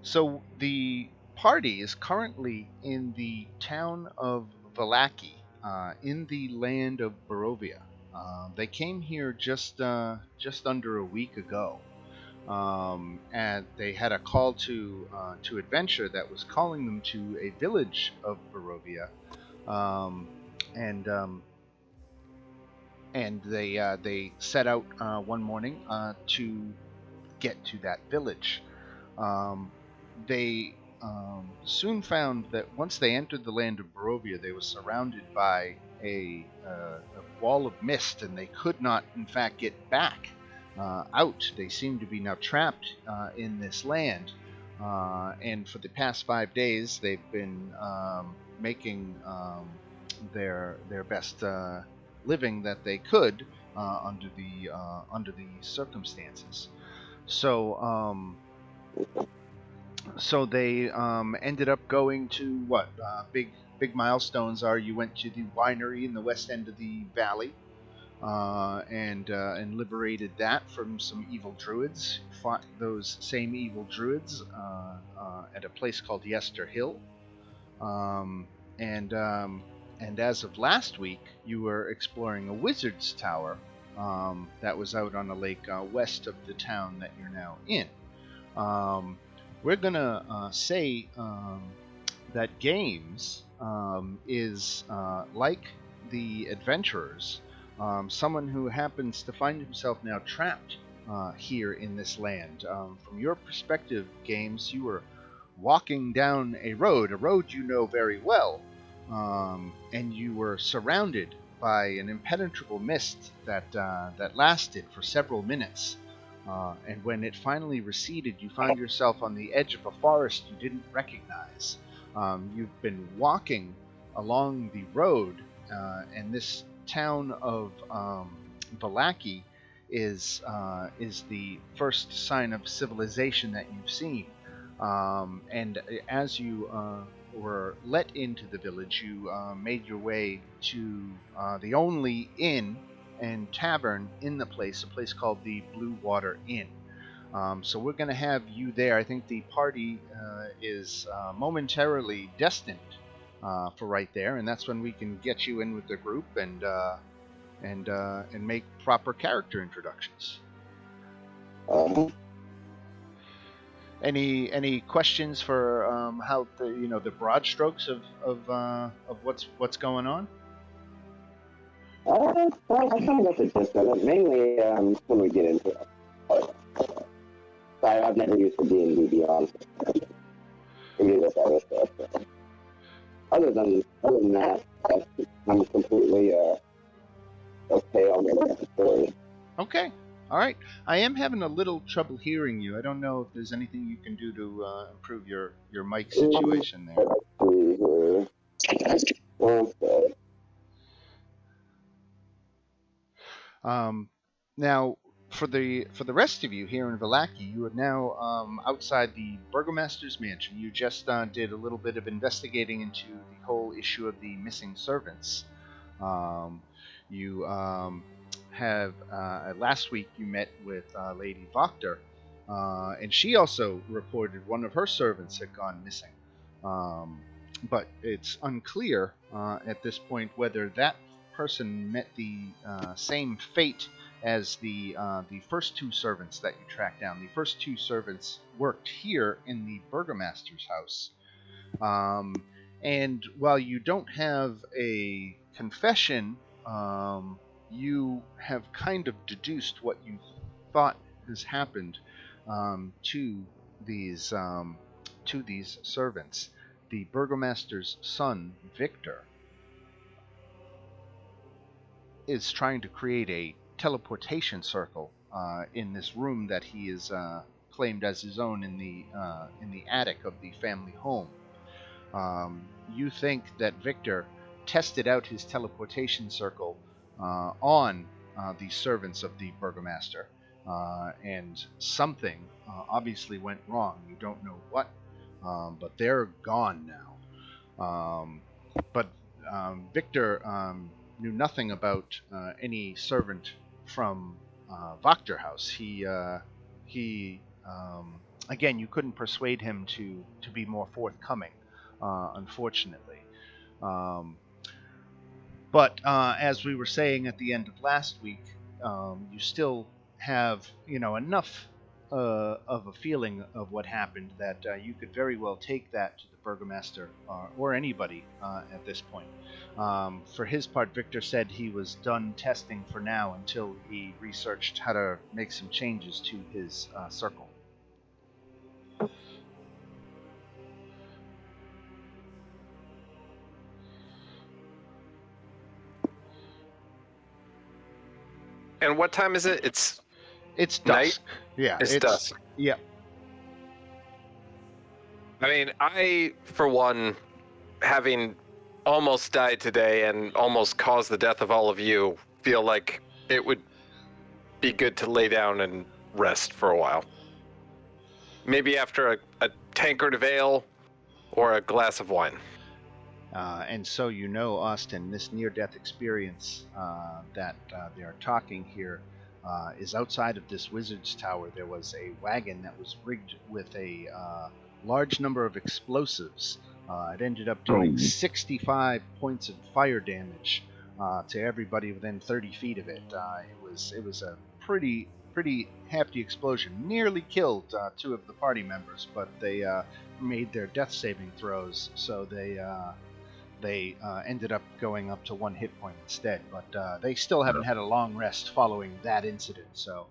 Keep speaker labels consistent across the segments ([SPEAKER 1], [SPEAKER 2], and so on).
[SPEAKER 1] So the party is currently in the town of Valaki, in the land of Barovia. They came here just under a week ago, and they had a call to adventure that was calling them to a village of Barovia, um, and they set out one morning to get to that village. Um, they soon found that once they entered the land of Barovia, they were surrounded by a wall of mist, and they could not, in fact, get back out. They seemed to be now trapped in this land. And for the past 5 days, they've been making their best living that they could under the circumstances. So they ended up going to what big milestones are. You went to the winery in the west end of the valley, and liberated that from some evil druids. Fought those same evil druids at a place called Yester Hill, um, and and as of last week, you were exploring a wizard's tower that was out on a lake west of the town that you're now in. Um, we're gonna say that Games is like the adventurers, someone who happens to find himself now trapped here in this land. From your perspective, Games, you were walking down a road you know very well, and you were surrounded by an impenetrable mist that lasted for several minutes. And when it finally receded, you found yourself on the edge of a forest you didn't recognize. You've been walking along the road, and this town of Valaki is the first sign of civilization that you've seen. And as you were let into the village, you made your way to the only inn and tavern in the place, a place called the Blue Water Inn. So we're going to have you there. I think the party is momentarily destined for right there, and that's when we can get you in with the group and make proper character introductions.
[SPEAKER 2] Uh,
[SPEAKER 1] Any questions for how the broad strokes of what's going on?
[SPEAKER 2] I kind of get the gist of it, mainly when we get into it. I've never used the D&D Beyond. Maybe that's all this stuff. Other than that, I'm completely okay on the story.
[SPEAKER 1] Okay. All right. I am having a little trouble hearing you. I don't know if there's anything you can do to improve your mic situation there.
[SPEAKER 2] Okay.
[SPEAKER 1] Now, for the rest of you here in Valaki, you are now outside the Burgomaster's mansion. You just did a little bit of investigating into the whole issue of the missing servants. You have last week you met with Lady Voctor, and she also reported one of her servants had gone missing. But it's unclear at this point whether that person met the same fate as the first two servants that you tracked down. The first two servants worked here in the Burgomaster's house. And while you don't have a confession, you have kind of deduced what you thought has happened to these servants. The Burgomaster's son, Victor, is trying to create a teleportation circle in this room that he is claimed as his own in the attic of the family home. You think that Victor tested out his teleportation circle on the servants of the Burgomaster, and something obviously went wrong. You don't know what, but they're gone now. But Victor knew nothing about any servant from Voctor House. He again, you couldn't persuade him to be more forthcoming, unfortunately. Um, but as we were saying at the end of last week, you still have enough of a feeling of what happened that you could very well take that to the burgomaster or anybody at this point. For his part, Victor said he was done testing for now until he researched how to make some changes to his circle.
[SPEAKER 3] And what time is it?
[SPEAKER 1] It's dusk.
[SPEAKER 3] night?
[SPEAKER 1] Yeah,
[SPEAKER 3] It's dusk.
[SPEAKER 1] Yeah.
[SPEAKER 3] I mean, I, for one, having almost died today and almost caused the death of all of you, feel like it would be good to lay down and rest for a while. Maybe after a tankard of ale or a glass of wine.
[SPEAKER 1] And so Austin, this near-death experience that they are talking here is outside of this wizard's tower. There was a wagon that was rigged with a large number of explosives. It ended up doing 65 points of fire damage to everybody within 30 feet of it. It was a pretty hefty explosion. Nearly killed two of the party members, but they made their death saving throws, so they ended up going up to 1 hit point instead. But they still haven't had a long rest following that incident, so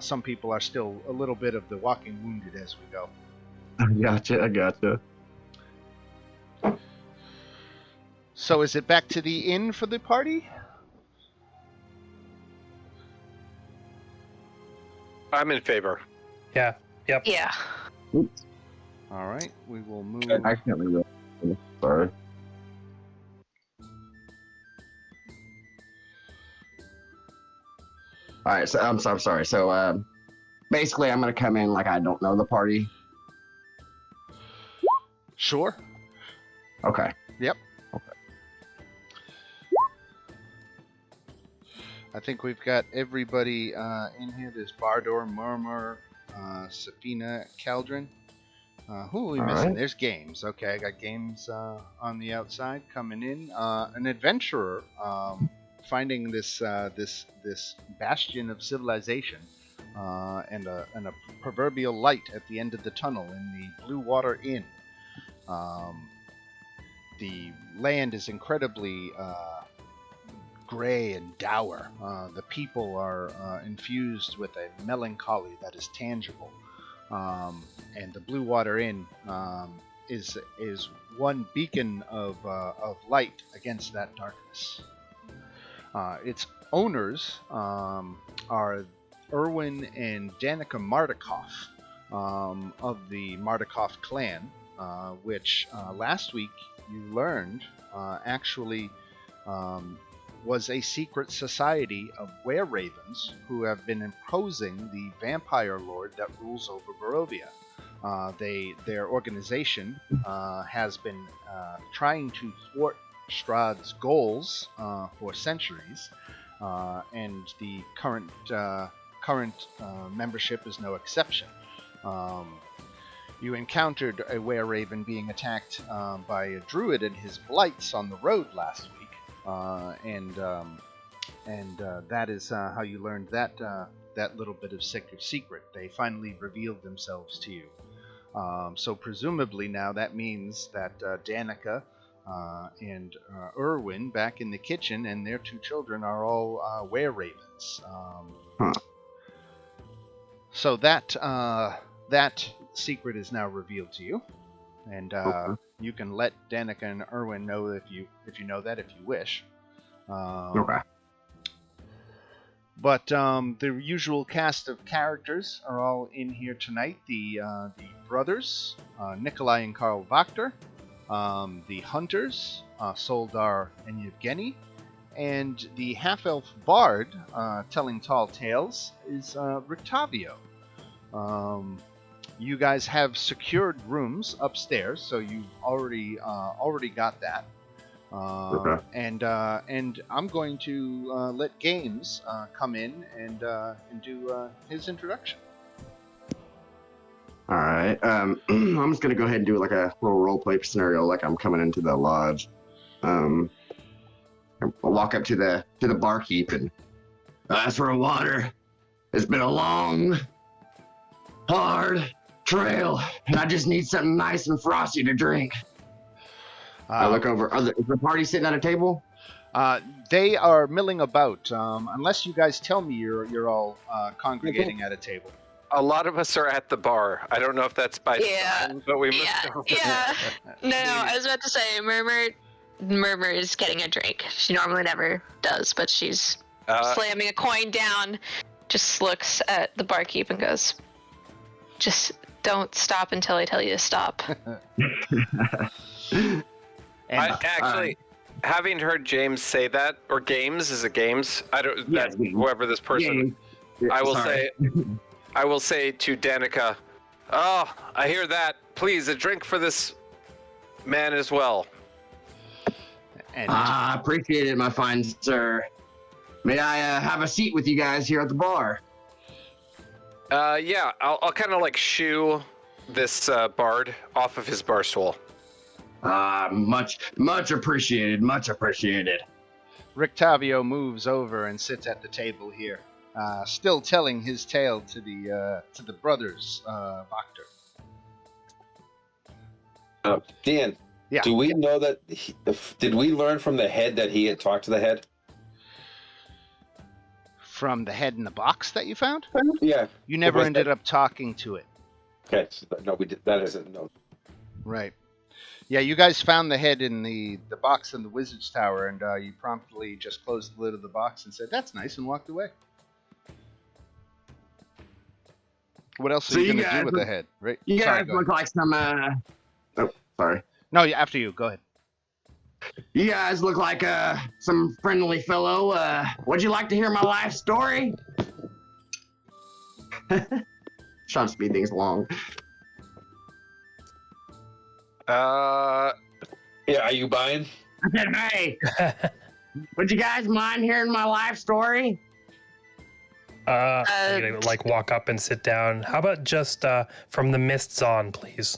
[SPEAKER 1] some people are still a little bit of the walking wounded as we go.
[SPEAKER 4] I gotcha.
[SPEAKER 1] So is it back to the inn for the party?
[SPEAKER 3] I'm in favor.
[SPEAKER 5] Yeah. Yep.
[SPEAKER 6] Yeah.
[SPEAKER 4] Oops.
[SPEAKER 1] All right, we will move.
[SPEAKER 4] I accidentally wrote. Sorry. All right, so I'm sorry. So basically, I'm gonna come in like I don't know the party.
[SPEAKER 1] Sure.
[SPEAKER 4] Okay.
[SPEAKER 1] Yep.
[SPEAKER 4] Okay.
[SPEAKER 1] I think we've got everybody in here. There's Bardor, Murmur, Safina, Caldron. Who are we missing?
[SPEAKER 4] Right.
[SPEAKER 1] There's Games. Okay, I got Games on the outside coming in. An adventurer finding this bastion of civilization and a proverbial light at the end of the tunnel in the Blue Water Inn. The land is incredibly gray and dour. The people are infused with a melancholy that is tangible. And the Blue Water Inn is one beacon of light against that darkness. Its owners are Erwin and Danica Mardikoff of the Mardikoff clan, which last week you learned actually was a secret society of were-ravens who have been imposing the vampire lord that rules over Barovia. Their organization has been trying to thwart Strahd's goals for centuries, and the current membership is no exception. You encountered a were-raven being attacked by a druid and his blights on the road last week. And that is how you learned that little bit of secret. They finally revealed themselves to you. So presumably now that means that Danica and Erwin back in the kitchen and their two children are all were-ravens. So that secret is now revealed to you, and you can let Danica and Erwin know if you know that, if you wish.
[SPEAKER 4] Okay.
[SPEAKER 1] But the usual cast of characters are all in here tonight. The brothers, Nikolai and Karl Wachter, the hunters, Soldar and Yevgeny, and the half-elf bard telling tall tales is Rictavio. You guys have secured rooms upstairs, so you've already got that.
[SPEAKER 4] Okay.
[SPEAKER 1] And I'm going to let Games come in and do his introduction.
[SPEAKER 4] All right. I'm just gonna go ahead and do like a little role play scenario, like I'm coming into the lodge. I'll walk up to the barkeep and ask for a water. It's been a long, hard trail, and I just need something nice and frosty to drink. I look over. Is the party sitting at a table?
[SPEAKER 1] They are milling about, unless you guys tell me you're all congregating at a table.
[SPEAKER 3] A lot of us are at the bar. I don't know if that's by design, but we must go.
[SPEAKER 5] Yeah. No, I was about to say, Murmur is getting a drink. She normally never does, but she's slamming a coin down, just looks at the barkeep and goes, just don't stop until I tell you to stop.
[SPEAKER 3] Actually, having heard James say that, or Games, is it Games? I don't.
[SPEAKER 4] Yeah,
[SPEAKER 3] that, whoever this person.
[SPEAKER 4] Yeah,
[SPEAKER 3] I will say to Danica, "Oh, I hear that. Please, a drink for this man as well."
[SPEAKER 1] And
[SPEAKER 4] I appreciate it, my fine sir. May I have a seat with you guys here at the bar?
[SPEAKER 3] Yeah, I'll kind of like shoo this bard off of his bar stool.
[SPEAKER 4] Much appreciated. Much appreciated.
[SPEAKER 1] Rictavio moves over and sits at the table here, still telling his tale to the brothers, Bacter.
[SPEAKER 6] Dan,
[SPEAKER 1] Yeah.
[SPEAKER 6] do we know that? Did we learn from the head that he had talked to the head?
[SPEAKER 1] From the head in the box that you found?
[SPEAKER 6] Yeah.
[SPEAKER 1] You never
[SPEAKER 6] Was
[SPEAKER 1] ended
[SPEAKER 6] that-
[SPEAKER 1] up talking to it.
[SPEAKER 6] Okay. So no, we did. That isn't no.
[SPEAKER 1] Right. Yeah, you guys found the head in the box in the Wizard's Tower, and you promptly just closed the lid of the box and said, "That's nice," and walked away. What else are
[SPEAKER 4] So
[SPEAKER 1] you
[SPEAKER 4] you
[SPEAKER 1] going to do
[SPEAKER 4] guys
[SPEAKER 1] with
[SPEAKER 4] look-
[SPEAKER 1] the head? Right?
[SPEAKER 4] You
[SPEAKER 1] Sorry,
[SPEAKER 4] guys
[SPEAKER 1] go
[SPEAKER 4] look
[SPEAKER 1] ahead.
[SPEAKER 4] like some. Oh, sorry.
[SPEAKER 1] No, after you. Go ahead.
[SPEAKER 4] You guys look like some friendly fellow. Would you like to hear my life story? Trying to speed things along.
[SPEAKER 6] Yeah. Are you buying?
[SPEAKER 4] I said, hey, would you guys mind hearing my life story?
[SPEAKER 7] I'm gonna like walk up and sit down. How about just from the mists on, please?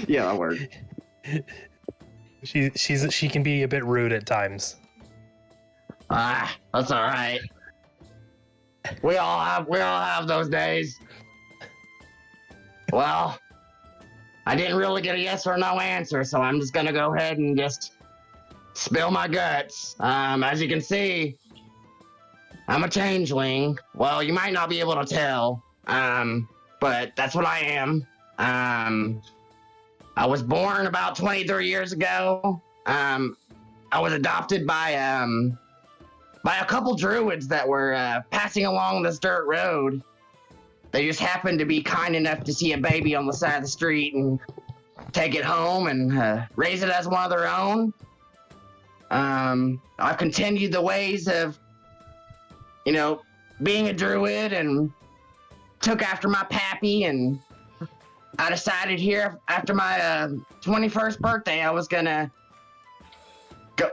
[SPEAKER 4] Yeah, that works.
[SPEAKER 7] She can be a bit rude at times.
[SPEAKER 4] That's all right. We all have those days. Well, I didn't really get a yes or no answer, so I'm just gonna go ahead and just spill my guts. As you can see, I'm a changeling. Well, you might not be able to tell, but that's what I am. I was born about 23 years ago. I was adopted by a couple druids that were passing along this dirt road. They just happened to be kind enough to see a baby on the side of the street and take it home and raise it as one of their own. I've continued the ways of, being a druid and took after my pappy, and I decided here after my 21st birthday I was gonna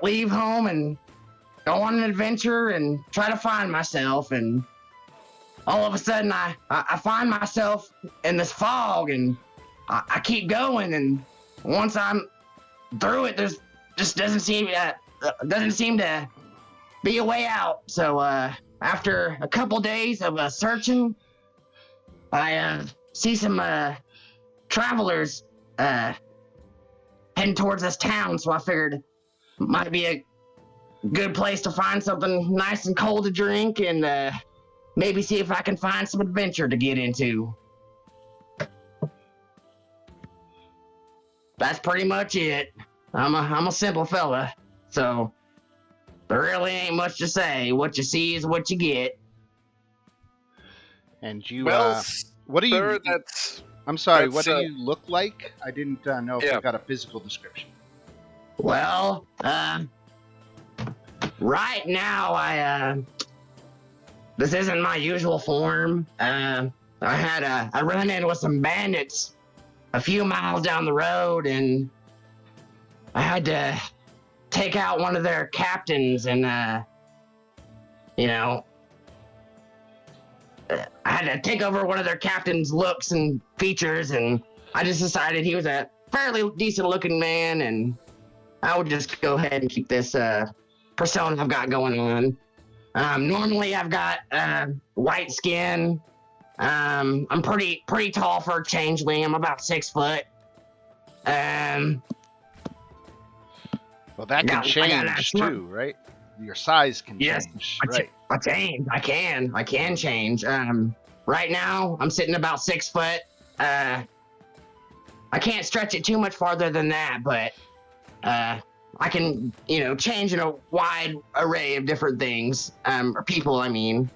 [SPEAKER 4] leave home and go on an adventure and try to find myself. And all of a sudden I find myself in this fog, and I keep going, and once I'm through it, there's just doesn't seem to be a way out. So after a couple days of searching, I see some travelers heading towards this town, so I figured it might be a good place to find something nice and cold to drink, and maybe see if I can find some adventure to get into. That's pretty much it. I'm a simple fella, so there really ain't much to say. What you see is what you get.
[SPEAKER 1] And you,
[SPEAKER 3] Well,
[SPEAKER 1] what do you?
[SPEAKER 3] sir, that's
[SPEAKER 1] I'm sorry.
[SPEAKER 3] that's,
[SPEAKER 1] What do you look like? I didn't know if
[SPEAKER 3] Yeah.
[SPEAKER 1] you got a physical description.
[SPEAKER 4] Well, right now this isn't my usual form. I had a run-in with some bandits a few miles down the road, and I had to take out one of their captains, and I had to take over one of their captain's looks and features, and I just decided he was a fairly decent looking man, and I would just go ahead and keep this persona I've got going on. Normally I've got white skin. I'm pretty tall for a changeling. I'm about 6 foot.
[SPEAKER 1] Well, that can change too, right? Your size can change, right?
[SPEAKER 4] I can change. Right now I'm sitting about 6 foot. I can't stretch it too much farther than that, but I can, change in a wide array of different things, or people, I mean.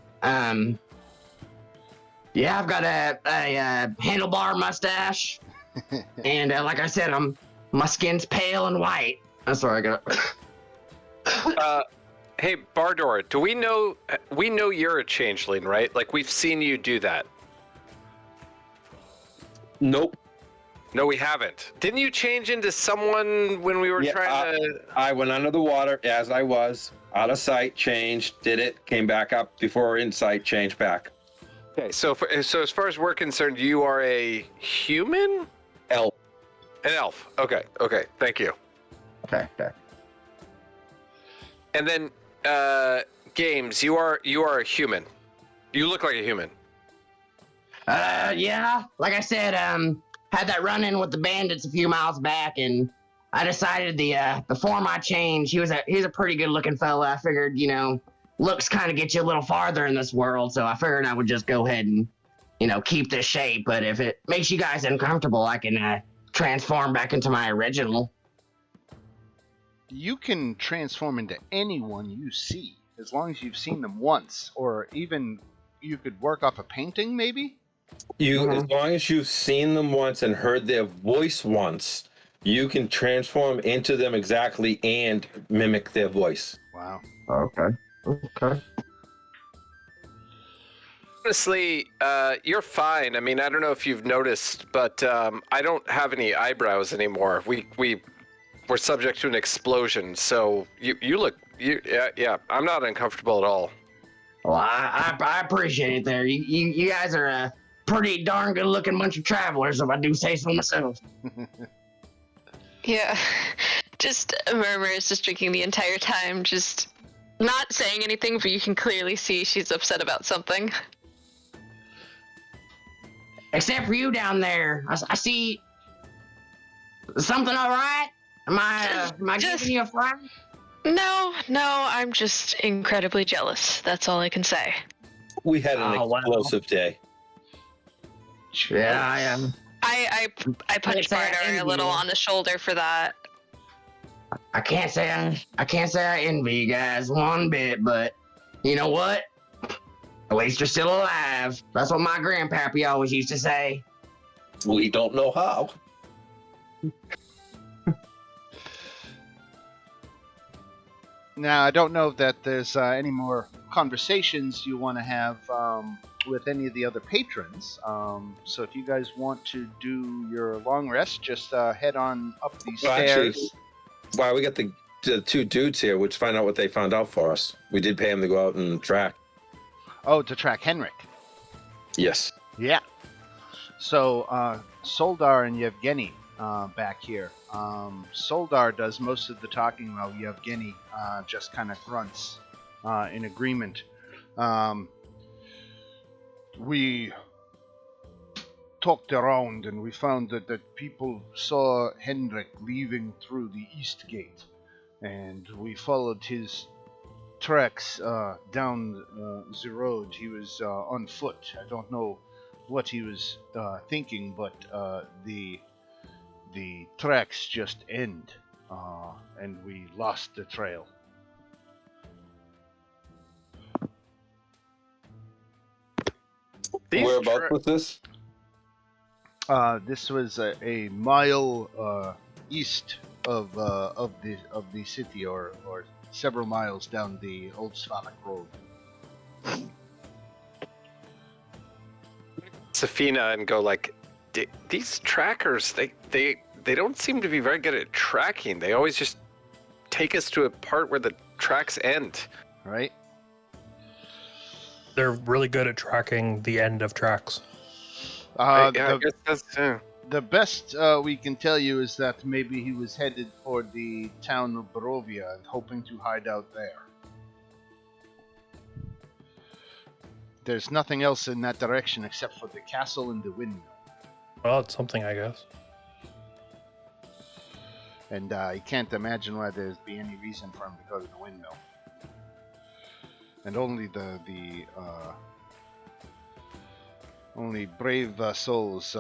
[SPEAKER 4] Yeah, I've got a handlebar mustache, and like I said, my skin's pale and white. That's where I got.
[SPEAKER 3] Hey, Bardor, do we know you're a changeling, right? Like, we've seen you do that.
[SPEAKER 6] Nope.
[SPEAKER 3] No, we haven't. Didn't you change into someone when we were trying to...
[SPEAKER 6] I went under the water as I was, out of sight, changed, did it, came back up before in sight, changed back.
[SPEAKER 3] Okay, so as far as we're concerned, you are a human?
[SPEAKER 6] Elf.
[SPEAKER 3] An elf. Okay, thank you.
[SPEAKER 4] Okay.
[SPEAKER 3] And then, Games, you are a human. You look like a human.
[SPEAKER 4] Yeah. Like I said, had that run-in with the bandits a few miles back, and I decided the form I changed. He's a pretty good-looking fella. I figured, looks kind of get you a little farther in this world, so I figured I would just go ahead and, keep this shape. But if it makes you guys uncomfortable, I can transform back into my original.
[SPEAKER 1] You can transform into anyone you see, as long as you've seen them once, or even you could work off a painting, maybe?
[SPEAKER 6] As long as you've seen them once and heard their voice once, you can transform into them exactly and mimic their voice.
[SPEAKER 1] Wow.
[SPEAKER 4] Okay.
[SPEAKER 3] Honestly, you're fine. I mean, I don't know if you've noticed, but I don't have any eyebrows anymore. We're subject to an explosion, so you look... Yeah, I'm not uncomfortable at all.
[SPEAKER 4] Well, I appreciate it there. You guys are a pretty darn good-looking bunch of travelers, if I do say so myself.
[SPEAKER 5] Yeah. Just Murmur is just drinking the entire time, just not saying anything, but you can clearly see she's upset about something.
[SPEAKER 4] Except for you down there. I see... Something all right? Am I giving you a fright?
[SPEAKER 5] No, I'm just incredibly jealous. That's all I can say.
[SPEAKER 6] We had an explosive day.
[SPEAKER 4] Yeah, I am.
[SPEAKER 5] I punched Bardor a little on the shoulder for that.
[SPEAKER 4] I can't say I envy you guys one bit, but you know what? At least you're still alive. That's what my grandpappy always used to say.
[SPEAKER 6] We don't know how.
[SPEAKER 1] Now, I don't know that there's any more conversations you want to have with any of the other patrons. So if you guys want to do your long rest, just head on up these stairs.
[SPEAKER 6] Actually, while we got the two dudes here, let's find out what they found out for us. We did pay them to go out and track.
[SPEAKER 1] Oh, to track Henrik.
[SPEAKER 6] Yes.
[SPEAKER 1] Yeah. So Soldar and Yevgeny back here. Soldar does most of the talking while Yevgeny just kind of grunts in agreement. We talked around and we found that people saw Henrik leaving through the east gate, and we followed his tracks down the road. He was on foot. I don't know what he was thinking, but the tracks just end, and we lost the trail.
[SPEAKER 6] Whereabouts was this?
[SPEAKER 1] This was a mile east of the city, or several miles down the Old Slavic Road.
[SPEAKER 3] Safina and go like, these trackers, they don't seem to be very good at tracking. They always just take us to a part where the tracks end.
[SPEAKER 1] Right?
[SPEAKER 7] They're really good at tracking the end of tracks.
[SPEAKER 3] I guess that's
[SPEAKER 1] The best we can tell you is that maybe he was headed toward the town of Barovia and hoping to hide out there. There's nothing else in that direction except for the castle and the windmill.
[SPEAKER 7] Well, it's something, I guess.
[SPEAKER 1] And I can't imagine why there'd be any reason for him to go to the windmill. And only only brave souls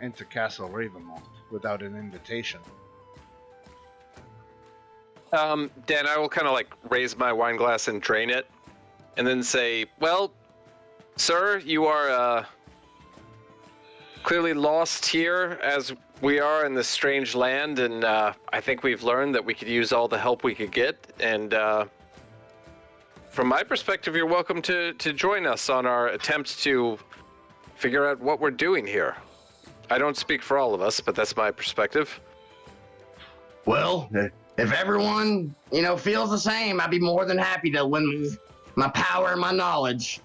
[SPEAKER 1] enter Castle Ravenloft without an invitation.
[SPEAKER 3] Dan, I will kind of like raise my wine glass and drain it, and then say, "Well, sir, you are clearly lost here as we are in this strange land, and I think we've learned that we could use all the help we could get. And from my perspective, you're welcome to join us on our attempt to figure out what we're doing here. I don't speak for all of us, but that's my perspective."
[SPEAKER 4] Well, if everyone, feels the same, I'd be more than happy to lend my power and my knowledge.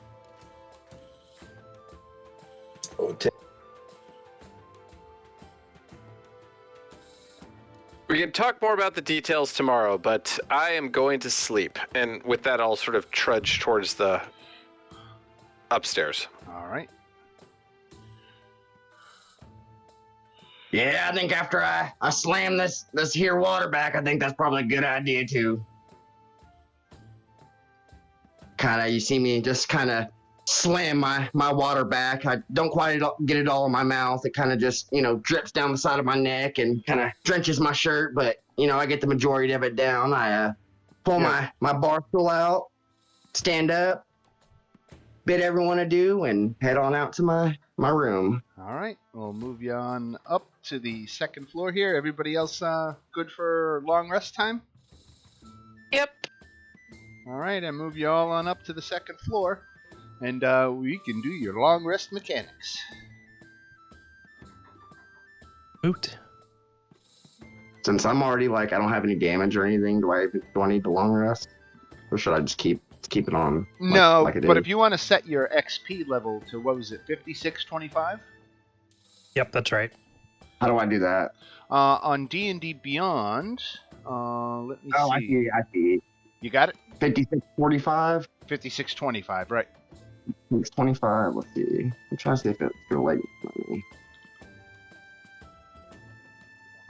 [SPEAKER 3] We can talk more about the details tomorrow, but I am going to sleep. And with that, I'll sort of trudge towards the upstairs.
[SPEAKER 1] All right.
[SPEAKER 4] Yeah, I think after I slam this here water back, I think that's probably a good idea too. You see me just kind of slam my water back. I don't quite get it all in my mouth. It kind of just, drips down the side of my neck and kind of drenches my shirt, but, I get the majority of it down. I pull my bar stool out, stand up, bid everyone adieu, and head on out to my room.
[SPEAKER 1] All right. We'll move you on up to the second floor here. Everybody else good for long rest time?
[SPEAKER 5] Yep.
[SPEAKER 1] All right. I move you all on up to the second floor, and we can do your long rest mechanics.
[SPEAKER 7] Oot.
[SPEAKER 4] Since I'm already I don't have any damage or anything, do I need the long rest, or should I just keep it on?
[SPEAKER 1] No,
[SPEAKER 4] like it
[SPEAKER 1] but
[SPEAKER 4] is?
[SPEAKER 1] if you want to set your XP level to 5625?
[SPEAKER 7] Yep, that's right.
[SPEAKER 4] How do I do that?
[SPEAKER 1] On D&D Beyond, let me see.
[SPEAKER 4] I see.
[SPEAKER 1] You got it?
[SPEAKER 4] 5645?
[SPEAKER 1] 5625, right.
[SPEAKER 4] 625, let's see. I'm trying to see if it's gonna let me.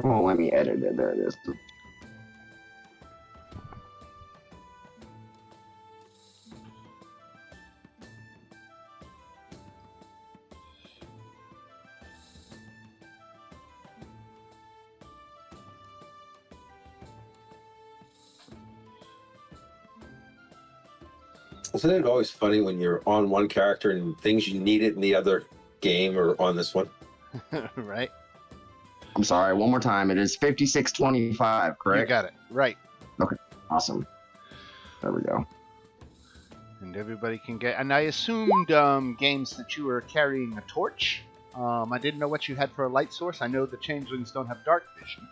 [SPEAKER 4] Oh, let me edit it. There it is.
[SPEAKER 6] Isn't it always funny when you're on one character and things you needed in the other game or on this one?
[SPEAKER 1] Right.
[SPEAKER 4] I'm sorry, one more time. It is 5625, correct?
[SPEAKER 1] You got it. Right.
[SPEAKER 4] Okay, awesome. There we go.
[SPEAKER 1] And everybody can get... And I assumed, games, that you were carrying a torch. I didn't know what you had for a light source. I know the changelings don't have dark vision.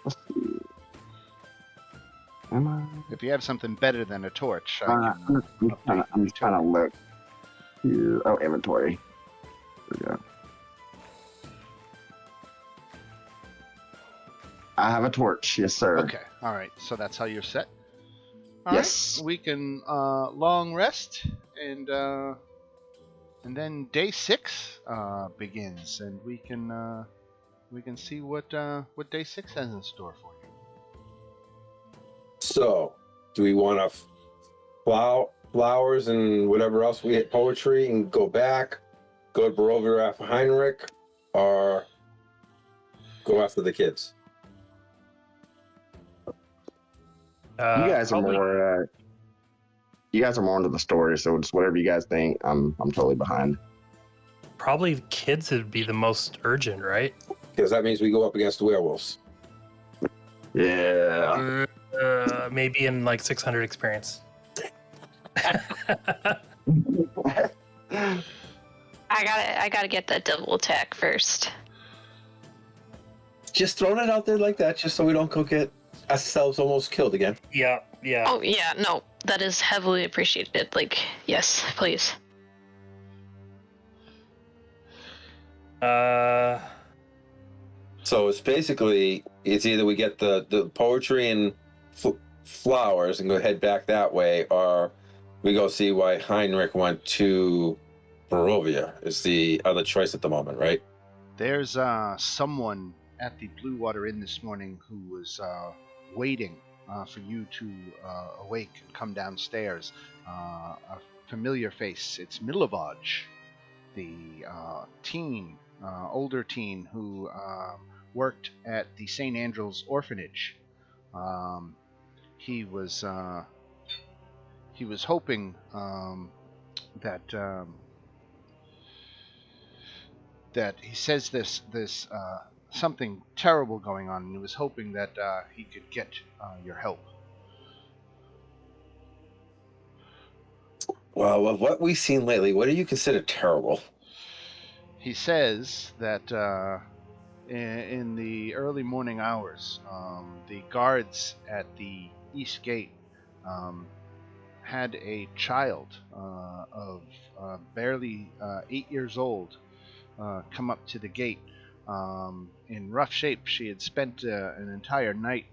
[SPEAKER 4] Let's see. Am I?
[SPEAKER 1] If you have something better than a torch, I
[SPEAKER 4] I'm just trying to look here. Oh, inventory. There we go. I have a torch, yes, sir.
[SPEAKER 1] Okay, all right. So that's how you're set. All
[SPEAKER 4] Yes.
[SPEAKER 1] right, we can long rest, and then day 6 begins, and we can see what day 6 has in store for you.
[SPEAKER 6] So, do we want to flowers and whatever else we hit poetry and go back, go to Barovia after Heinrich, or go after the kids?
[SPEAKER 4] You guys are more. You guys are more into the story, so just whatever you guys think, I'm totally behind.
[SPEAKER 7] Probably the kids would be the most urgent, right?
[SPEAKER 6] Because that means we go up against the werewolves.
[SPEAKER 4] Yeah.
[SPEAKER 7] Maybe in 600 experience.
[SPEAKER 5] I gotta get that double attack first.
[SPEAKER 6] Just throwing it out there like that, just so we don't go get ourselves almost killed again.
[SPEAKER 7] Yeah, Yeah.
[SPEAKER 5] Oh yeah, no, that is heavily appreciated. Like, yes, please.
[SPEAKER 6] So it's basically, it's either we get the poetry and flowers and go head back that way, or we go see why Heinrich went to Barovia is the other choice at the moment, right?
[SPEAKER 1] There's someone at the Blue Water Inn this morning who was waiting for you to awake and come downstairs. A familiar face. It's Milivaj, the older teen who worked at the St. Andrew's orphanage. He was hoping that he says this something terrible going on, and he was hoping that he could get your help.
[SPEAKER 6] Well, of what we've seen lately, what do you consider terrible?
[SPEAKER 1] He says that in the early morning hours, the guards at the East Gate had a child of barely 8 years old come up to the gate. In rough shape, she had spent an entire night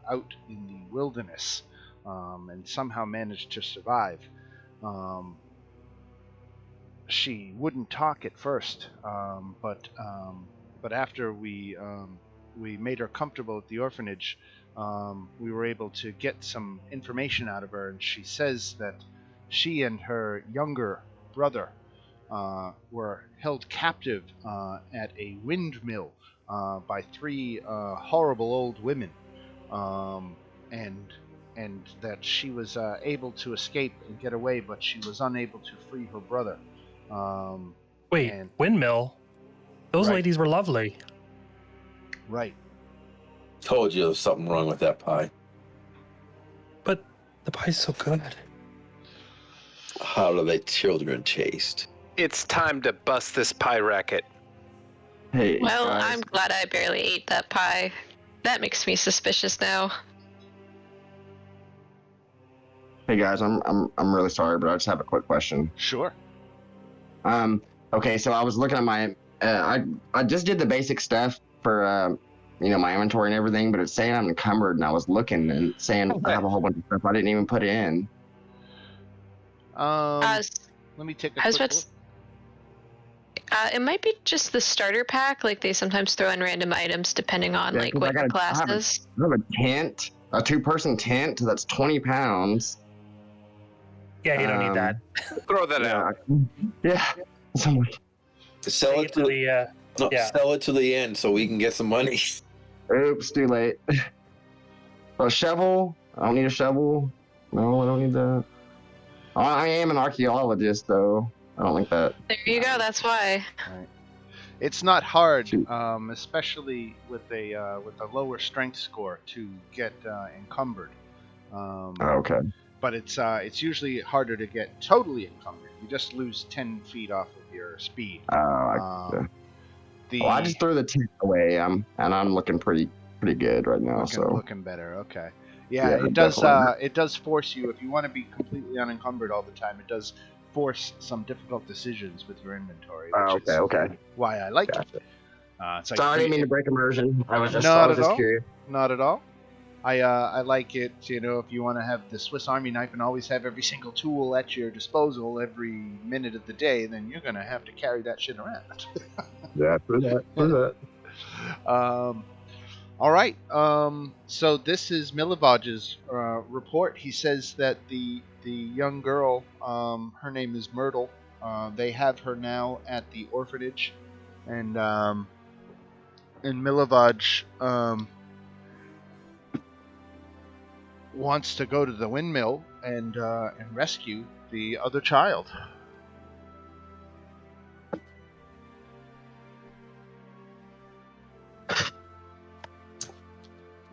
[SPEAKER 1] out in the wilderness and somehow managed to survive. She wouldn't talk at first, but after we made her comfortable at the orphanage, we were able to get some information out of her, and she says that she and her younger brother were held captive at a windmill by 3 horrible old women, and that she was able to escape and get away, but she was unable to free her brother.
[SPEAKER 7] Wait, windmill? Those
[SPEAKER 1] Right.
[SPEAKER 7] ladies were lovely.
[SPEAKER 1] Right.
[SPEAKER 6] Told you there was something wrong with that pie.
[SPEAKER 7] But the pie's so good.
[SPEAKER 6] How do they children taste?
[SPEAKER 3] It's time to bust this pie racket.
[SPEAKER 4] Hey,
[SPEAKER 5] Well,
[SPEAKER 4] guys.
[SPEAKER 5] I'm glad I barely ate that pie. That makes me suspicious now.
[SPEAKER 4] Hey guys, I'm really sorry, but I just have a quick question.
[SPEAKER 1] Sure.
[SPEAKER 4] Okay, so I was looking at my, I just did the basic stuff for, my inventory and everything, but it's saying I'm encumbered, and I was looking and saying I have a whole bunch of stuff I didn't even put in.
[SPEAKER 1] Let me take a quick look.
[SPEAKER 5] It might be just the starter pack. Like, they sometimes throw in random items depending on what your class is.
[SPEAKER 4] I have a tent, a 2-person tent that's 20 pounds.
[SPEAKER 7] Yeah, you don't need that.
[SPEAKER 3] Throw that out.
[SPEAKER 4] Yeah. Someone.
[SPEAKER 6] Sell it to the sell it to the end so we can get some money.
[SPEAKER 4] Oops, too late. A shovel? I don't need a shovel. No, I don't need that. I am an archaeologist, though. I don't like that.
[SPEAKER 5] There you go. That's why.
[SPEAKER 1] Right. It's not hard, especially with a lower strength score, to get encumbered.
[SPEAKER 4] Okay.
[SPEAKER 1] But it's usually harder to get totally encumbered. You just lose 10 feet off of your speed.
[SPEAKER 4] I just threw the tent away. And I'm looking pretty good right now.
[SPEAKER 1] Looking better. Okay. Yeah, it does force you, if you want to be completely unencumbered all the time, it does force some difficult decisions with your inventory. Which is why I like it. It's like
[SPEAKER 4] Sorry, I didn't mean to break immersion. I was just curious.
[SPEAKER 1] Not at all. I like it, if you want to have the Swiss Army knife and always have every single tool at your disposal every minute of the day, then you're going to have to carry that shit around.
[SPEAKER 4] Yeah, for that.
[SPEAKER 1] All right. So this is Milivaj's report. He says that the young girl, her name is Myrtle. They have her now at the orphanage, and Milivaj wants to go to the windmill and rescue the other child.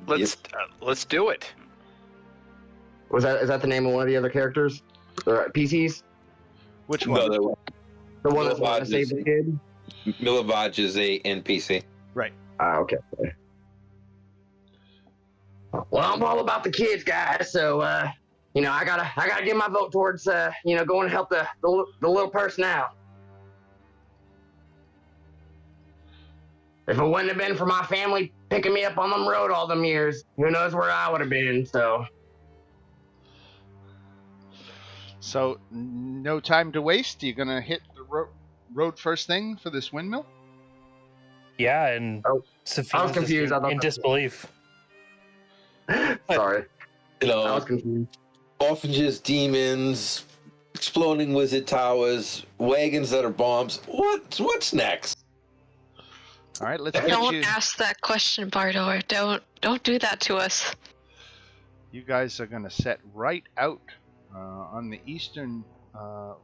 [SPEAKER 3] Let's do it.
[SPEAKER 4] Is that the name of one of the other characters? PCs?
[SPEAKER 1] Which one?
[SPEAKER 6] No,
[SPEAKER 4] the one that's want to save the kid?
[SPEAKER 6] Milivaj is a NPC.
[SPEAKER 1] Right.
[SPEAKER 4] Okay. Well, I'm all about the kids, guys. So, you know, I gotta give my vote towards, you know, going to help the little person out. If it wouldn't have been for my family picking me up on them road all them years, who knows where I would have been.
[SPEAKER 1] So, no time to waste. You're gonna hit the road first thing for this windmill.
[SPEAKER 7] Yeah, and
[SPEAKER 4] Oh,
[SPEAKER 7] Sophia
[SPEAKER 4] I was confused. I thought
[SPEAKER 7] in disbelief.
[SPEAKER 4] Sorry,
[SPEAKER 6] You
[SPEAKER 4] I
[SPEAKER 6] know,
[SPEAKER 4] was confused.
[SPEAKER 6] orphanages, demons, exploding wizard towers, wagons that are bombs. What's next?
[SPEAKER 1] All right, let's get
[SPEAKER 5] Don't
[SPEAKER 1] you.
[SPEAKER 5] ask that question, Bardor. Don't do that to us.
[SPEAKER 1] You guys are gonna set right out on the eastern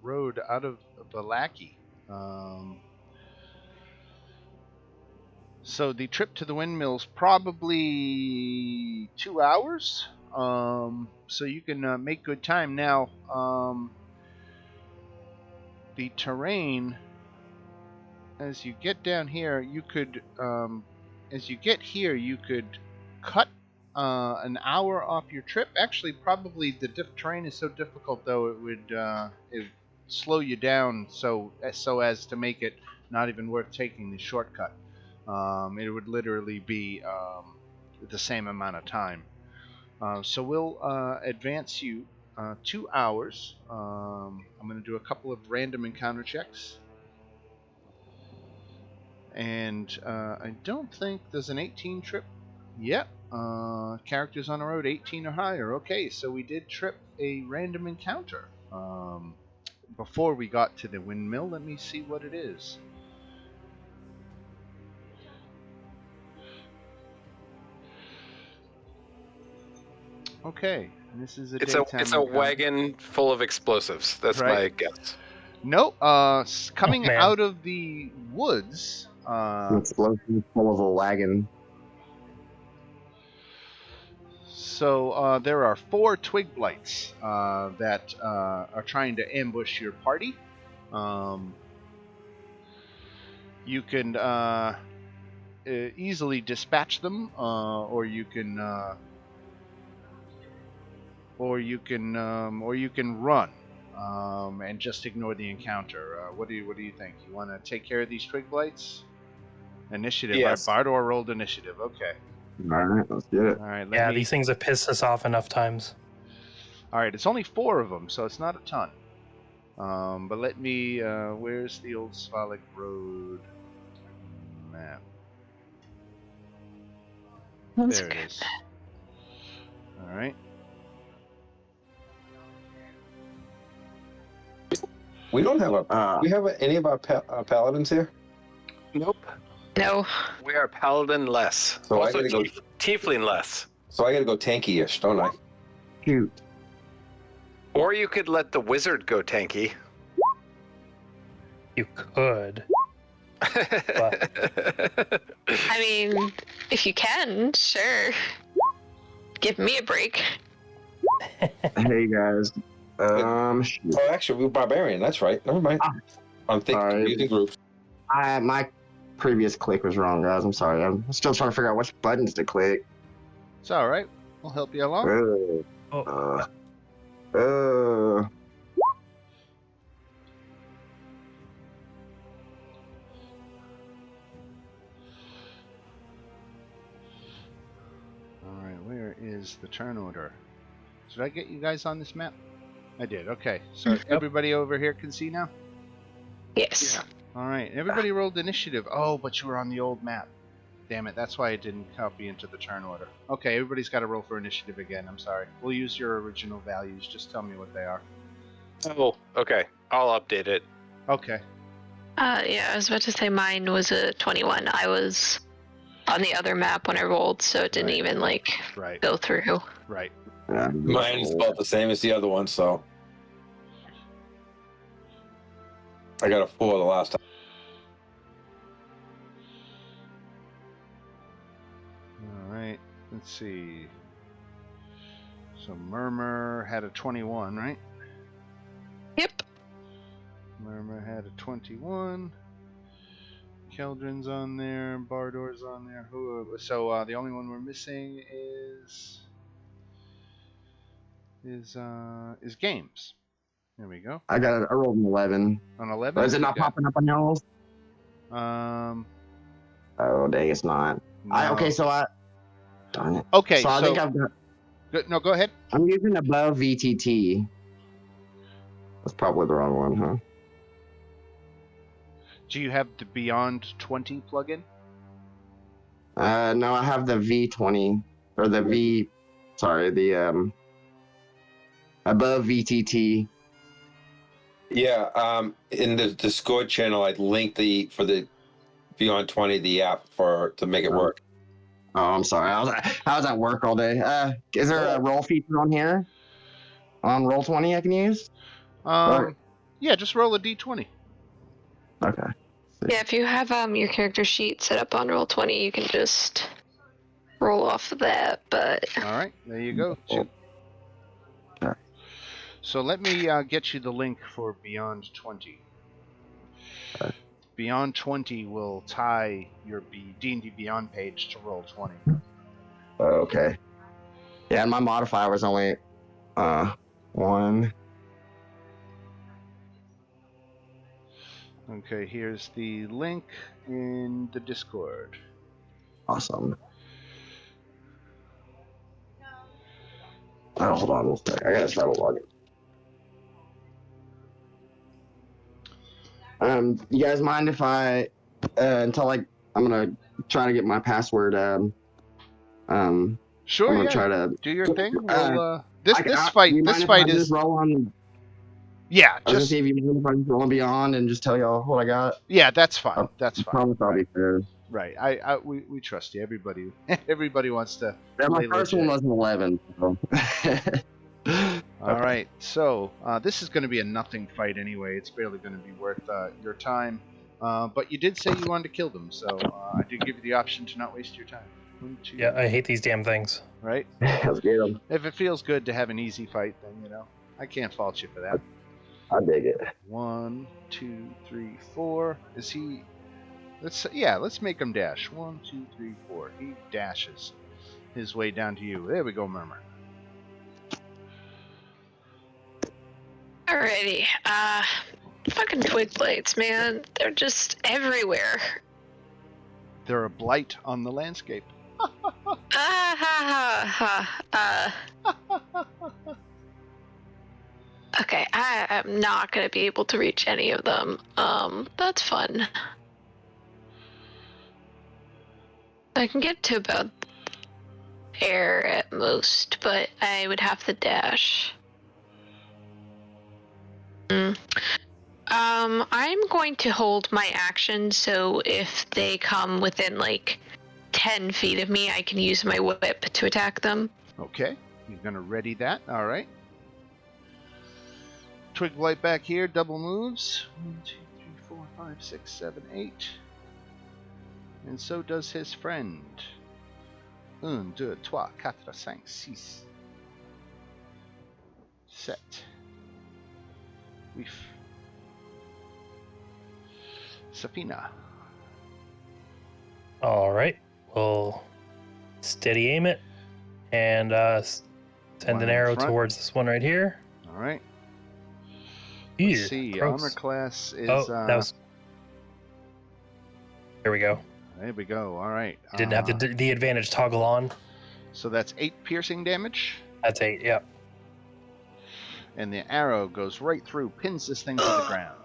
[SPEAKER 1] road out of Balaki. So the trip to the windmill's probably 2 hours. So you can make good time now. The terrain, as you get down here, you could, as you get here, you could cut an hour off your trip. Actually, probably the terrain is so difficult, though, it would slow you down so as to make it not even worth taking the shortcut. It would literally be the same amount of time. So we'll advance you 2 hours. I'm going to do a couple of random encounter checks. And I don't think there's an 18 trip. Yep. Characters on the road 18 or higher. Okay, so we did trip a random encounter. Before we got to the windmill, let me see what it is. Okay, this is a daytime
[SPEAKER 3] It's a
[SPEAKER 1] encounter.
[SPEAKER 3] wagon full of explosives. That's
[SPEAKER 1] Right.
[SPEAKER 3] my guess.
[SPEAKER 1] No, coming
[SPEAKER 7] man.
[SPEAKER 1] out of the woods.
[SPEAKER 4] An explosion full of a wagon.
[SPEAKER 1] So there are 4 twig blights that are trying to ambush your party. You can easily dispatch them, or you can run and just ignore the encounter. What do you think? You want to take care of these twig blights? Initiative.
[SPEAKER 3] Yes.
[SPEAKER 1] Bardor rolled initiative. Okay.
[SPEAKER 4] All right, let's get it.
[SPEAKER 1] All right.
[SPEAKER 7] Yeah, these things have pissed us off enough times.
[SPEAKER 1] All right. It's only 4 of them, so it's not a ton. But let me. Where's the old Svalak Road map? There it is. All right.
[SPEAKER 6] We don't have a. We have any of our paladins here.
[SPEAKER 3] Nope.
[SPEAKER 5] No.
[SPEAKER 3] We are paladin less.
[SPEAKER 6] So I
[SPEAKER 3] also
[SPEAKER 6] gotta go-
[SPEAKER 3] tiefling less.
[SPEAKER 6] So I got to go tanky-ish, don't I?
[SPEAKER 4] Shoot.
[SPEAKER 3] Or you could let the wizard go tanky.
[SPEAKER 7] You could.
[SPEAKER 5] I mean, if you can, sure. Give me a break.
[SPEAKER 4] Hey guys. Shoot.
[SPEAKER 6] Oh, actually, we're barbarian. That's right. Never mind. I'm thinking
[SPEAKER 4] Sorry.
[SPEAKER 6] using groups.
[SPEAKER 4] My previous click was wrong, guys. I'm sorry. I'm still trying to figure out which buttons to click.
[SPEAKER 1] It's all right. We'll help you along. Alright, where is the turn order? Did I get you guys on this map? I did, okay. So everybody over here can see now?
[SPEAKER 5] Yes.
[SPEAKER 1] Alright, everybody rolled initiative. Oh, but you were on the old map. Damn it, that's why it didn't copy into the turn order. Okay, everybody's got to roll for initiative again, I'm sorry. We'll use your original values, just tell me what they are.
[SPEAKER 3] Oh, okay. I'll update it.
[SPEAKER 1] Okay.
[SPEAKER 5] Yeah, I was about to say mine was a 21. I was on the other map when I rolled, so it didn't even,
[SPEAKER 1] Right.
[SPEAKER 5] go through.
[SPEAKER 1] Right.
[SPEAKER 6] Mine is about the same as the other one, so I got a 4 the last time.
[SPEAKER 1] Alright, let's see. So Murmur had a 21, right?
[SPEAKER 5] Yep.
[SPEAKER 1] Murmur had a 21. Keldrin's on there. Bardor's on there. So the only one we're missing is is games. There we go.
[SPEAKER 4] I rolled an 11.
[SPEAKER 1] On 11.
[SPEAKER 4] But is it not popping up on your rolls? Oh, dang, it's not.
[SPEAKER 1] No.
[SPEAKER 4] Darn it.
[SPEAKER 1] Okay,
[SPEAKER 4] So I think I've got.
[SPEAKER 1] No, go ahead.
[SPEAKER 4] I'm using above VTT. That's probably the wrong one, huh?
[SPEAKER 1] Do you have the Beyond 20 plugin?
[SPEAKER 4] No, I have the V20 or the above VTT.
[SPEAKER 6] Yeah, in the Discord channel, I'd link for the Beyond 20 the app to make it work.
[SPEAKER 4] Oh, I'm sorry. I was at work all day. Is there a roll feature on here? On Roll20 I can use?
[SPEAKER 1] Yeah, just roll a d20.
[SPEAKER 4] Okay.
[SPEAKER 5] Yeah, if you have your character sheet set up on Roll20, you can just roll off of that. But
[SPEAKER 1] all right, there you go. Shoot.
[SPEAKER 4] Okay.
[SPEAKER 1] So let me get you the link for Beyond 20.
[SPEAKER 4] Okay.
[SPEAKER 1] Beyond 20 will tie your D&D Beyond page to Roll20.
[SPEAKER 4] Okay. Yeah, and my modifier was only 1.
[SPEAKER 1] Okay, here's the link in the Discord.
[SPEAKER 4] Awesome. Oh, hold on one second. I gotta try to log in. You guys mind if I until I'm gonna try to get my password.
[SPEAKER 1] Sure,
[SPEAKER 4] I'm gonna try to
[SPEAKER 1] do your thing. We'll,
[SPEAKER 4] this
[SPEAKER 1] fight is
[SPEAKER 4] just roll on.
[SPEAKER 1] Yeah,
[SPEAKER 4] I was gonna see if you mind if I just roll on Beyond and just tell y'all what I got.
[SPEAKER 1] Yeah, that's fine. That's fine.
[SPEAKER 4] Promise I'll be fair.
[SPEAKER 1] Right. We trust you. Everybody wants to.
[SPEAKER 4] Yeah, my first one was an 11. So.
[SPEAKER 1] All right. So this is going to be a nothing fight anyway. It's barely going to be worth your time. But you did say you wanted to kill them, so I did give you the option to not waste your time. 1, 2,
[SPEAKER 7] Yeah, I hate these damn things.
[SPEAKER 1] Right.
[SPEAKER 4] Let's get them.
[SPEAKER 1] If it feels good to have an easy fight, then I can't fault you for that.
[SPEAKER 2] I dig it.
[SPEAKER 1] 1, 2, 3, 4. Is he? Let's make him dash. 1, 2, 3, 4. He dashes his way down to you. There we go, Murmur.
[SPEAKER 5] alrighty. Fucking twig blades, man. They're just everywhere.
[SPEAKER 1] They're a blight on the landscape.
[SPEAKER 5] Okay, I am not gonna be able to reach any of them. That's fun. I can get to about air at most, but I would have to dash. I'm going to hold my action, so if they come within 10 feet of me, I can use my whip to attack them.
[SPEAKER 1] Okay, you're gonna ready that. All right. Twig blight back here. Double moves. 1, 2, 3, 4, 5, 6, 7, 8. And so does his friend. 1, 2, 3, 4, 5, 6. 7. Weef. Safina.
[SPEAKER 7] All right, we'll steady aim it and send an arrow towards this one right here.
[SPEAKER 1] All right.
[SPEAKER 7] Ew,
[SPEAKER 1] Let's see.
[SPEAKER 7] gross.
[SPEAKER 1] Armor class is.
[SPEAKER 7] That was. There we go.
[SPEAKER 1] There we go. All right.
[SPEAKER 7] You didn't have the advantage toggle on.
[SPEAKER 1] So that's 8 piercing damage.
[SPEAKER 7] That's 8. Yep.
[SPEAKER 1] And the arrow goes right through, pins this thing to the ground.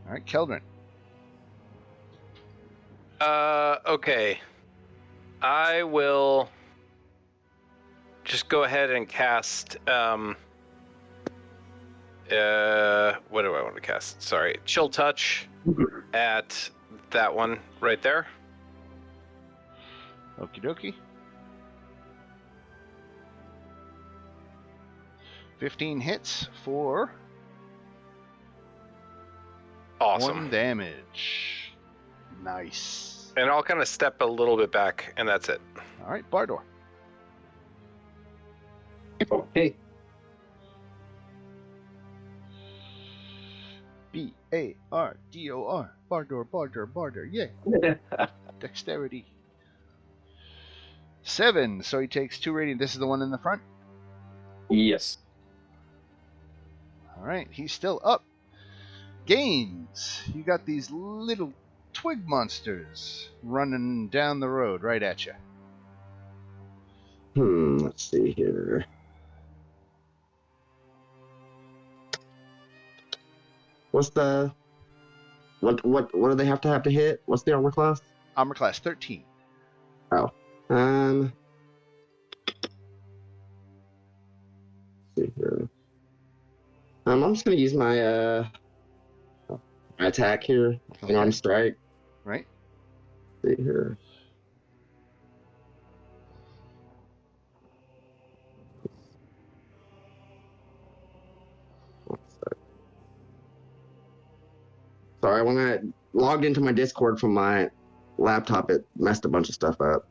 [SPEAKER 1] All right, Keldrin.
[SPEAKER 3] Okay. I will just go ahead and cast, what do I want to cast? Sorry, Chill Touch at that one right there.
[SPEAKER 1] Okie dokie. 15 hits for
[SPEAKER 3] Awesome.
[SPEAKER 1] 1 damage. Nice.
[SPEAKER 3] And I'll kind of step a little bit back, and that's it.
[SPEAKER 1] All right, Bardor.
[SPEAKER 6] Okay.
[SPEAKER 1] Bardor. Bardor. Yeah. Dexterity. 7. So he takes 2 radiant. This is the one in the front?
[SPEAKER 6] Yes.
[SPEAKER 1] Alright, he's still up. Gaines, you got these little twig monsters running down the road right at you.
[SPEAKER 8] Let's see here. What's the what do they have to hit? What's the armor class?
[SPEAKER 1] Armor class 13.
[SPEAKER 8] Oh. Let's see here. I'm just gonna use my my attack here.
[SPEAKER 1] Okay.
[SPEAKER 8] Unarmed strike.
[SPEAKER 1] Right?
[SPEAKER 8] Let's see here. Sorry, when I logged into my Discord from my laptop, it messed a bunch of stuff up.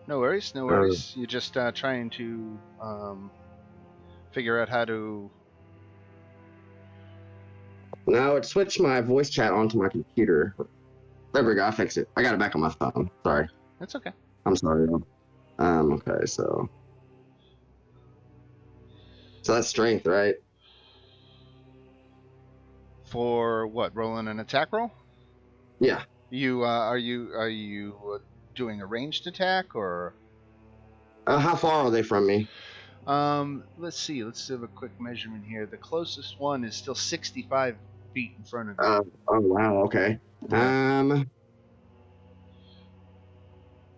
[SPEAKER 1] No worries, no worries. You're just trying to figure out how to...
[SPEAKER 8] No, it switched my voice chat onto my computer. There we go, I fixed it. I got it back on my phone. Sorry.
[SPEAKER 1] That's okay.
[SPEAKER 8] I'm sorry. Okay, so that's strength, right?
[SPEAKER 1] For what? Rolling an attack roll?
[SPEAKER 8] Yeah.
[SPEAKER 1] You are you doing a ranged attack or?
[SPEAKER 8] How far are they from me?
[SPEAKER 1] Let's see. Let's have a quick measurement here. The closest one is still 65 feet in front of you.
[SPEAKER 8] Oh wow. Okay.
[SPEAKER 1] Yeah.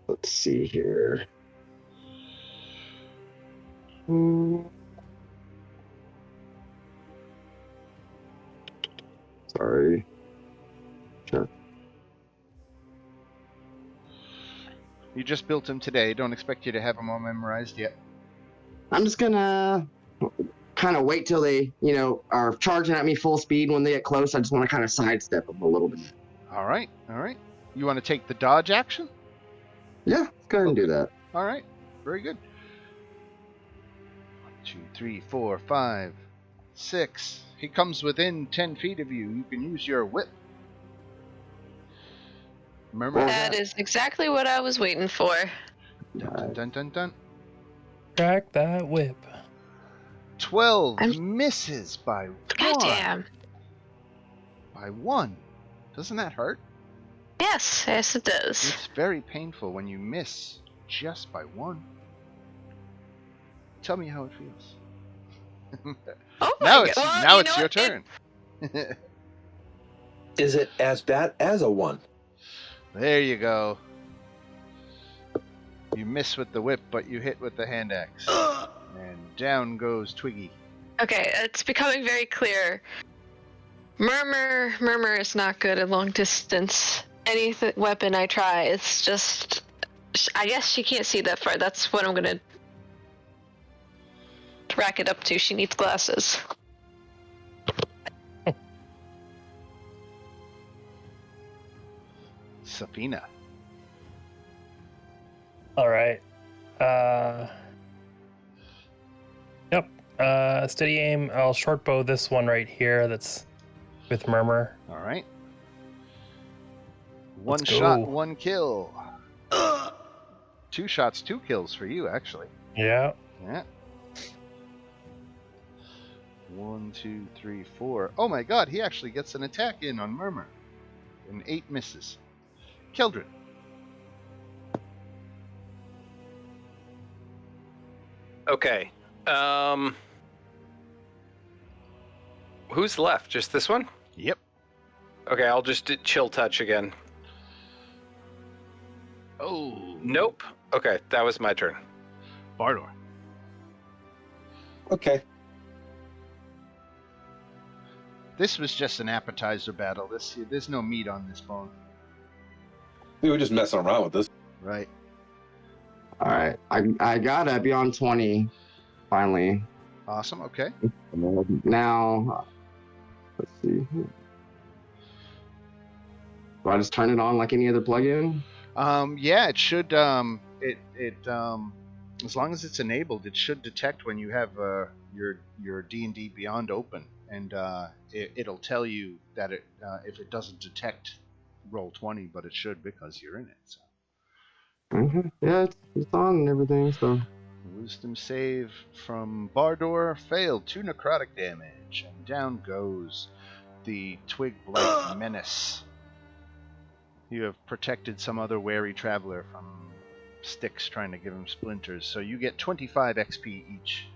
[SPEAKER 8] Let's see here. Sorry. Sure.
[SPEAKER 1] You just built him today. Don't expect you to have them all memorized yet.
[SPEAKER 8] I'm just gonna kind of wait till they, are charging at me full speed. When they get close, I just want to kind of sidestep them a little bit.
[SPEAKER 1] All right. You want to take the dodge action?
[SPEAKER 8] Yeah, let's go ahead and do that.
[SPEAKER 1] All right. Very good. 1, 2, 3, 4, 5, 6. He comes within 10 feet of you. You can use your whip. Remember
[SPEAKER 5] That is exactly what I was waiting for.
[SPEAKER 1] Dun, dun, dun, dun.
[SPEAKER 7] Crack that whip.
[SPEAKER 1] 12 misses by 1.
[SPEAKER 5] Goddamn.
[SPEAKER 1] By 1. Doesn't that hurt?
[SPEAKER 5] Yes, it does.
[SPEAKER 1] It's very painful when you miss just by 1. Tell me how it feels.
[SPEAKER 5] Oh my
[SPEAKER 1] now
[SPEAKER 5] God.
[SPEAKER 1] it's
[SPEAKER 5] Well,
[SPEAKER 1] now it's your turn.
[SPEAKER 6] Is it as bad as a 1?
[SPEAKER 1] There you go. You miss with the whip, but you hit with the hand axe. And down goes Twiggy.
[SPEAKER 5] Okay, it's becoming very clear. Murmur is not good at long distance. Any weapon I try, it's just... I guess she can't see that far. That's what I'm gonna rack it up to. She needs glasses.
[SPEAKER 1] Safina.
[SPEAKER 7] All right. Yep. Steady aim. I'll short bow this one right here. That's with Murmur.
[SPEAKER 1] All right. One
[SPEAKER 7] Let's
[SPEAKER 1] shot,
[SPEAKER 7] go.
[SPEAKER 1] 1 kill. 2 shots, 2 kills for you, actually.
[SPEAKER 7] Yeah.
[SPEAKER 1] Yeah. 1, 2, 3, 4. Oh my God! He actually gets an attack in on Murmur, and 8 misses. Keldrin.
[SPEAKER 3] Okay. Who's left? Just this one?
[SPEAKER 1] Yep.
[SPEAKER 3] Okay, I'll just do chill touch again.
[SPEAKER 1] Oh.
[SPEAKER 3] Nope. Okay, that was my turn.
[SPEAKER 1] Bardor.
[SPEAKER 6] Okay.
[SPEAKER 1] This was just an appetizer battle. There's no meat on this bone.
[SPEAKER 6] We were just messing around with this.
[SPEAKER 1] Right.
[SPEAKER 8] All right, I got a beyond 20, finally.
[SPEAKER 1] Awesome. Okay.
[SPEAKER 8] Now, let's see. Do I just turn it on like any other plugin?
[SPEAKER 1] Yeah, it should. As long as it's enabled, it should detect when you have your D&D Beyond open, and it'll tell you that if it doesn't detect roll 20, but it should because you're in it. So.
[SPEAKER 8] Yeah, it's on and everything, so.
[SPEAKER 1] Wisdom save from Bardor failed. 2 necrotic damage, and down goes the twig blight menace. You have protected some other wary traveler from sticks trying to give him splinters, so you get 25 XP each.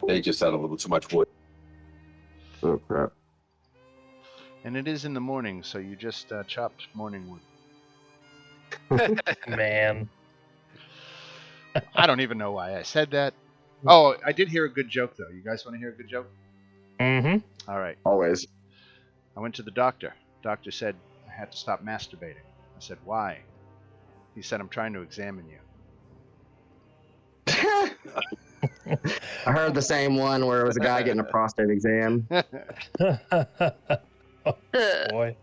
[SPEAKER 6] They just had a little too much wood.
[SPEAKER 8] Oh, crap.
[SPEAKER 1] And it is in the morning, so you just chopped morning wood.
[SPEAKER 7] Man.
[SPEAKER 1] I don't even know why I said that. Oh, I did hear a good joke, though. You guys want to hear a good joke?
[SPEAKER 7] Mm-hmm.
[SPEAKER 1] All right.
[SPEAKER 8] Always.
[SPEAKER 1] I went to the doctor. Doctor said I had to stop masturbating. I said, why? He said, I'm trying to examine you.
[SPEAKER 8] I heard the same one where it was a guy getting a prostate exam.
[SPEAKER 7] Boy.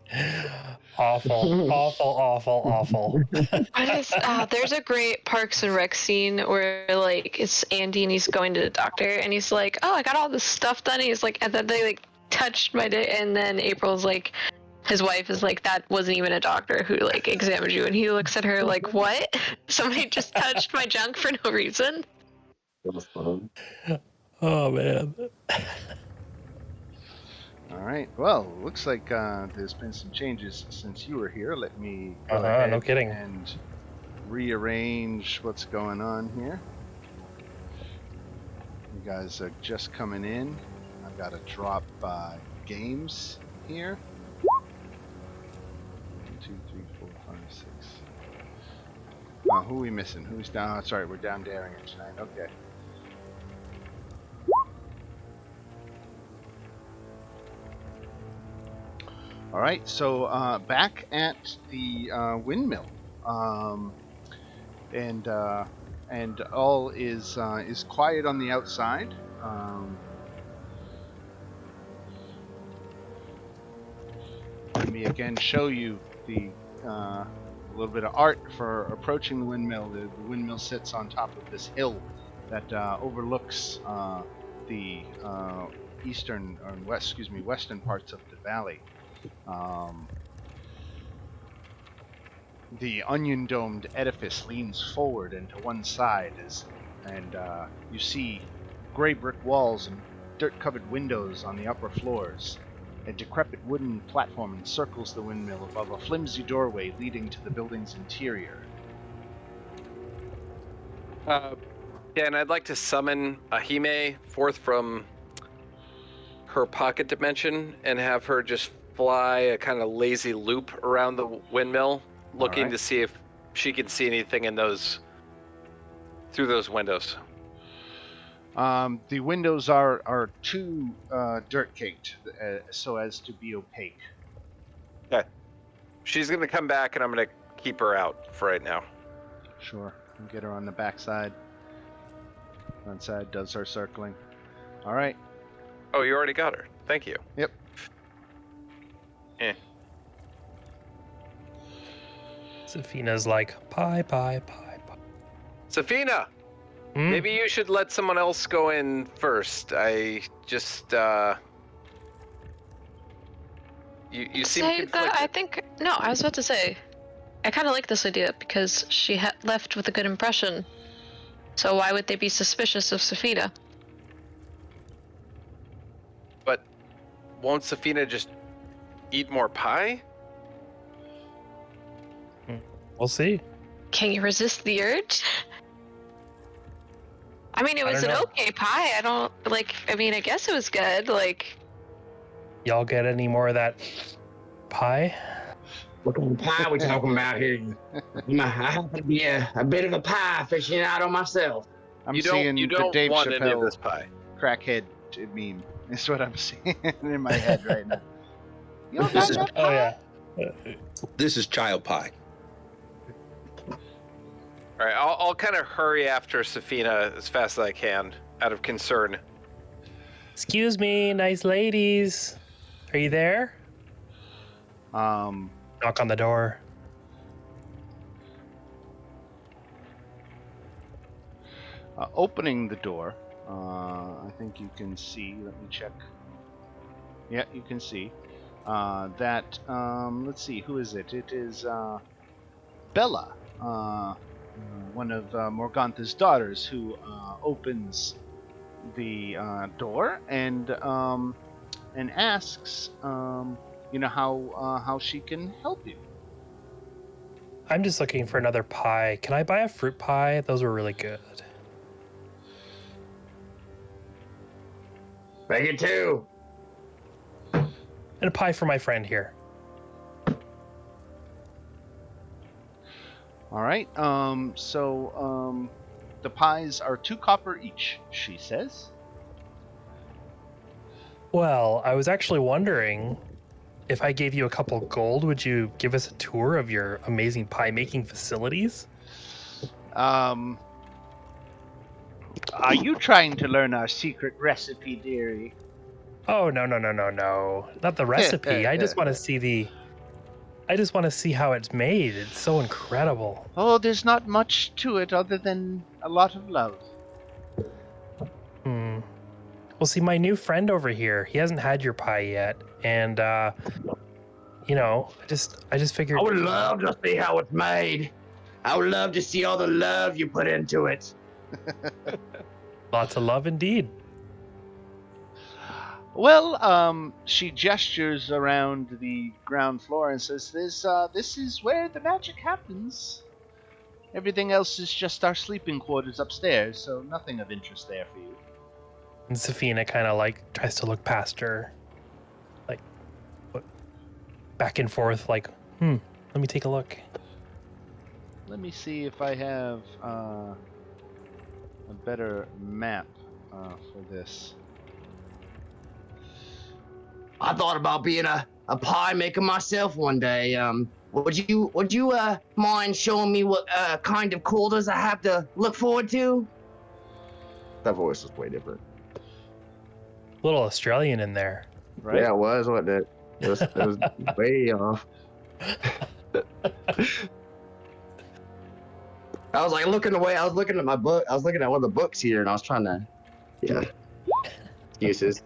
[SPEAKER 7] Awful, awful.
[SPEAKER 5] There's a great Parks and Rec scene where like it's Andy and he's going to the doctor and he's like, oh, I got all this stuff done. And he's like, and then they like touched my dick, and then April's like, his wife is like, that wasn't even a doctor who like examined you, and he looks at her like, what? Somebody just touched my junk for no reason.
[SPEAKER 6] That was fun.
[SPEAKER 7] Oh man.
[SPEAKER 1] All right. Well, looks like there's been some changes since you were here. Let me go
[SPEAKER 7] Uh-huh,
[SPEAKER 1] ahead
[SPEAKER 7] no kidding.
[SPEAKER 1] and rearrange what's going on here. You guys are just coming in. I've got to drop games here. 1, 2, 3, 4, 5, 6. Who are we missing? Who's down? Oh, sorry, we're down Daring tonight. Okay. All right, so back at the windmill, and all is quiet on the outside. Let me again show you the a little bit of art for approaching the windmill. The windmill sits on top of this hill that overlooks the western parts of the valley. The onion-domed edifice leans forward and to one side, and you see gray brick walls and dirt-covered windows on the upper floors. A decrepit wooden platform encircles the windmill above a flimsy doorway leading to the building's interior.
[SPEAKER 3] And I'd like to summon Ahime forth from her pocket dimension and have her just fly a kind of lazy loop around the windmill, looking to see if she can see anything in through those windows.
[SPEAKER 1] The windows are too dirt-caked so as to be opaque.
[SPEAKER 3] Okay. She's going to come back, and I'm going to keep her out for right now.
[SPEAKER 1] Sure. And get her on the backside. Front side does her circling. All right.
[SPEAKER 3] Oh, you already got her. Thank you.
[SPEAKER 1] Yep.
[SPEAKER 7] Safina's like, pie.
[SPEAKER 3] Safina! Maybe you should let someone else go in first. I just, you seem conflicted.
[SPEAKER 5] I was about to say, I kind of like this idea because she left with a good impression. So why would they be suspicious of Safina?
[SPEAKER 3] But won't Safina just eat more pie?
[SPEAKER 7] We'll see.
[SPEAKER 5] Can you resist the urge? I mean, it was an okay pie. I guess it was good.
[SPEAKER 7] Y'all get any more of that pie?
[SPEAKER 4] What kind of pie we talking about here? I happen to be a bit of a pie aficionado myself.
[SPEAKER 1] I'm seeing the Dave
[SPEAKER 3] want
[SPEAKER 1] Chappelle
[SPEAKER 3] any of this pie.
[SPEAKER 1] crackhead meme. That's what I'm seeing in my head right now. You don't
[SPEAKER 6] This
[SPEAKER 1] got
[SPEAKER 6] is-
[SPEAKER 1] no pie?
[SPEAKER 7] Yeah.
[SPEAKER 6] This is child pie.
[SPEAKER 3] All right, I'll kind of hurry after Safina as fast as I can, out of concern.
[SPEAKER 7] Excuse me, nice ladies. Are you there? Knock on the door.
[SPEAKER 1] Opening the door, I think you can see. Let me check. Yeah, you can see. let's see, who is it? It is Bella, one of Morgantha's daughters, who opens the door and asks, how she can help you.
[SPEAKER 7] I'm just looking for another pie. Can I buy a fruit pie? Those were really good.
[SPEAKER 4] Bring it too.
[SPEAKER 7] And a pie for my friend here.
[SPEAKER 1] All right. So the pies are 2 copper each, she says.
[SPEAKER 7] Well, I was actually wondering, if I gave you a couple gold, would you give us a tour of your amazing pie making facilities?
[SPEAKER 1] Are you trying to learn our secret recipe, dearie?
[SPEAKER 7] Oh, no. Not the recipe. I just want to see how it's made. It's so incredible.
[SPEAKER 1] Oh, there's not much to it other than a lot of love.
[SPEAKER 7] Well, see, my new friend over here, he hasn't had your pie yet, and I just figured.
[SPEAKER 4] I would love to see how it's made. I would love to see all the love you put into it.
[SPEAKER 7] Lots of love indeed.
[SPEAKER 1] Well, she gestures around the ground floor and says, "This is where the magic happens. Everything else is just our sleeping quarters upstairs, so nothing of interest there for you."
[SPEAKER 7] And Safina kind of tries to look past her, back and forth, let me take a look.
[SPEAKER 1] Let me see if I have a better map for this.
[SPEAKER 4] I thought about being a pie maker myself one day. Would you mind showing me what kind of quarters I have to look forward to? That voice was way different.
[SPEAKER 7] A little Australian in there.
[SPEAKER 1] Right?
[SPEAKER 8] Yeah, it was, wasn't it? It was way off. I was looking away. I was looking at my book. I was looking at one of the books here, and I was trying to, excuses.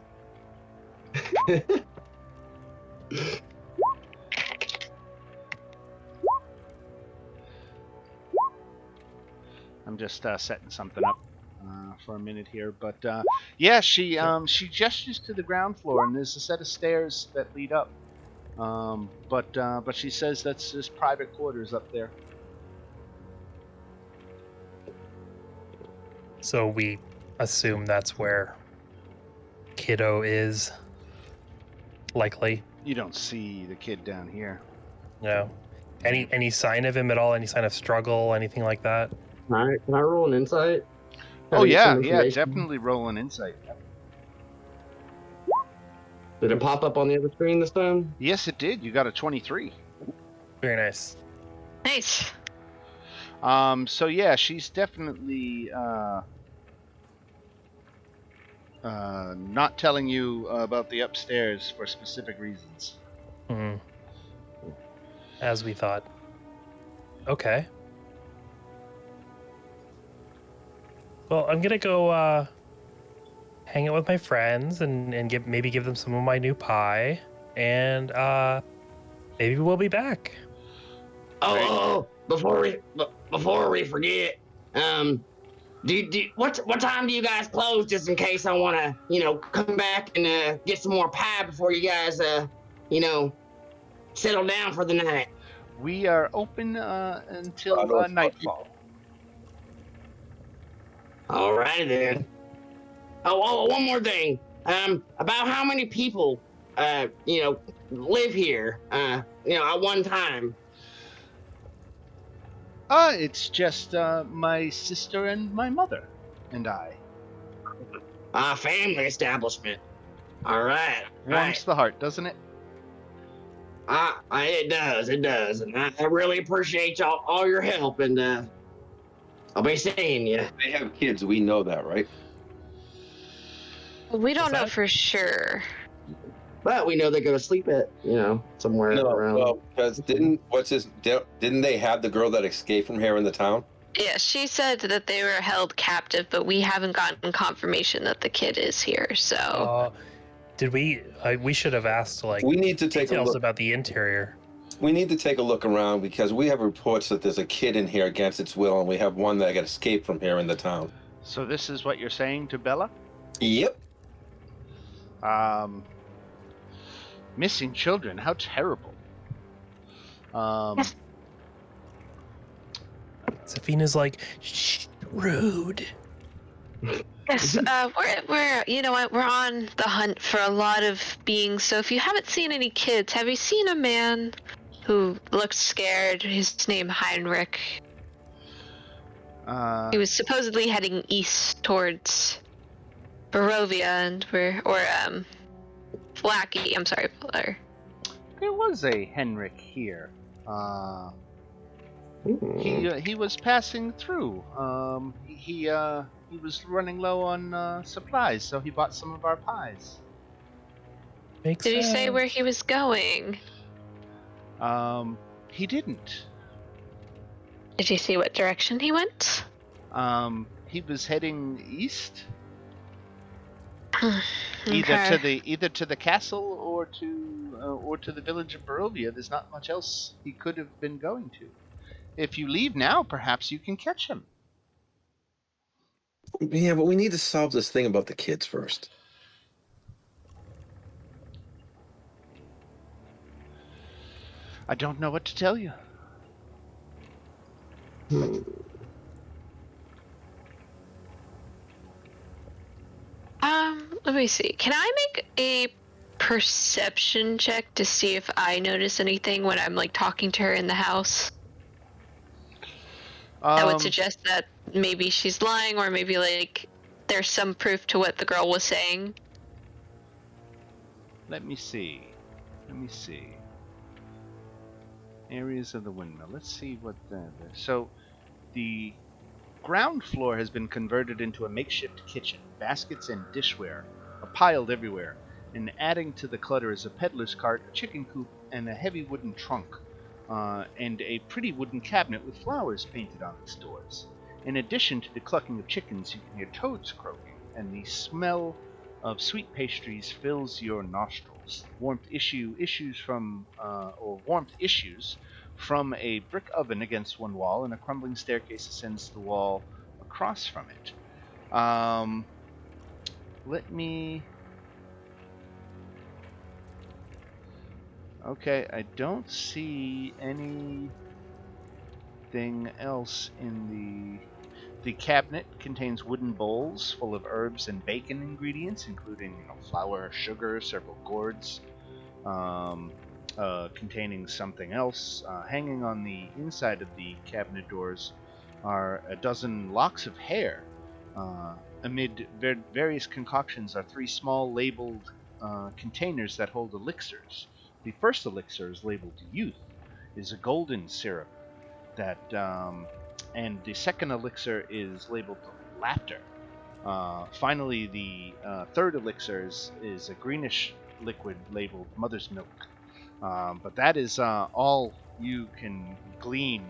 [SPEAKER 1] I'm just setting something up for a minute here, but yeah, she gestures to the ground floor, and there's a set of stairs that lead up. But she says that's just private quarters up there.
[SPEAKER 7] So we assume that's where Kiddo is, likely.
[SPEAKER 1] You don't see the kid down here.
[SPEAKER 7] No. Any sign of him at all? Any sign of struggle? Anything like that?
[SPEAKER 8] All right, can I roll an insight?
[SPEAKER 1] Oh yeah, definitely roll an insight.
[SPEAKER 8] Did it pop up on the other screen this time?
[SPEAKER 1] Yes, it did. You got a 23.
[SPEAKER 7] Very nice.
[SPEAKER 5] Nice.
[SPEAKER 1] So yeah, she's definitely not telling you about the upstairs for specific reasons.
[SPEAKER 7] Mm-hmm. As we thought. Okay. Well, I'm gonna go hang out with my friends and maybe give them some of my new pie, and maybe we'll be back.
[SPEAKER 4] Oh, before we forget, what time do you guys close, just in case I want to, come back and get some more pie before you guys, settle down for the night?
[SPEAKER 1] We are open until nightfall.
[SPEAKER 4] All right then. Oh, one more thing. About how many people, live here, at one time?
[SPEAKER 1] It's just my sister and my mother and I.
[SPEAKER 4] Family establishment. All right.
[SPEAKER 1] Warms the heart, doesn't it?
[SPEAKER 4] It does, and I really appreciate all your help, and I'll be seeing you.
[SPEAKER 6] They have kids. We know that, right?
[SPEAKER 5] We don't know for sure.
[SPEAKER 8] But we know they go to sleep at, somewhere around.
[SPEAKER 6] Well, because didn't they have the girl that escaped from here in the town?
[SPEAKER 5] Yeah, she said that they were held captive, but we haven't gotten confirmation that the kid is here, so.
[SPEAKER 7] Did we? We should have asked like
[SPEAKER 6] We need to take a
[SPEAKER 7] details
[SPEAKER 6] look.
[SPEAKER 7] about the interior.
[SPEAKER 6] We need to take a look around because we have reports that there's a kid in here against its will, and we have one that got escaped from here in the town.
[SPEAKER 1] So this is what you're saying to Bella?
[SPEAKER 6] Yep.
[SPEAKER 1] Missing children, how terrible.
[SPEAKER 5] Yes.
[SPEAKER 7] Safina's like, shh, rude.
[SPEAKER 5] Yes, we're you know what, we're on the hunt for a lot of beings, so if you haven't seen any kids, have you seen a man who looked scared? His name Heinrich. He was supposedly heading east towards Barovia and Flacky, I'm sorry.
[SPEAKER 1] There was a Henrik here. He was passing through. He was running low on supplies, so he bought some of our pies.
[SPEAKER 7] Makes
[SPEAKER 5] Did he say
[SPEAKER 7] sense.
[SPEAKER 5] where he was going?
[SPEAKER 1] He didn't.
[SPEAKER 5] Did you see what direction he went?
[SPEAKER 1] He was heading east,
[SPEAKER 5] Okay.
[SPEAKER 1] either to the castle or to the village of Barovia. There's not much else he could have been going to. If you leave now, perhaps you can catch him.
[SPEAKER 6] Yeah, but we need to solve this thing about the kids first.
[SPEAKER 1] I don't know what to tell you.
[SPEAKER 5] Let me see. Can I make a perception check to see if I notice anything when I'm like talking to her in the house? That would suggest that maybe she's lying, or maybe like there's some proof to what the girl was saying.
[SPEAKER 1] Let me see. Areas of the windmill. Let's see what so the ground floor has been converted into a makeshift kitchen. Baskets and dishware are piled everywhere, and adding to the clutter is a peddler's cart, a chicken coop, and a heavy wooden trunk, and a pretty wooden cabinet with flowers painted on its doors. In addition to the clucking of chickens, you can hear toads croaking, and the smell of sweet pastries fills your nostrils. Warmth issues from a brick oven against one wall, and a crumbling staircase ascends the wall across from it. Let me... Okay, I don't see anything else in the cabinet contains wooden bowls full of herbs and bacon ingredients, including flour, sugar, several gourds, containing something else. Hanging on the inside of the cabinet doors are a dozen locks of hair. Amid various concoctions are 3 small labeled containers that hold elixirs. The first elixir is labeled youth, is a golden syrup that, and the second elixir is labeled laughter. Finally, the third elixir is a greenish liquid labeled mother's milk. But that is all you can glean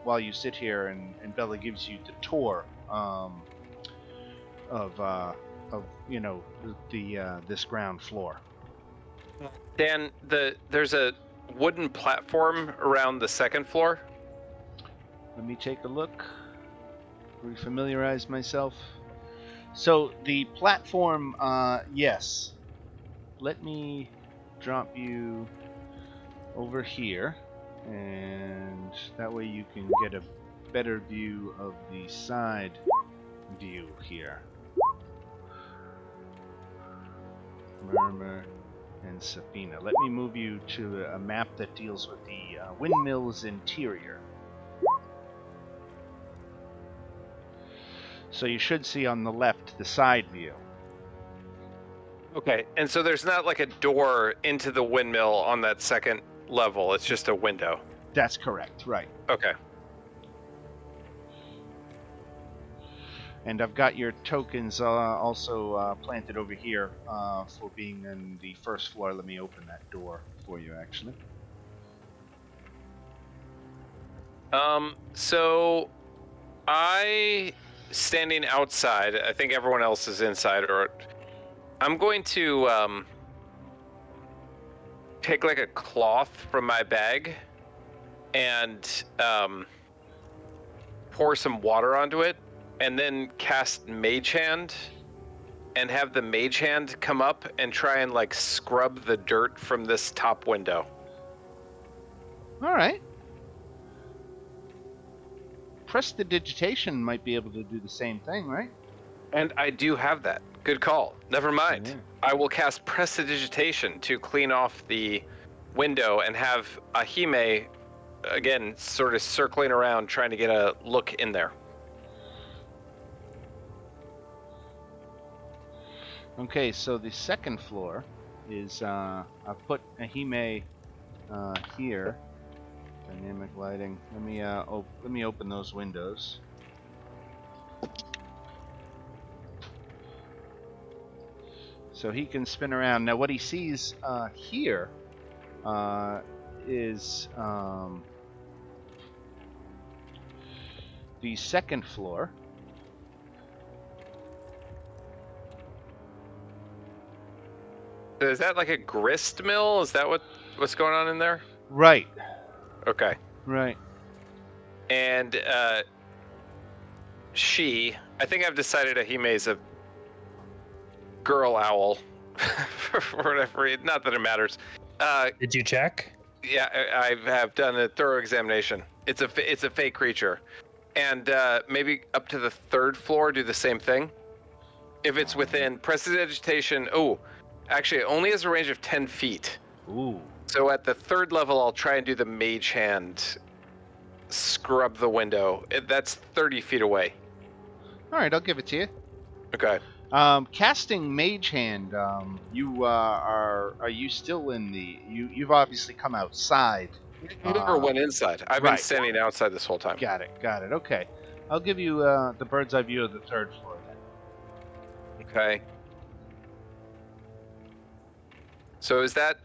[SPEAKER 1] while you sit here, and Bella gives you the tour of this ground floor.
[SPEAKER 3] Dan, there's a wooden platform around the second floor.
[SPEAKER 1] Let me take a look. Refamiliarize myself. So the platform, yes. Let me drop you over here, and that way you can get a better view of the side view here. Murmur and Safina. Let me move you to a map that deals with the windmill's interior. So you should see on the left the side view.
[SPEAKER 3] Okay, and so there's not like a door into the windmill on that second level, it's just a window.
[SPEAKER 1] That's correct, right.
[SPEAKER 3] Okay.
[SPEAKER 1] And I've got your tokens also planted over here for being in the first floor. Let me open that door for you, actually.
[SPEAKER 3] So I, standing outside, I think everyone else is inside, or I'm going to take like a cloth from my bag and pour some water onto it, and then cast Mage Hand and have the Mage Hand come up and try and like scrub the dirt from this top window.
[SPEAKER 1] All right. Prestidigitation might be able to do the same thing, right?
[SPEAKER 3] And I do have that. Good call. Never mind.
[SPEAKER 1] Yeah.
[SPEAKER 3] I will cast Prestidigitation to clean off the window and have Ahime, again, sort of circling around trying to get a look in there.
[SPEAKER 1] Okay, so the second floor is I've put Ahime here. Dynamic lighting. Let me open those windows. So he can spin around. Now what he sees here is the second floor.
[SPEAKER 3] So is that like a grist mill? Is that what's going on in there?
[SPEAKER 1] Right.
[SPEAKER 3] Okay.
[SPEAKER 1] Right.
[SPEAKER 3] And I think I've decided Ahime's a girl owl for whatever reason. Not that it matters.
[SPEAKER 7] Did you check?
[SPEAKER 3] Yeah, I have done a thorough examination. It's a fake creature, and maybe up to the third floor do the same thing. If it's within prestidigitation, actually it only has a range of 10 feet.
[SPEAKER 1] Ooh.
[SPEAKER 3] So at the third level, I'll try and do the Mage Hand, scrub the window. That's 30 feet away.
[SPEAKER 1] All right, I'll give it to you.
[SPEAKER 3] Okay.
[SPEAKER 1] Casting Mage Hand. You are you still in the? You've obviously come outside.
[SPEAKER 3] I never went inside. I've been
[SPEAKER 1] right.
[SPEAKER 3] standing outside this whole time.
[SPEAKER 1] Got it. Okay. I'll give you the bird's eye view of the third floor then.
[SPEAKER 3] Okay. So is that?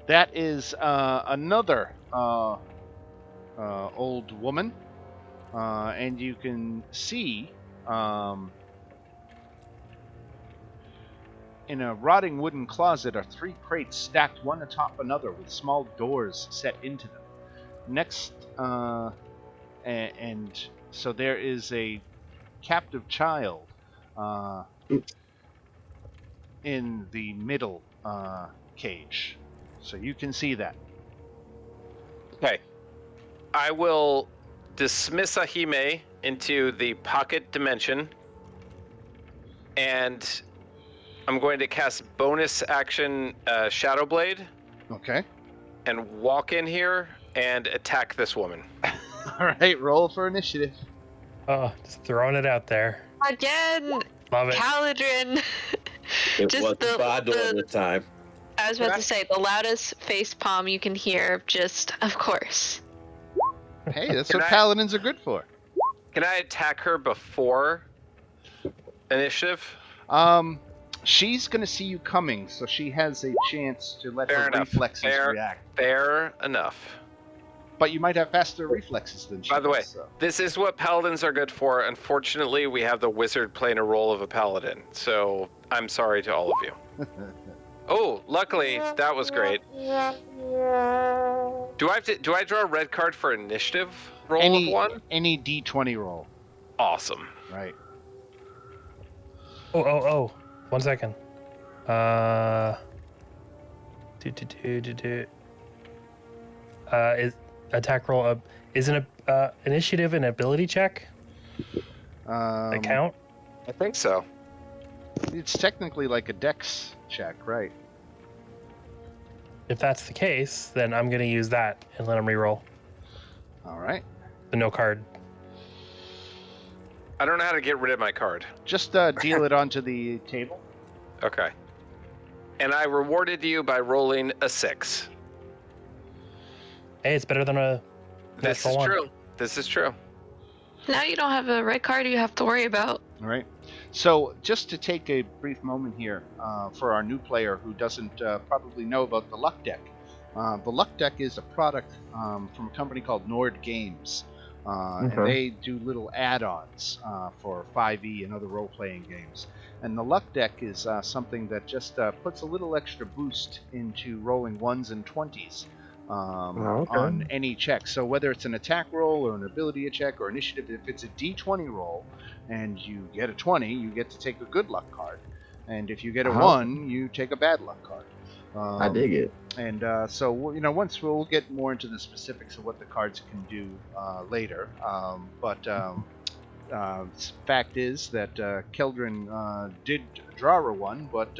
[SPEAKER 1] That is another old woman, and you can see in a rotting wooden closet are 3 crates stacked one atop another with small doors set into them. Next, and so there is a captive child in the middle cage. So you can see that.
[SPEAKER 3] Okay. I will dismiss Ahime into the pocket dimension, and I'm going to cast bonus action Shadow Blade.
[SPEAKER 1] Okay.
[SPEAKER 3] And walk in here and attack this woman.
[SPEAKER 1] All right, roll for initiative.
[SPEAKER 7] Oh, just throwing it out there.
[SPEAKER 5] Again,
[SPEAKER 7] Love it.
[SPEAKER 5] Paladin.
[SPEAKER 6] It
[SPEAKER 5] Just
[SPEAKER 6] was the bad one this time.
[SPEAKER 5] I was about to say the loudest face palm you can hear. Just, of course.
[SPEAKER 1] Hey, that's what paladins are good for.
[SPEAKER 3] Can I attack her before initiative?
[SPEAKER 1] She's gonna see you coming, so she has a chance to let her reflexes react.
[SPEAKER 3] Fair enough.
[SPEAKER 1] But you might have faster reflexes than she
[SPEAKER 3] By the way,
[SPEAKER 1] does, so.
[SPEAKER 3] this is what paladins are good for. Unfortunately, we have the wizard playing a role of a paladin, so I'm sorry to all of you. Oh, luckily that was great. Do I draw a red card for initiative roll of 1?
[SPEAKER 1] Any D20 roll.
[SPEAKER 3] Awesome.
[SPEAKER 1] Right.
[SPEAKER 7] Oh. 1 second. Is attack roll isn't initiative an ability check? Count?
[SPEAKER 3] I think so.
[SPEAKER 1] It's technically like a dex check, right?
[SPEAKER 7] If that's the case, then I'm gonna use that and let him reroll.
[SPEAKER 1] All right.
[SPEAKER 7] The no card.
[SPEAKER 3] I don't know how to get rid of my card.
[SPEAKER 1] Just deal it onto the table.
[SPEAKER 3] Okay. And I rewarded you by rolling a 6.
[SPEAKER 7] Hey, it's better than a
[SPEAKER 3] This is true. This is true.
[SPEAKER 5] Now you don't have a red card you have to worry about.
[SPEAKER 1] All right. So just to take a brief moment here for our new player who doesn't probably know about the Luck Deck. The Luck Deck is a product from a company called Nord Games. And they do little add-ons for 5e and other role-playing games. And the luck deck is something that just puts a little extra boost into rolling 1s and 20s on any check. So whether it's an attack roll or an ability check or initiative, if it's a d20 roll and you get a 20, you get to take a good luck card. And if you get a 1, you take a bad luck card.
[SPEAKER 8] I dig it.
[SPEAKER 1] And so, once we'll get more into the specifics of what the cards can do later. Fact is that Keldrin did draw a 1, but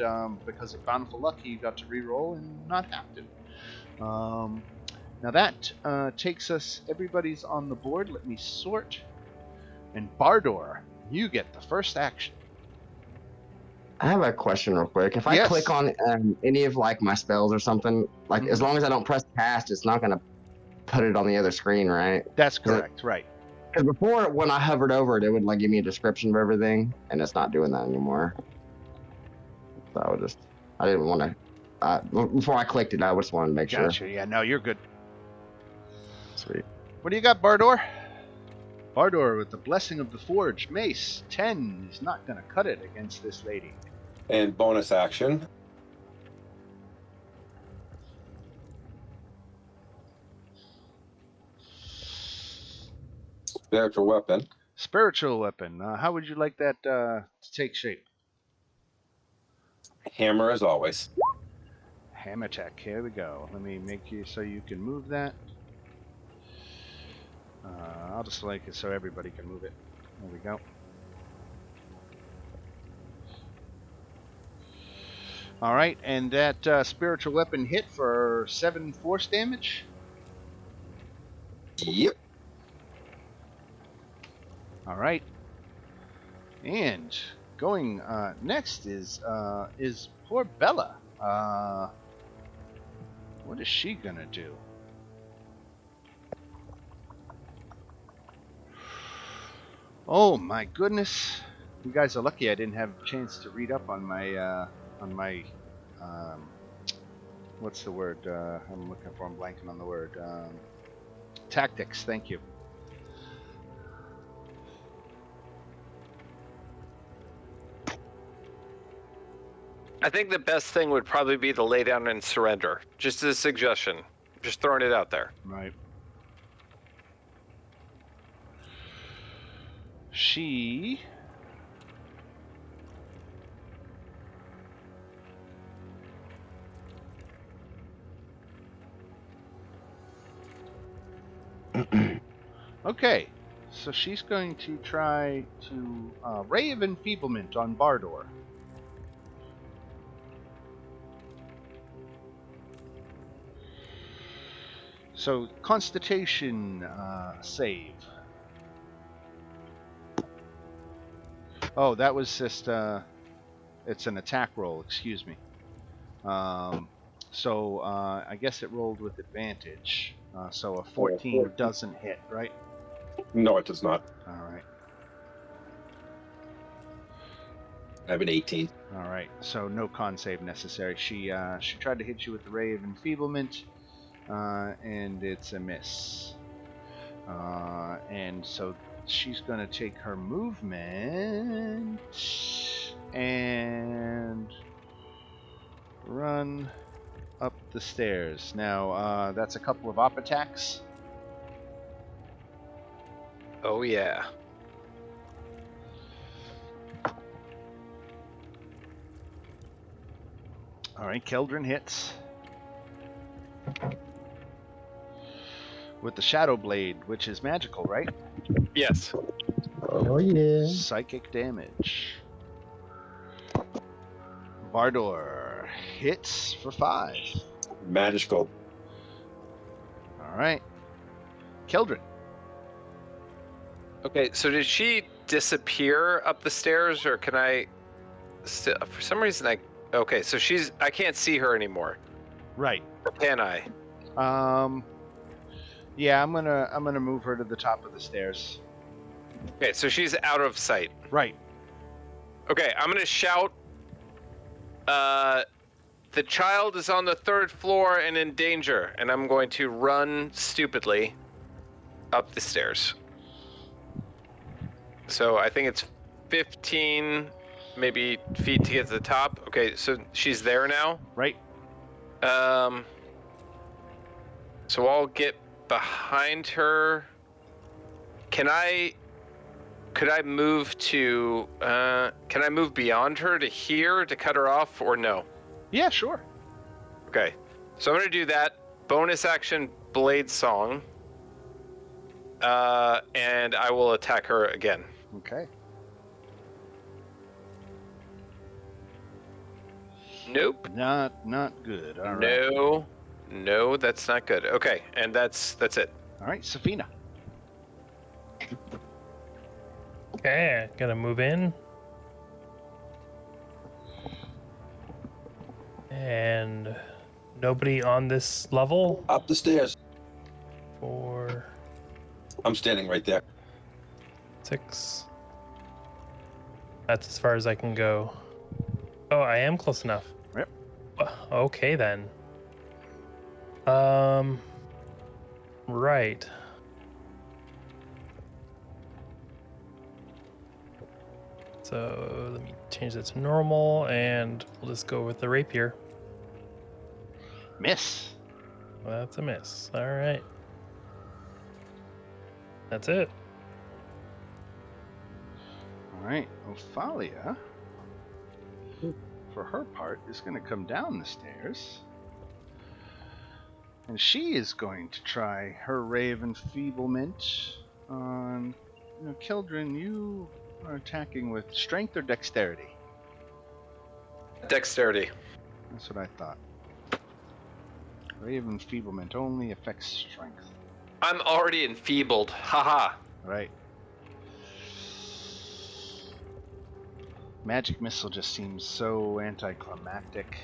[SPEAKER 1] because of bountiful luck, he got to reroll and not have to. Now that takes us, everybody's on the board. Let me sort. And Bardor, you get the first action.
[SPEAKER 8] I have a question real quick. If I click on any of like my spells or something, like as long as I don't press cast, it's not going to put it on the other screen, right?
[SPEAKER 1] That's correct, right.
[SPEAKER 8] Because before, when I hovered over it, it would like give me a description of everything, and it's not doing that anymore. So I didn't want to, before I clicked it, I just wanted to make sure.
[SPEAKER 1] Gotcha, yeah, no, you're good.
[SPEAKER 8] Sweet.
[SPEAKER 1] What do you got, Bardor? Bardor, with the blessing of the Forge, Mace, 10 is not going to cut it against this lady.
[SPEAKER 6] And bonus action. Spiritual weapon.
[SPEAKER 1] Spiritual weapon. How would you like that to take shape?
[SPEAKER 6] Hammer as always.
[SPEAKER 1] Hammer attack. Here we go. Let me make you so you can move that. I'll just like it so everybody can move it. There we go. All right, and that spiritual weapon hit for 7 force damage.
[SPEAKER 6] Yep.
[SPEAKER 1] All right. And going next is poor Bella. What is she gonna do? Oh my goodness! You guys are lucky I didn't have a chance to read up on my what's the word? I'm looking for. I'm blanking on the word. Tactics. Thank you.
[SPEAKER 3] I think the best thing would probably be to lay down and surrender. Just as a suggestion. Just throwing it out there.
[SPEAKER 1] Right. She... Okay, so she's going to try to Ray of Enfeeblement on Bardor. So, Constitution save. Oh, that was just, it's an attack roll, excuse me. So, I guess it rolled with advantage. So a 14 doesn't hit, right?
[SPEAKER 6] No, it does not.
[SPEAKER 1] All right.
[SPEAKER 6] I have an 18.
[SPEAKER 1] All right. So no con save necessary. She tried to hit you with the Ray of Enfeeblement, and it's a miss. And so she's going to take her movement and run up the stairs. Now, that's a couple of op attacks.
[SPEAKER 3] Oh, yeah.
[SPEAKER 1] All right, Keldrin hits with the Shadow Blade, which is magical, right?
[SPEAKER 3] Yes.
[SPEAKER 8] Oh, yeah.
[SPEAKER 1] Psychic damage. Bardor hits for 5.
[SPEAKER 6] Magical.
[SPEAKER 1] All right. Keldrin.
[SPEAKER 3] Okay, so did she disappear up the stairs, or can I... For some reason, Okay, so I can't see her anymore.
[SPEAKER 1] Right.
[SPEAKER 3] Or can I?
[SPEAKER 1] Yeah, I'm gonna move her to the top of the stairs.
[SPEAKER 3] Okay, so she's out of sight.
[SPEAKER 1] Right.
[SPEAKER 3] Okay, I'm gonna shout, the child is on the 3rd floor and in danger, and I'm going to run stupidly up the stairs. So I think it's 15 maybe feet to get to the top. Okay, so she's there now.
[SPEAKER 1] Right.
[SPEAKER 3] So I'll get behind her. Could I move to? Can I move beyond her to here to cut her off, or no?
[SPEAKER 1] Yeah, sure.
[SPEAKER 3] Okay, so I'm gonna do that. Bonus action, Blade Song. And I will attack her again.
[SPEAKER 1] Okay.
[SPEAKER 3] Nope.
[SPEAKER 1] Not good. All right.
[SPEAKER 3] No, that's not good. Okay, and that's it.
[SPEAKER 1] All right, Safina.
[SPEAKER 7] Okay, gonna move in. And nobody on this level.
[SPEAKER 6] Up the stairs.
[SPEAKER 7] 4,
[SPEAKER 6] I'm standing right there.
[SPEAKER 7] 6. That's as far as I can go. Oh, I am close enough.
[SPEAKER 1] Yep.
[SPEAKER 7] Okay then. Right. So let me change that to normal, and we'll just go with the rapier.
[SPEAKER 1] Miss.
[SPEAKER 7] Well, that's a miss. All right. That's it.
[SPEAKER 1] All right, Ophalia, for her part, is going to come down the stairs. And she is going to try her Ray of Enfeeblement on... Kildren, you are attacking with strength or dexterity?
[SPEAKER 3] Dexterity.
[SPEAKER 1] That's what I thought. Ray of Enfeeblement only affects strength.
[SPEAKER 3] I'm already enfeebled. Haha.
[SPEAKER 1] Right. Magic Missile just seems so anticlimactic.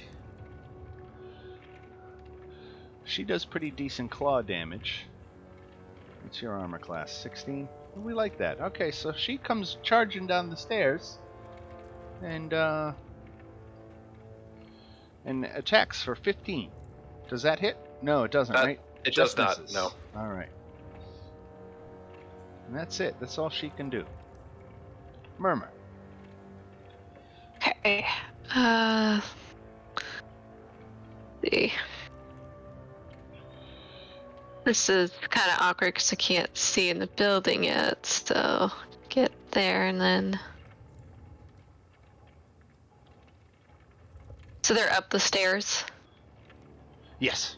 [SPEAKER 1] She does pretty decent claw damage. What's your armor class? 16? We like that. Okay, so she comes charging down the stairs and attacks for 15. Does that hit? No, it doesn't, right?
[SPEAKER 3] It
[SPEAKER 1] Just
[SPEAKER 3] does not,
[SPEAKER 1] misses.
[SPEAKER 3] no.
[SPEAKER 1] All right. And that's it. That's all she can do. Murmur.
[SPEAKER 5] Okay. See. This is kind of awkward because I can't see in the building yet, so get there and then. So they're up the stairs?
[SPEAKER 1] Yes.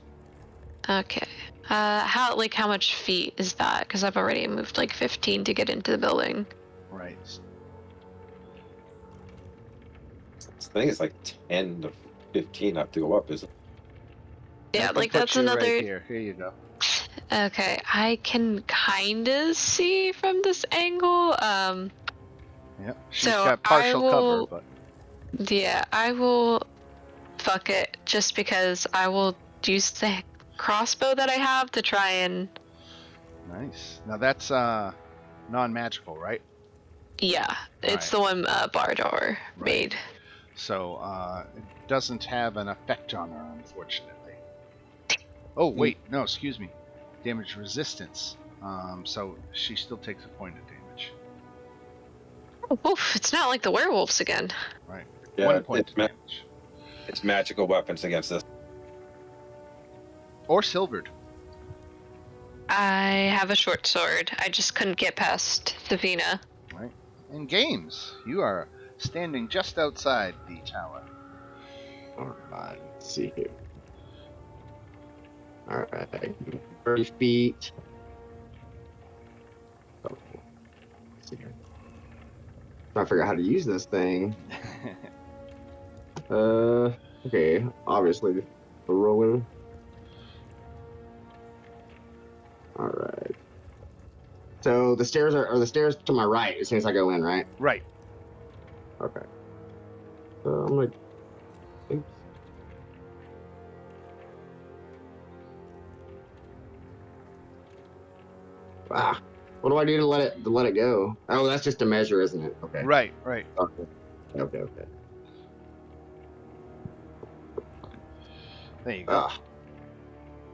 [SPEAKER 5] Okay. How much feet is that? Because I've already moved like 15 to get into the building.
[SPEAKER 1] Right.
[SPEAKER 6] I think it's like 10 to 15 up to go up, isn't it?
[SPEAKER 5] Yeah,
[SPEAKER 1] I can
[SPEAKER 5] like
[SPEAKER 1] put
[SPEAKER 5] that's
[SPEAKER 1] you
[SPEAKER 5] another.
[SPEAKER 1] Right here. Here you go.
[SPEAKER 5] Okay, I can kind of see from this angle.
[SPEAKER 1] Yep. She's
[SPEAKER 5] So
[SPEAKER 1] got partial
[SPEAKER 5] I will-
[SPEAKER 1] cover, but
[SPEAKER 5] Yeah, I will. Fuck it, just because I will use the crossbow that I have to try and.
[SPEAKER 1] nice. Now that's non-magical, right?
[SPEAKER 5] Yeah, it's the one Bardor made.
[SPEAKER 1] So it doesn't have an effect on her, unfortunately. Oh wait, no, excuse me. Damage resistance. So she still takes a point of damage.
[SPEAKER 5] Oh, oof, it's not like the werewolves again.
[SPEAKER 1] Right.
[SPEAKER 6] Yeah,
[SPEAKER 1] 1 point
[SPEAKER 6] it's
[SPEAKER 1] of damage.
[SPEAKER 6] It's magical weapons against this.
[SPEAKER 1] Or silvered.
[SPEAKER 5] I have a short sword. I just couldn't get past Savina.
[SPEAKER 1] Right. In games, you are standing just outside the tower.
[SPEAKER 8] Alright, let's see here. Alright, 30 feet. Oh, let's see here. Trying to figure out how to use this thing. Okay, obviously, the rolling. Alright. So the stairs are the stairs to my right as soon as I go in, right?
[SPEAKER 1] Right.
[SPEAKER 8] Okay. So I'm like, oops. Ah, what do I do to let it go? Oh, that's just a measure, isn't it? Okay.
[SPEAKER 1] Right.
[SPEAKER 8] Okay.
[SPEAKER 1] There you go.
[SPEAKER 8] Ah.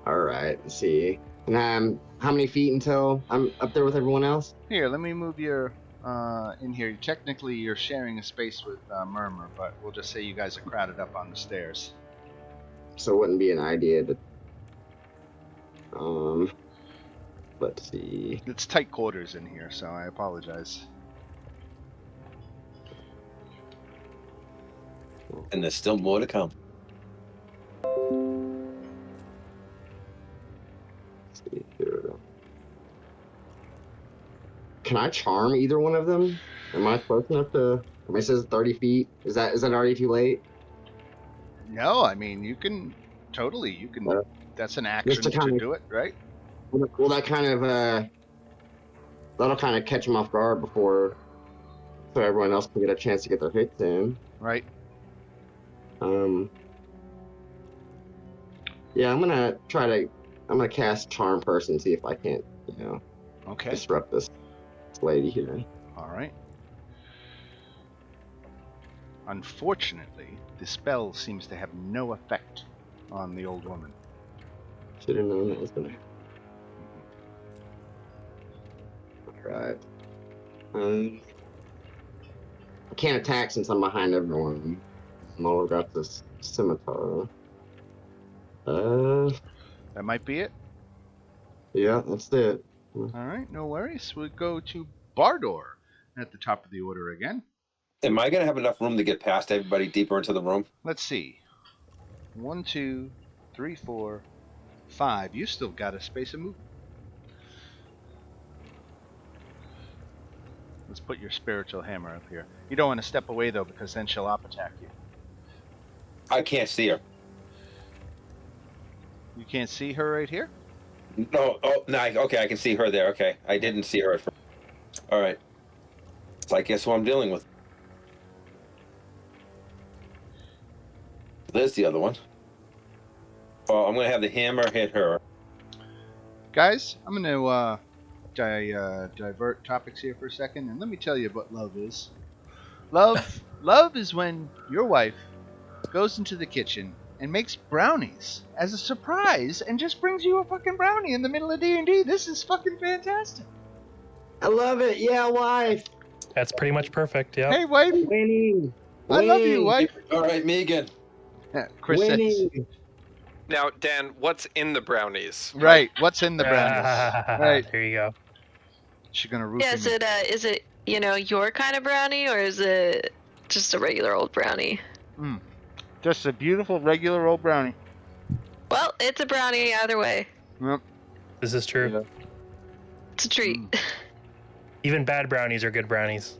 [SPEAKER 8] All right. Let's see. And how many feet until I'm up there with everyone else?
[SPEAKER 1] Here, let me move your in here. Technically, you're sharing a space with Murmur, but we'll just say you guys are crowded up on the stairs.
[SPEAKER 8] So it wouldn't be an idea to. Let's see.
[SPEAKER 1] It's tight quarters in here, so I apologize.
[SPEAKER 6] And there's still more to come.
[SPEAKER 8] Let's see here. Can I charm either one of them? Am I close enough to? It says 30 feet. Is that already too late?
[SPEAKER 1] No, I mean you can totally. You can. That's an action to do it, right?
[SPEAKER 8] Will that kind of that'll kind of catch them off guard before, so everyone else can get a chance to get their hits in.
[SPEAKER 1] Right.
[SPEAKER 8] Yeah, I'm gonna cast Charm Person, see if I can't,
[SPEAKER 1] Okay.
[SPEAKER 8] disrupt this lady here.
[SPEAKER 1] All right. Unfortunately, the spell seems to have no effect on the old woman.
[SPEAKER 8] Should have known that was gonna happen. Alright. I can't attack since I'm behind everyone. Molo got this scimitar.
[SPEAKER 1] That might be it.
[SPEAKER 8] Yeah, that's it.
[SPEAKER 1] All right, no worries. We'll go to Bardor at the top of the order again.
[SPEAKER 6] Am I going to have enough room to get past everybody deeper into the room?
[SPEAKER 1] Let's see. 1, 2, 3, 4, 5. You still got a space of movement. Let's put your spiritual hammer up here. You don't want to step away though, because then she'll op attack you.
[SPEAKER 6] I can't see her.
[SPEAKER 1] You can't see her right here?
[SPEAKER 6] No, no, okay, I can see her there. Okay, I didn't see her at first. All right. So I guess who I'm dealing with. There's the other one. Oh, I'm going to have the hammer hit her.
[SPEAKER 1] Guys, I'm going to divert topics here for a second, and let me tell you what love is. Love is when your wife goes into the kitchen and makes brownies as a surprise and just brings you a fucking brownie in the middle of D&D. This is fucking fantastic.
[SPEAKER 8] I love it. Yeah, wife.
[SPEAKER 7] That's pretty much perfect. Yeah.
[SPEAKER 1] Hey, wife.
[SPEAKER 8] Winning.
[SPEAKER 1] I love you, wife.
[SPEAKER 6] All right, Megan.
[SPEAKER 1] Chris says.
[SPEAKER 3] Now, Dan, what's in the brownies?
[SPEAKER 1] Right. What's in the brownies? Right.
[SPEAKER 7] There you go.
[SPEAKER 1] She's gonna root
[SPEAKER 5] Yeah, is it your kind of brownie, or is it just a regular old brownie?
[SPEAKER 1] Just a beautiful regular old brownie.
[SPEAKER 5] Well, it's a brownie either way.
[SPEAKER 1] Yep.
[SPEAKER 7] This is true.
[SPEAKER 6] Yeah.
[SPEAKER 5] It's a treat.
[SPEAKER 7] Even bad brownies are good brownies.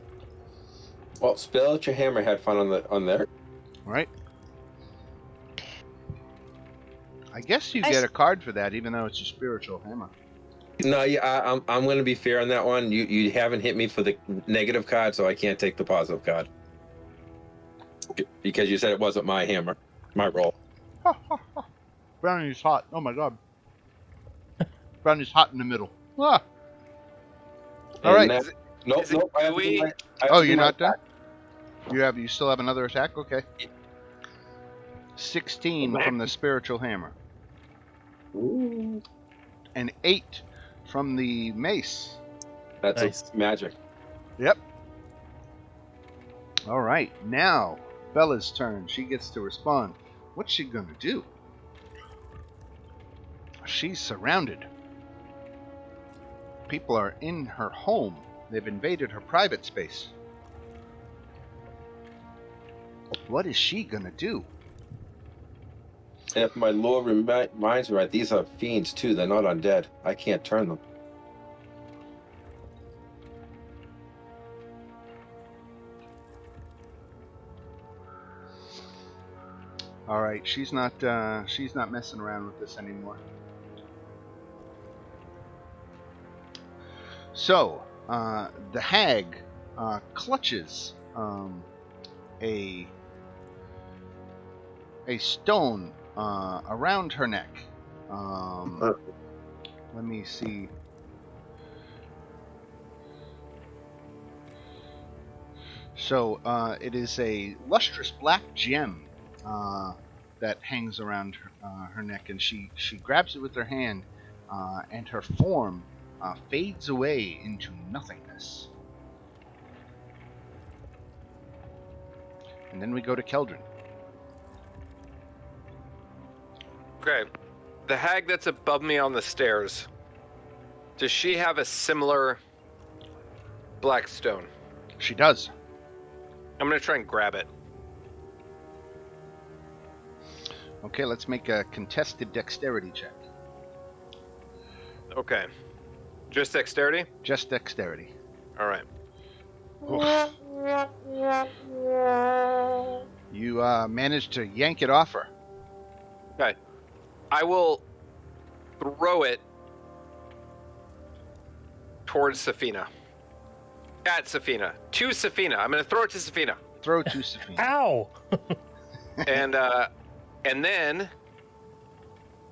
[SPEAKER 6] Well, Spiritual Hammer had fun on there.
[SPEAKER 1] Right. I guess you get a card for that, even though it's a spiritual hammer.
[SPEAKER 6] No, yeah, I'm going to be fair on that one. You haven't hit me for the negative card, so I can't take the positive card. Because you said it wasn't my hammer, my roll.
[SPEAKER 1] Brownie's hot. Oh my god. Brownie's hot in the middle. Ah. All right.
[SPEAKER 6] Nope.
[SPEAKER 1] You're not done? You still have another attack? Okay. 16 from the spiritual hammer.
[SPEAKER 8] Ooh.
[SPEAKER 1] And 8 from the mace.
[SPEAKER 6] That's
[SPEAKER 7] Nice.
[SPEAKER 6] Magic.
[SPEAKER 1] Yep. All right. Now, Bella's turn. She gets to respond. What's she gonna do? She's surrounded. People are in her home. They've invaded her private space. What is she gonna do?
[SPEAKER 6] If my lore reminds me right, these are fiends too. They're not undead. I can't turn them.
[SPEAKER 1] All right, she's not messing around with this anymore. So, the hag clutches a stone around her neck. Let me see. So, it is a lustrous black gem that hangs around her neck, and she grabs it with her hand, and her form fades away into nothingness. And then we go to Keldrin.
[SPEAKER 3] Okay. The hag that's above me on the stairs, does she have a similar black stone?
[SPEAKER 1] She does.
[SPEAKER 3] I'm going to try and grab it.
[SPEAKER 1] Okay, let's make a contested dexterity check.
[SPEAKER 3] Okay. Just dexterity?
[SPEAKER 1] Just dexterity.
[SPEAKER 3] All right.
[SPEAKER 1] Oof. You managed to yank it off her.
[SPEAKER 3] Okay. I will throw it towards Safina. At Safina. To Safina. I'm going to throw it to Safina.
[SPEAKER 1] Throw to Safina.
[SPEAKER 7] Ow!
[SPEAKER 3] And then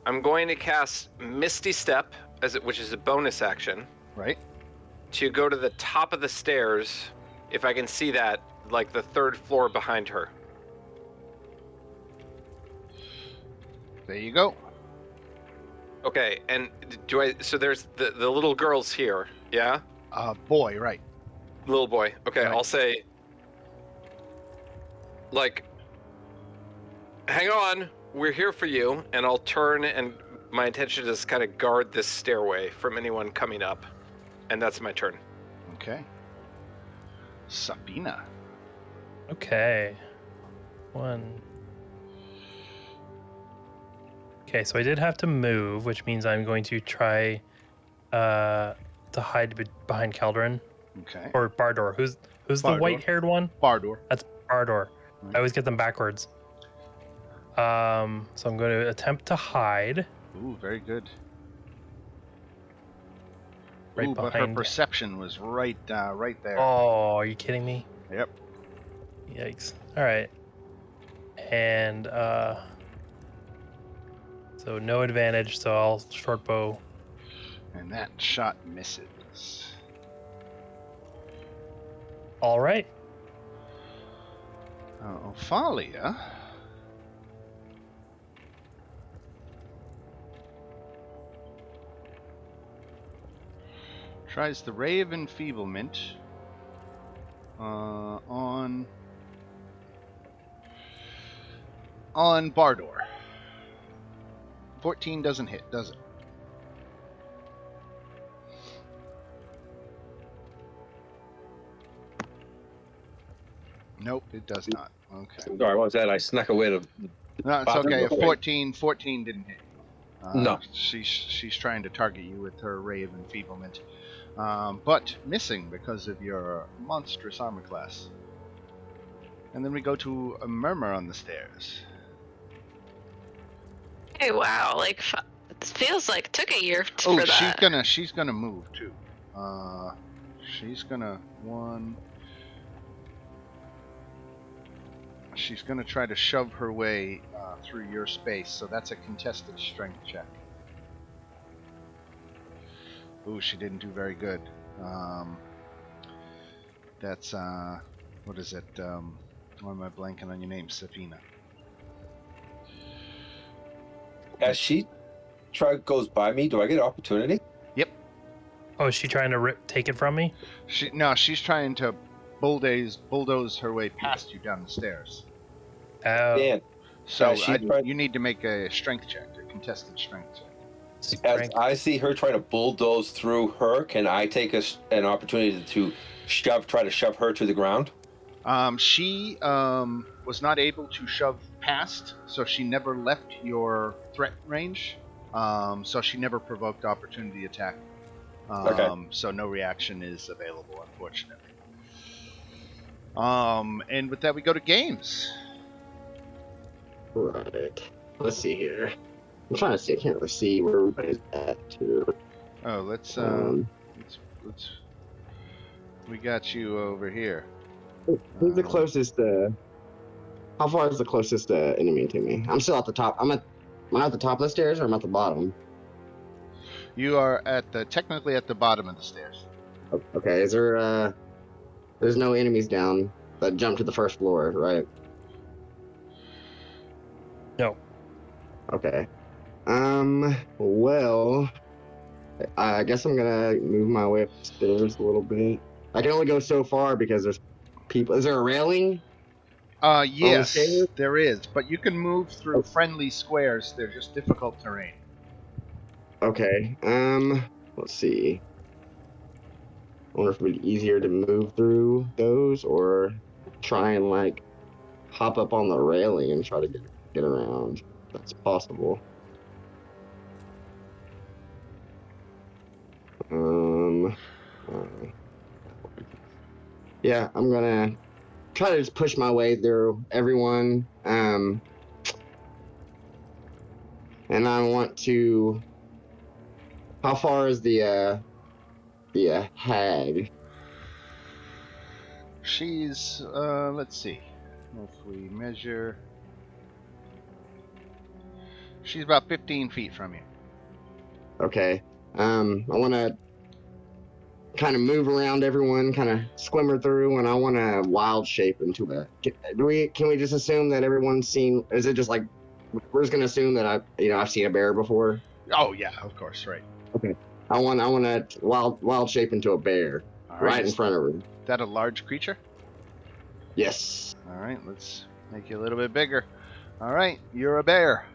[SPEAKER 3] I'm going to cast Misty Step, which is a bonus action,
[SPEAKER 1] Right.
[SPEAKER 3] to go to the top of the stairs, if I can see that, like the third floor behind her.
[SPEAKER 1] There you go.
[SPEAKER 3] Okay, and so there's the little girls here, yeah?
[SPEAKER 1] Boy, right.
[SPEAKER 3] Little boy. Okay,
[SPEAKER 1] Right.
[SPEAKER 3] I'll say, like, hang on, we're here for you, and I'll turn, and my intention is kind of guard this stairway from anyone coming up, and that's my turn.
[SPEAKER 1] Okay. Safina.
[SPEAKER 7] Okay. Okay, so I did have to move, which means I'm going to try to hide behind Keldrin.
[SPEAKER 1] Okay.
[SPEAKER 7] Or Bardor. Who's the
[SPEAKER 1] Bardor.
[SPEAKER 7] white-haired one?
[SPEAKER 1] Bardor.
[SPEAKER 7] That's Bardor.
[SPEAKER 1] Right.
[SPEAKER 7] I always get them backwards. So I'm going to attempt to hide.
[SPEAKER 1] Ooh, very good.
[SPEAKER 7] Right
[SPEAKER 1] Ooh, but her
[SPEAKER 7] behind.
[SPEAKER 1] perception was right there.
[SPEAKER 7] Oh, are you kidding me?
[SPEAKER 1] Yep.
[SPEAKER 7] Yikes. All right. And so no advantage, so I'll short bow.
[SPEAKER 1] And that shot misses.
[SPEAKER 7] All right.
[SPEAKER 1] Ophalia. Tries the Ray of Enfeeblement on Bardor. 14 doesn't hit, does it? Nope, it does not. Okay.
[SPEAKER 6] Sorry, what was that? I snuck away to.
[SPEAKER 1] No, it's
[SPEAKER 6] Bottom?
[SPEAKER 1] okay.
[SPEAKER 6] Okay.
[SPEAKER 1] 14 didn't hit.
[SPEAKER 6] No.
[SPEAKER 1] She's trying to target you with her Ray of Enfeeblement, but missing because of your monstrous armor class. And then we go to a murmur on the stairs.
[SPEAKER 5] Hey, wow, like, it feels like it took a year
[SPEAKER 1] Oh,
[SPEAKER 5] for that.
[SPEAKER 1] she's gonna move too. She's gonna She's gonna try to shove her way through your space, so that's a contested strength check. Ooh, she didn't do very good. That's what is it? Why am I blanking on your name? Safina.
[SPEAKER 6] As she goes by me, do I get opportunity?
[SPEAKER 7] Oh, is she trying to take it from me?
[SPEAKER 1] She's trying to bulldoze her way past you down the stairs.
[SPEAKER 7] Oh,
[SPEAKER 6] Dan,
[SPEAKER 1] So
[SPEAKER 6] she
[SPEAKER 1] you need to make a strength check, a contested strength check.
[SPEAKER 6] as
[SPEAKER 7] strength.
[SPEAKER 6] I see her try to bulldoze through her, can I take an opportunity to try to shove her to the ground?
[SPEAKER 1] She was not able to shove past, so she never left your threat range. So she never provoked opportunity attack.
[SPEAKER 6] Okay.
[SPEAKER 1] So no reaction is available, unfortunately. And with that, we go to games.
[SPEAKER 8] Right. Let's see here. I'm trying to see. I can't really see where everybody's at, too.
[SPEAKER 1] Oh, let's we got you over here.
[SPEAKER 8] Who's the closest? How far is the closest enemy to me? I'm still at the top. Am I at the top of the stairs or am I at the bottom?
[SPEAKER 1] You are technically at the bottom of the stairs.
[SPEAKER 8] Okay. Is there? There's no enemies down that jump to the first floor, right?
[SPEAKER 7] No.
[SPEAKER 8] Okay. Well, I guess I'm gonna move my way upstairs a little bit. I can only go so far because there's people. Is there a railing
[SPEAKER 1] Yes,
[SPEAKER 8] stairs?
[SPEAKER 1] there is, but you can move through friendly squares. They're just difficult terrain.
[SPEAKER 8] Okay. Let's see. I wonder if it'd be easier to move through those or try and like hop up on the railing and try to get around. That's possible. Um, uh, yeah, I'm gonna try to just push my way through everyone. And I want to. How far is the hag?
[SPEAKER 1] She's let's see. If we measure, she's about 15 feet from you.
[SPEAKER 8] Okay. I want to kind of move around everyone, kind of swimmer through, and I want to wild shape into a. Can we just assume that everyone's seen? Is it just like we're just gonna assume that I've seen a bear before?
[SPEAKER 1] Oh yeah, of course, right.
[SPEAKER 8] Okay. I want to wild shape into a bear
[SPEAKER 1] All
[SPEAKER 8] right
[SPEAKER 1] right,
[SPEAKER 8] in
[SPEAKER 1] is
[SPEAKER 8] front of her.
[SPEAKER 1] that a large creature?
[SPEAKER 8] Yes.
[SPEAKER 1] All right, let's make you a little bit bigger. All right, you're a bear.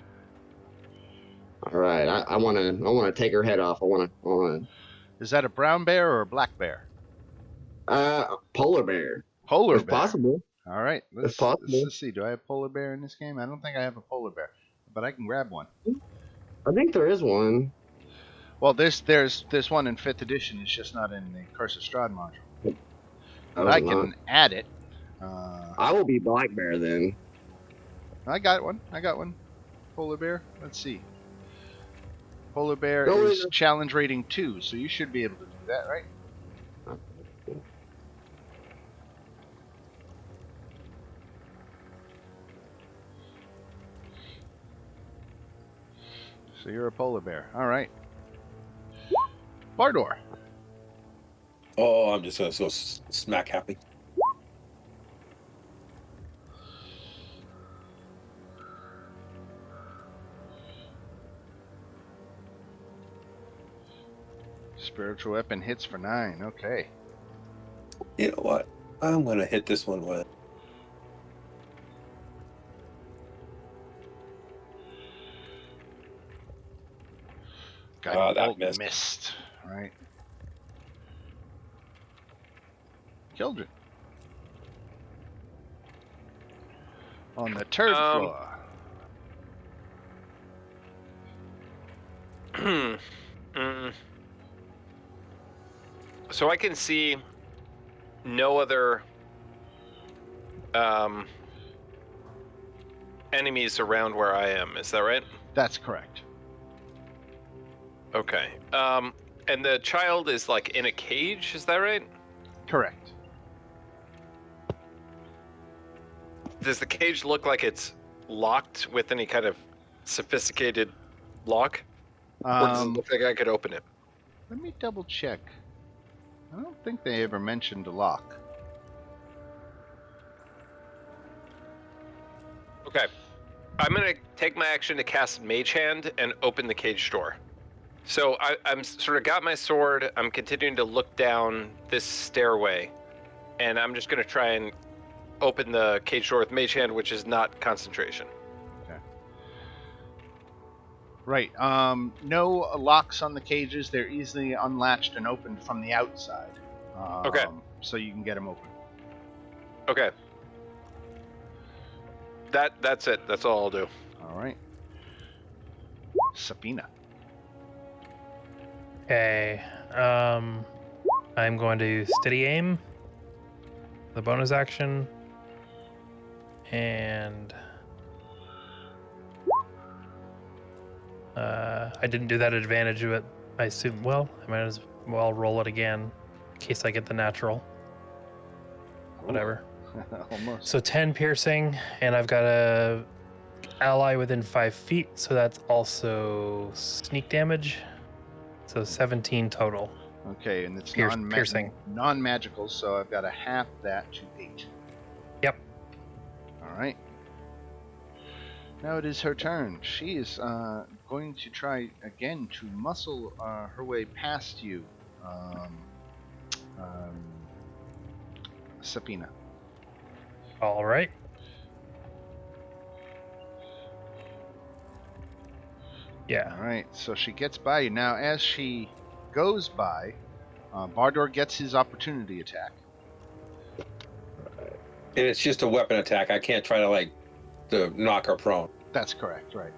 [SPEAKER 8] All right. I want to take her head off. I want to.
[SPEAKER 1] Is that a brown bear or a black bear?
[SPEAKER 8] Polar bear,
[SPEAKER 1] Polar
[SPEAKER 8] if
[SPEAKER 1] bear.
[SPEAKER 8] possible.
[SPEAKER 1] All right,
[SPEAKER 8] If
[SPEAKER 1] let's
[SPEAKER 8] possible.
[SPEAKER 1] see. Do I have polar bear in this game? I don't think I have a polar bear, but I can grab one.
[SPEAKER 8] I think there is one.
[SPEAKER 1] Well, there's one in 5th edition. It's just not in the Curse of Strahd module. But
[SPEAKER 8] Oh,
[SPEAKER 1] I
[SPEAKER 8] is it not?
[SPEAKER 1] can add it.
[SPEAKER 8] I will be black bear then.
[SPEAKER 1] I got one. Polar bear. Let's see. Polar bear
[SPEAKER 8] No,
[SPEAKER 1] is challenge rating 2, so you should be able to do that, right? So you're a polar bear. All right. Bardor.
[SPEAKER 6] Oh, I'm just so smack happy.
[SPEAKER 1] Spiritual weapon hits for 9. Okay.
[SPEAKER 6] You know what? I'm gonna hit this one with.
[SPEAKER 1] Guiding
[SPEAKER 6] that
[SPEAKER 1] bolt
[SPEAKER 6] missed.
[SPEAKER 1] missed. All right. Children. On the 3rd floor.
[SPEAKER 3] So I can see no other enemies around where I am. Is that right?
[SPEAKER 1] That's correct.
[SPEAKER 3] Okay. And the child is like in a cage. Is that right?
[SPEAKER 1] Correct.
[SPEAKER 3] Does the cage look like it's locked with any kind of sophisticated lock? Or does it look like I could open it?
[SPEAKER 1] Let me double check. I don't think they ever mentioned a lock.
[SPEAKER 3] Okay. I'm going to take my action to cast Mage Hand and open the cage door. So I'm sort of got my sword. I'm continuing to look down this stairway. And I'm just going to try and open the cage door with Mage Hand, which is not concentration.
[SPEAKER 1] Okay. Right. No locks on the cages. They're easily unlatched and opened from the outside.
[SPEAKER 3] Okay.
[SPEAKER 1] So you can get them open.
[SPEAKER 3] Okay. That's it. That's all I'll do.
[SPEAKER 1] All right. Sabina.
[SPEAKER 7] Okay. I'm going to steady aim. The bonus action. And I didn't do that advantage, but I assume, well, I might as well roll it again in case I get the natural. Whatever.
[SPEAKER 1] Almost.
[SPEAKER 7] So 10 piercing, and I've got a ally within 5 feet, so that's also sneak damage. So 17 total.
[SPEAKER 1] Okay, and it's
[SPEAKER 7] piercing.
[SPEAKER 1] Non-magical, so I've got to half that to 8.
[SPEAKER 7] Yep.
[SPEAKER 1] All right. Now it is her turn. She is going to try again to muscle her way past you, Sabina.
[SPEAKER 7] All right. Yeah.
[SPEAKER 1] All right, so she gets by you. Now, as she goes by, Bardor gets his opportunity attack.
[SPEAKER 6] And it's just a weapon attack. I can't try to knock her prone.
[SPEAKER 1] That's correct, right.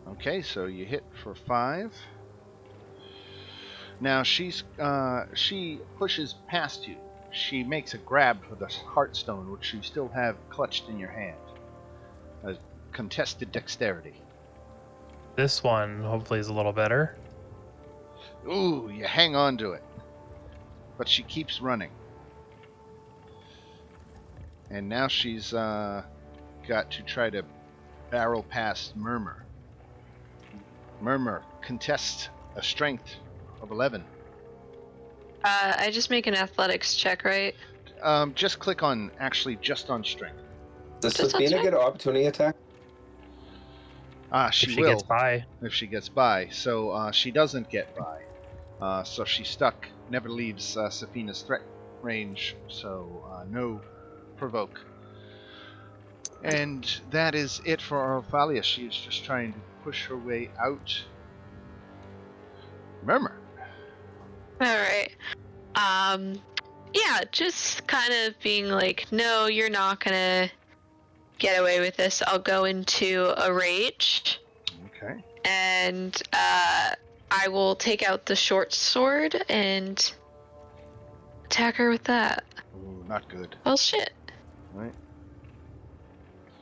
[SPEAKER 1] Okay, so you hit for 5. Now she pushes past you. She makes a grab for the heartstone, which you still have clutched in your hand. A contested dexterity.
[SPEAKER 7] This one hopefully is a little better.
[SPEAKER 1] Ooh, you hang on to it. But she keeps running. And now she's got to try to barrel past Murmur. Murmur contests a strength of 11.
[SPEAKER 5] I just make an athletics check, right?
[SPEAKER 1] Just click on, just on strength.
[SPEAKER 6] Does
[SPEAKER 5] Just
[SPEAKER 6] Sabina
[SPEAKER 5] outside?
[SPEAKER 6] get an opportunity attack?
[SPEAKER 1] She
[SPEAKER 7] If she
[SPEAKER 1] will
[SPEAKER 7] gets by.
[SPEAKER 1] if she gets by. So she doesn't get by. So she's stuck. Never leaves Safina's threat range. So no provoke. And that is it for Orphalia. She is just trying to push her way out. Murmur.
[SPEAKER 5] All right. Yeah, just kind of being like, no, you're not gonna get away with this. I'll go into a rage,
[SPEAKER 1] Okay.
[SPEAKER 5] and I will take out the short sword and attack her with that.
[SPEAKER 1] Ooh, not good.
[SPEAKER 5] Well, shit.
[SPEAKER 1] Right.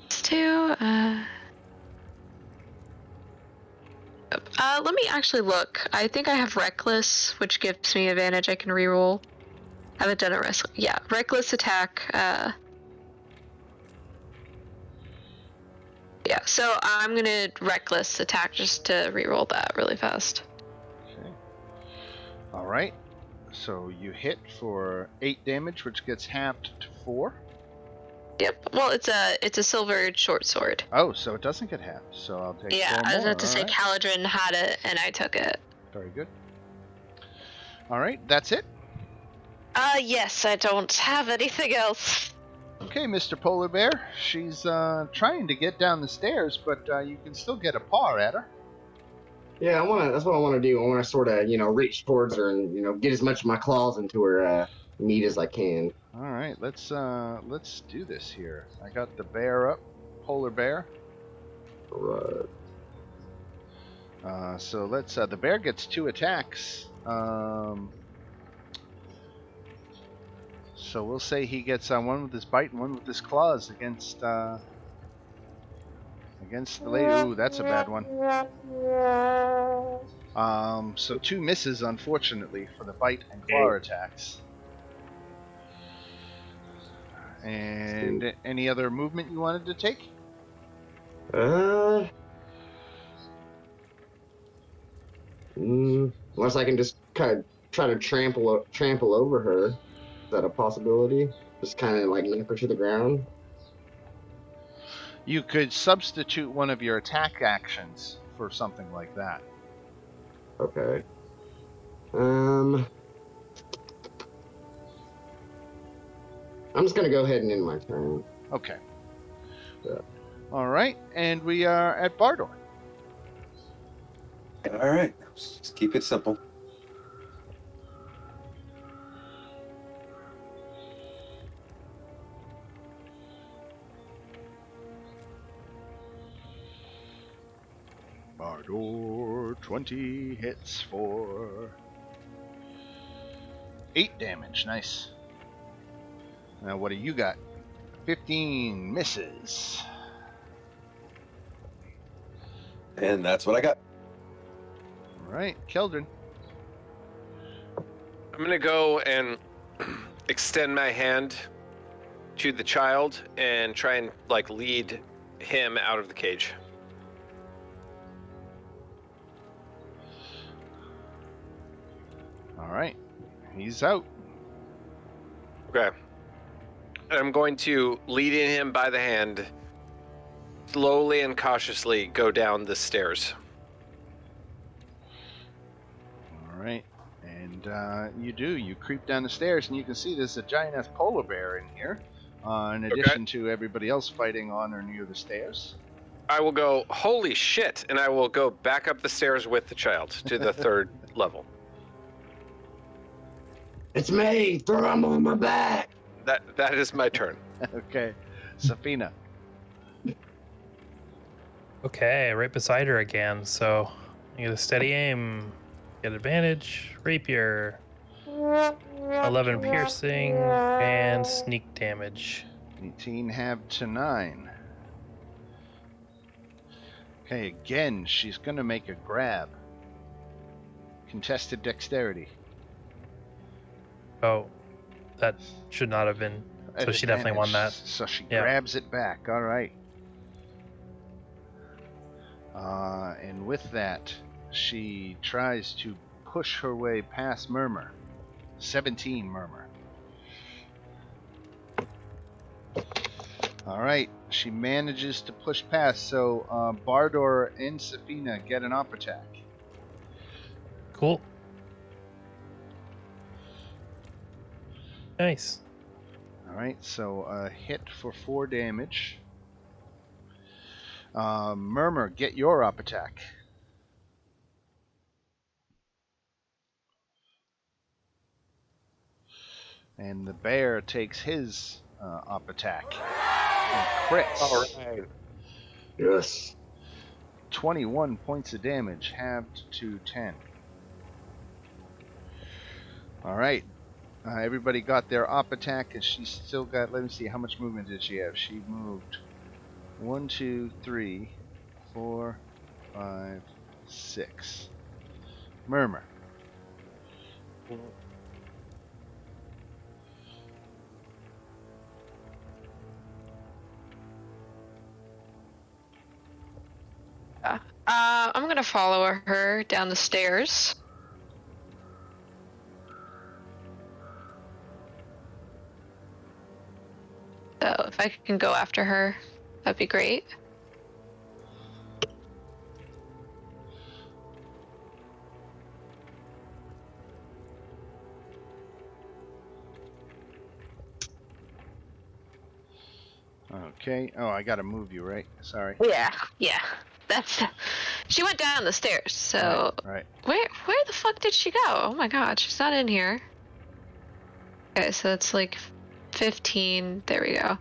[SPEAKER 5] Let's do. Let me actually look. I think I have Reckless, which gives me advantage. I can reroll. Haven't done a wrestling. Yeah, Reckless attack. Yeah, so I'm gonna Reckless attack just to reroll that really fast.
[SPEAKER 1] Okay. All right. So you hit for 8 damage, which gets halved to 4.
[SPEAKER 5] Yep. Well, it's a silver short sword.
[SPEAKER 1] Oh, so it doesn't get halved. So I'll take 4
[SPEAKER 5] Yeah,
[SPEAKER 1] more.
[SPEAKER 5] I was about to
[SPEAKER 1] All
[SPEAKER 5] say
[SPEAKER 1] right.
[SPEAKER 5] Caladrin had it, and I took it.
[SPEAKER 1] Very good. All right, that's it.
[SPEAKER 5] Yes, I don't have anything else.
[SPEAKER 1] Okay, Mr. Polar Bear. She's trying to get down the stairs, but you can still get a paw at her.
[SPEAKER 8] Yeah, that's what I want to do. I want to sort of, reach towards her and, get as much of my claws into her meat as I can.
[SPEAKER 1] All right, let's do this here. I got the bear up, Polar Bear.
[SPEAKER 8] Right.
[SPEAKER 1] So let's. The bear gets 2 attacks. So we'll say he gets one with his bite and one with his claws against the lady. Ooh, that's a bad one. So 2 misses, unfortunately, for the bite and claw attacks. And any other movement you wanted to take?
[SPEAKER 8] Unless I can just kind of try to trample over her. Is that a possibility? Just kind of like knock her to the ground?
[SPEAKER 1] You could substitute one of your attack actions for something like that.
[SPEAKER 8] Okay. I'm just gonna go ahead and end my turn.
[SPEAKER 1] Okay.
[SPEAKER 8] Yeah.
[SPEAKER 1] All right, and we are at Bardor.
[SPEAKER 6] All right. Just keep it simple.
[SPEAKER 1] Bardor, 20 hits for 8 damage. Nice. Now, what do you got? 15 misses.
[SPEAKER 6] And that's what I got.
[SPEAKER 1] All right, Keldrin.
[SPEAKER 3] I'm gonna go and extend my hand to the child and try and lead him out of the cage.
[SPEAKER 1] All right, he's out.
[SPEAKER 3] Okay. I'm going to lead him by the hand, slowly and cautiously go down the stairs.
[SPEAKER 1] All right, and you do. You creep down the stairs, and you can see there's a giant-ass polar bear in here, in addition to everybody else fighting on or near the stairs.
[SPEAKER 3] I will go, holy shit, and I will go back up the stairs with the child to the 3rd level.
[SPEAKER 8] It's me. Throw him on my back.
[SPEAKER 3] That is my turn.
[SPEAKER 1] Okay. Safina.
[SPEAKER 7] Okay, right beside her again. So you get a steady aim, get advantage, rapier, 11 piercing, and sneak damage.
[SPEAKER 1] 18 halved to 9. Okay, again, she's going to make a grab. Contested dexterity.
[SPEAKER 7] Oh, that should not have been. So she definitely won that.
[SPEAKER 1] So she grabs it back. All right. And with that, she tries to push her way past Murmur. 17 Murmur. All right. She manages to push past. So Bardor and Safina get an op attack.
[SPEAKER 7] Cool. Nice.
[SPEAKER 1] All right. So hit for 4 damage. Murmur, get your op attack. And the bear takes his op attack. And crits.
[SPEAKER 3] All right.
[SPEAKER 8] Yes.
[SPEAKER 1] 21 points of damage, halved to 10. All right. Everybody got their op attack, and she's still got, let me see, how much movement did she have? She moved 1, 2, 3, 4, 5, 6. Murmur.
[SPEAKER 5] I'm gonna follow her down the stairs. So if I can go after her, that'd be great.
[SPEAKER 1] Okay. Oh, I gotta move you, right? Sorry.
[SPEAKER 5] Yeah. That's. She went down the stairs. So
[SPEAKER 1] Right.
[SPEAKER 5] where the fuck did she go? Oh my god, she's not in here. Okay, so it's like 15. There we go.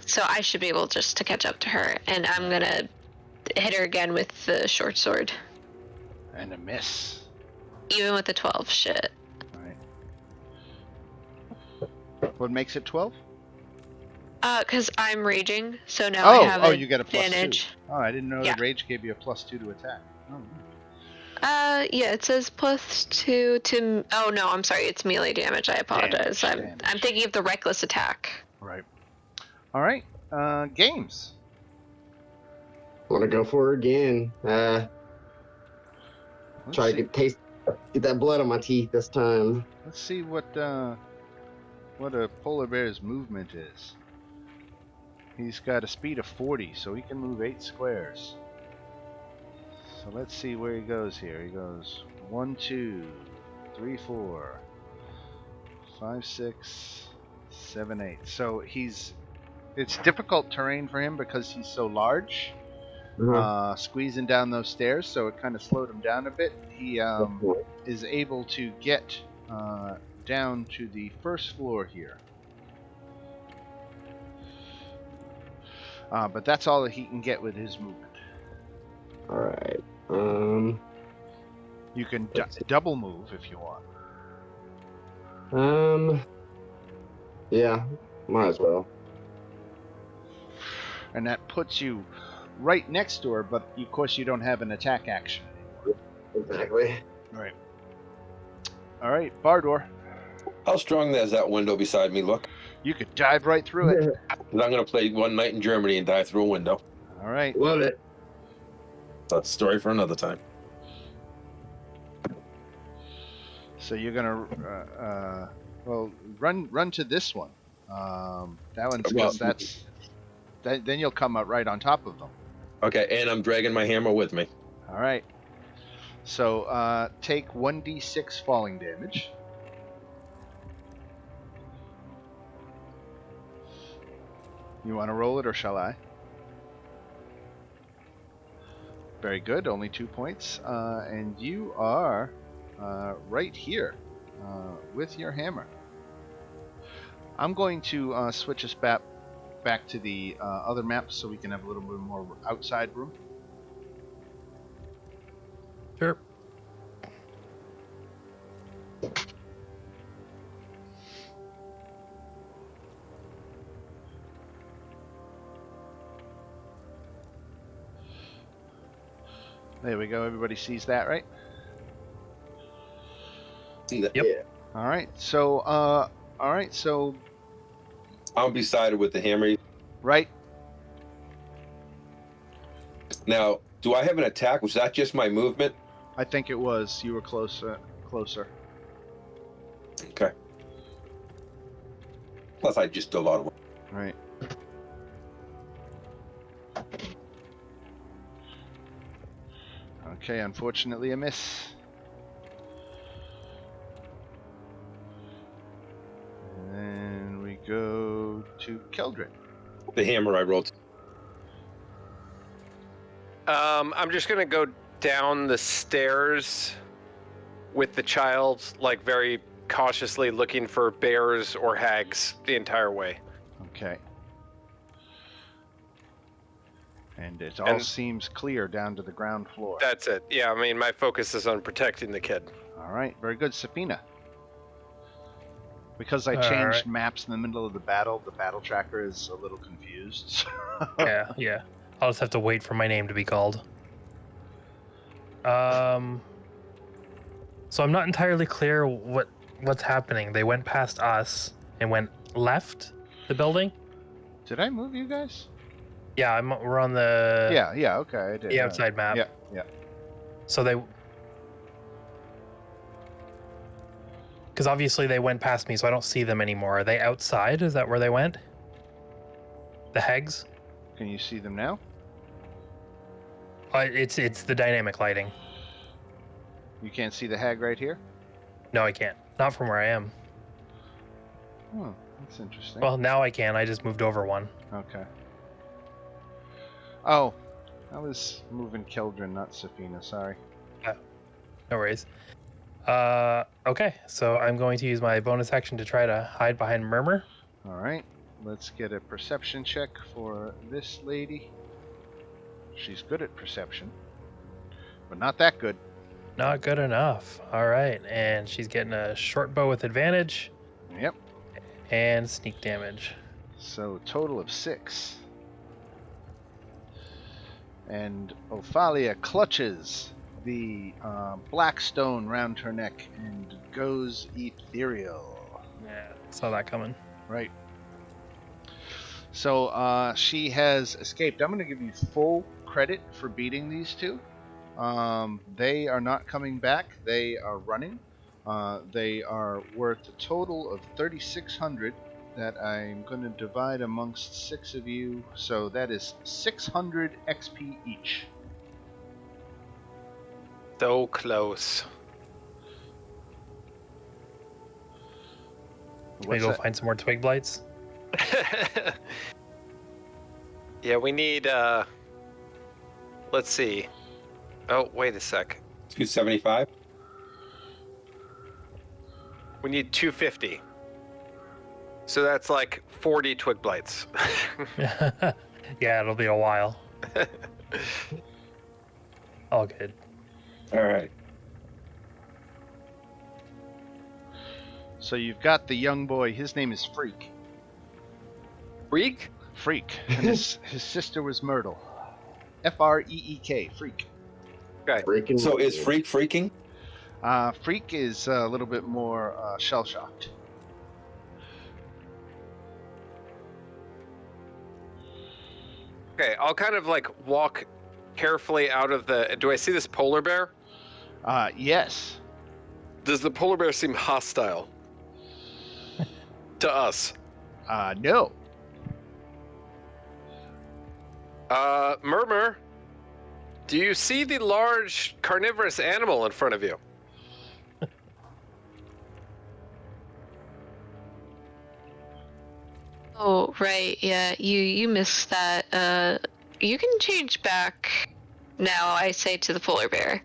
[SPEAKER 5] So I should be able just to catch up to her, and I'm gonna hit her again with the short sword.
[SPEAKER 1] And a miss.
[SPEAKER 5] Even with the 12, shit.
[SPEAKER 1] Right. What makes it 12?
[SPEAKER 5] Cause I'm raging, so now I have
[SPEAKER 1] you get a plus
[SPEAKER 5] advantage.
[SPEAKER 1] 2. Oh, I didn't know
[SPEAKER 5] Yeah.
[SPEAKER 1] that rage gave you a plus 2 to attack. Oh.
[SPEAKER 5] Yeah, it says plus 2 to. Oh no, I'm sorry, it's melee damage. I apologize.
[SPEAKER 1] Damage.
[SPEAKER 5] I'm thinking of the reckless attack.
[SPEAKER 1] Right. All right. Games.
[SPEAKER 8] Want to go for her again?
[SPEAKER 1] Let's
[SPEAKER 8] Try
[SPEAKER 1] see.
[SPEAKER 8] to get that blood on my teeth this time.
[SPEAKER 1] Let's see what a polar bear's movement is. He's got a speed of 40, so he can move 8 squares. So let's see where he goes here. He goes 1, 2, 3, 4, 5, 6, 7, 8. So it's difficult terrain for him because he's so large. Squeezing down those stairs, so it kind of slowed him down a bit. He is able to get down to the first floor here. But that's all that he can get with his movement.
[SPEAKER 8] All right.
[SPEAKER 1] You can double move if you want.
[SPEAKER 8] Yeah, might as well.
[SPEAKER 1] And that puts you right next to her, but of course you don't have an attack action anymore.
[SPEAKER 8] Exactly.
[SPEAKER 1] Right. All right, Bardor.
[SPEAKER 6] How strong does that window beside me look?
[SPEAKER 1] You could dive right through it.
[SPEAKER 6] 'Cause I'm going to play One Night in Germany and dive through a window.
[SPEAKER 1] All right.
[SPEAKER 8] Love it.
[SPEAKER 6] That's a story for another time.
[SPEAKER 1] So you're gonna run to this one. That one's because then you'll come up right on top of them.
[SPEAKER 6] Okay, and I'm dragging my hammer with me.
[SPEAKER 1] All right. So take 1d6 falling damage. You want to roll it or shall I? Very good, only 2 points. And you are right here with your hammer. I'm going to switch us back to the other map so we can have a little bit more outside room.
[SPEAKER 7] Sure.
[SPEAKER 1] There we go. Everybody sees that, right?
[SPEAKER 7] Yep.
[SPEAKER 8] Yeah.
[SPEAKER 1] All right. So,
[SPEAKER 6] I'll be sided with the hammer.
[SPEAKER 1] right.
[SPEAKER 6] Now, do I have an attack? Was that just my movement?
[SPEAKER 1] I think it was. You were closer.
[SPEAKER 6] Okay. Plus, I just dove out of.
[SPEAKER 1] Right. Okay. Unfortunately, a miss. And we go to Keldrin.
[SPEAKER 6] The hammer I rolled.
[SPEAKER 3] I'm just gonna go down the stairs with the child, like very cautiously looking for bears or hags the entire way.
[SPEAKER 1] Okay. And it all seems clear down to the ground floor.
[SPEAKER 3] That's it. Yeah, I mean, my focus is on protecting the kid.
[SPEAKER 1] All right. Very good, Safina. Because I
[SPEAKER 7] All
[SPEAKER 1] changed
[SPEAKER 7] right.
[SPEAKER 1] maps in the middle of the battle tracker is a little confused.
[SPEAKER 7] Yeah. I'll just have to wait for my name to be called. So I'm not entirely clear what's happening. They went past us and went left the building.
[SPEAKER 1] Did I move you guys?
[SPEAKER 7] Yeah, we're on the
[SPEAKER 1] Yeah, okay, I did.
[SPEAKER 7] the outside map.
[SPEAKER 1] Yeah.
[SPEAKER 7] So because obviously they went past me, so I don't see them anymore. Are they outside? Is that where they went? The hags?
[SPEAKER 1] Can you see them now?
[SPEAKER 7] It's the dynamic lighting.
[SPEAKER 1] You can't see the hag right here?
[SPEAKER 7] No, I can't. Not from where I am.
[SPEAKER 1] Oh, that's interesting.
[SPEAKER 7] Well, now I can. I just moved over one.
[SPEAKER 1] Okay. Oh, I was moving Keldrin, not Safina, sorry.
[SPEAKER 7] No worries. Okay, so I'm going to use my bonus action to try to hide behind Murmur.
[SPEAKER 1] All right, let's get a perception check for this lady. She's good at perception, but not that good.
[SPEAKER 7] Not good enough. All right, and she's getting a short bow with advantage
[SPEAKER 1] Yep.
[SPEAKER 7] and sneak damage.
[SPEAKER 1] So total of 6. And Ophalia clutches the black stone round her neck and goes ethereal.
[SPEAKER 7] Yeah, saw that coming.
[SPEAKER 1] Right. So she has escaped. I'm going to give you full credit for beating these two. They are not coming back. They are running. They are worth a total of 3,600 that I'm going to divide amongst 6 of you. So that is 600 XP each.
[SPEAKER 3] So close.
[SPEAKER 7] Can we go find some more twig blights?
[SPEAKER 3] Yeah, we need, let's see. Oh, wait a sec.
[SPEAKER 6] 275.
[SPEAKER 3] We need 250. So that's like 40 twig blights.
[SPEAKER 7] Yeah, it'll be a while. All good.
[SPEAKER 6] All right.
[SPEAKER 1] So you've got the young boy. His name is Freak.
[SPEAKER 3] Freak?
[SPEAKER 1] Freak. And his sister was Myrtle. Freek. Freak.
[SPEAKER 3] Okay.
[SPEAKER 8] Freaking
[SPEAKER 6] So is Freak freaking?
[SPEAKER 1] Freak is a little bit more shell-shocked.
[SPEAKER 3] Okay, I'll kind of like walk carefully out of the... Do I see this polar bear?
[SPEAKER 1] Yes.
[SPEAKER 3] Does the polar bear seem hostile to us?
[SPEAKER 1] No.
[SPEAKER 3] Murmur, Do you see the large carnivorous animal in front of you?
[SPEAKER 5] Oh, right. Yeah, you missed that. You can change back now, I say to the polar bear.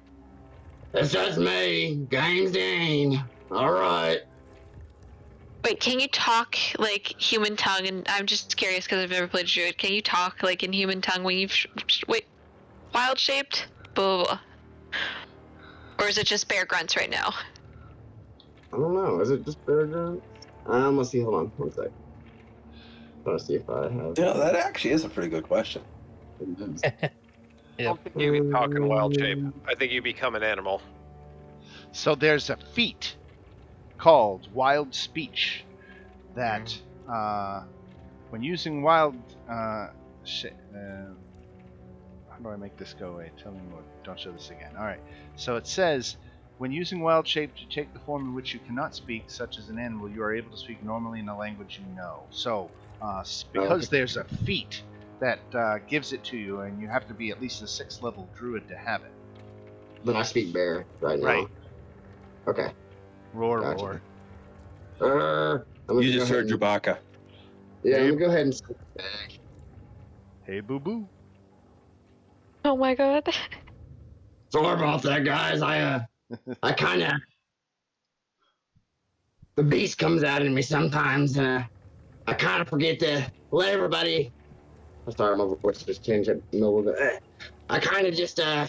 [SPEAKER 4] It's just me. Game's Dean. All right.
[SPEAKER 5] Wait, can you talk like human tongue? And I'm just curious because I've never played Druid. Can you talk like in human tongue when you've wait, wild shaped? Blah, blah, blah. Or is it just bear grunts right now?
[SPEAKER 8] I don't know. Is it just bear grunts? Let's see. Hold on. One sec. Trying to see if I have.
[SPEAKER 6] Yeah, that actually is a pretty good question.
[SPEAKER 3] I don't think you can talk in wild shape. I think you become an animal.
[SPEAKER 1] So there's a feat called Wild Speech that, when using wild, how do I make this go away? Tell me more. Don't show this again. All right. So it says, when using wild shape to take the form in which you cannot speak, such as an animal, you are able to speak normally in a language you know. So, because there's a feat that gives it to you, and you have to be at least a 6th level druid to have it.
[SPEAKER 8] Then I speak bear right now.
[SPEAKER 1] Right.
[SPEAKER 8] Okay.
[SPEAKER 1] Roar,
[SPEAKER 8] Gotcha.
[SPEAKER 1] roar.
[SPEAKER 6] You just heard Chewbacca.
[SPEAKER 8] Yeah, I'm gonna go ahead and speak back.
[SPEAKER 1] Hey, boo boo.
[SPEAKER 5] Oh my god.
[SPEAKER 4] Sorry about that, guys. I kind of. The beast comes out in me sometimes, and I kind of forget to let everybody.
[SPEAKER 8] I'm sorry, my voice just changed at the middle of it.
[SPEAKER 4] I kind of just, I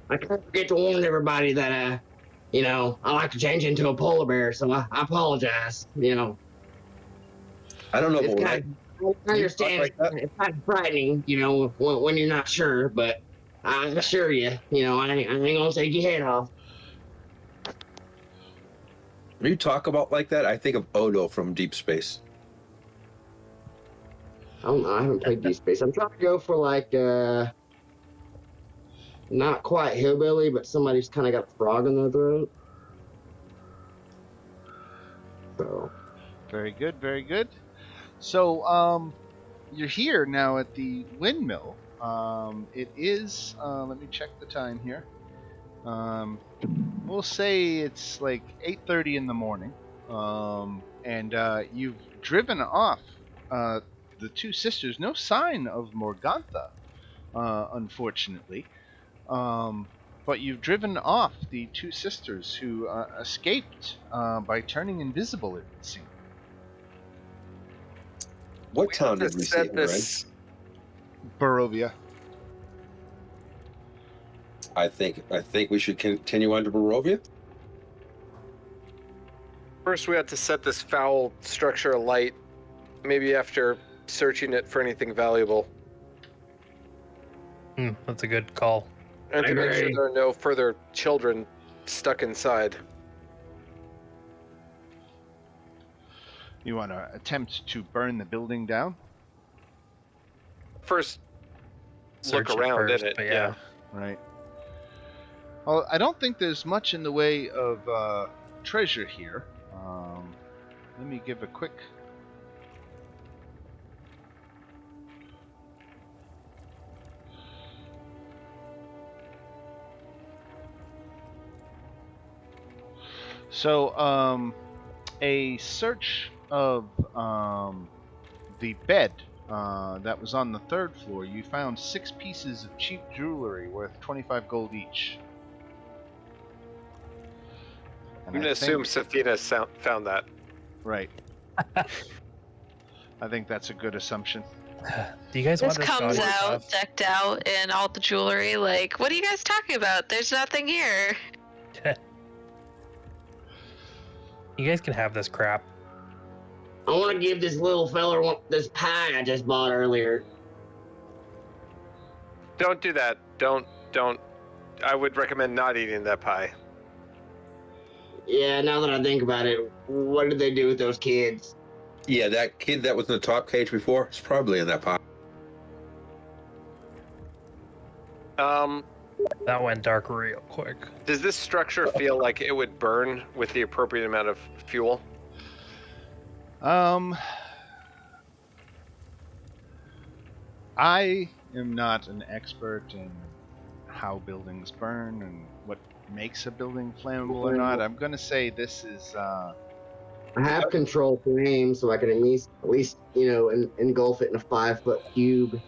[SPEAKER 4] kind of forget to warn everybody that, I like to change into a polar bear, so I apologize.
[SPEAKER 6] I don't know,
[SPEAKER 4] It's
[SPEAKER 6] but
[SPEAKER 4] kind of, I understand
[SPEAKER 6] like that?
[SPEAKER 4] it's kind of frightening, when you're not sure, but I assure you, I ain't gonna take your head off.
[SPEAKER 6] when you talk about like that, I think of Odo from Deep Space.
[SPEAKER 8] I don't know. I haven't played Deep Space. I'm trying to go for like not quite hillbilly, but somebody's kind of got a frog in their throat. So
[SPEAKER 1] Very good, very good. So, you're here now at the windmill. It is, let me check the time here. We'll say it's like 8:30 in the morning. And you've driven off the two sisters. No sign of Morgantha, unfortunately. But you've driven off the two sisters who escaped by turning invisible, it would seem.
[SPEAKER 6] What town did we see her in?
[SPEAKER 1] Barovia.
[SPEAKER 6] I think we should continue on to Barovia.
[SPEAKER 3] First, we had to set this foul structure alight. Maybe after searching it for anything valuable.
[SPEAKER 7] That's a good call.
[SPEAKER 3] And to make sure
[SPEAKER 4] agree.
[SPEAKER 3] there are no further children stuck inside.
[SPEAKER 1] You want to attempt to burn the building down?
[SPEAKER 3] First,
[SPEAKER 7] Search
[SPEAKER 3] look
[SPEAKER 7] it
[SPEAKER 3] around
[SPEAKER 7] first,
[SPEAKER 3] in it.
[SPEAKER 7] but
[SPEAKER 3] Yeah.
[SPEAKER 1] Right. Well, I don't think there's much in the way of treasure here. Let me give a quick... So, a search of the bed that was on the 3rd floor, you found 6 pieces of cheap jewelry worth 25 gold each.
[SPEAKER 3] I'm going to assume Safina found that.
[SPEAKER 1] Right. I think that's a good assumption.
[SPEAKER 7] Do you guys
[SPEAKER 5] This
[SPEAKER 7] want this
[SPEAKER 5] comes
[SPEAKER 7] gaudy
[SPEAKER 5] out,
[SPEAKER 7] stuff?
[SPEAKER 5] decked out in all the jewelry. Like, what are you guys talking about? There's nothing here.
[SPEAKER 7] You guys can have this crap.
[SPEAKER 4] I want to give this little fella this pie I just bought earlier.
[SPEAKER 3] Don't do that. Don't. I would recommend not eating that pie.
[SPEAKER 4] Yeah, now that I think about it, what did they do with those kids?
[SPEAKER 6] Yeah, that kid that was in the top cage before is probably in that pot.
[SPEAKER 7] That went dark real quick.
[SPEAKER 3] Does this structure feel like it would burn with the appropriate amount of fuel?
[SPEAKER 1] I am not an expert in how buildings burn and what makes a building flammable or not. I'm gonna say this is.
[SPEAKER 8] I have control flame, so I can at least engulf it in a 5-foot cube.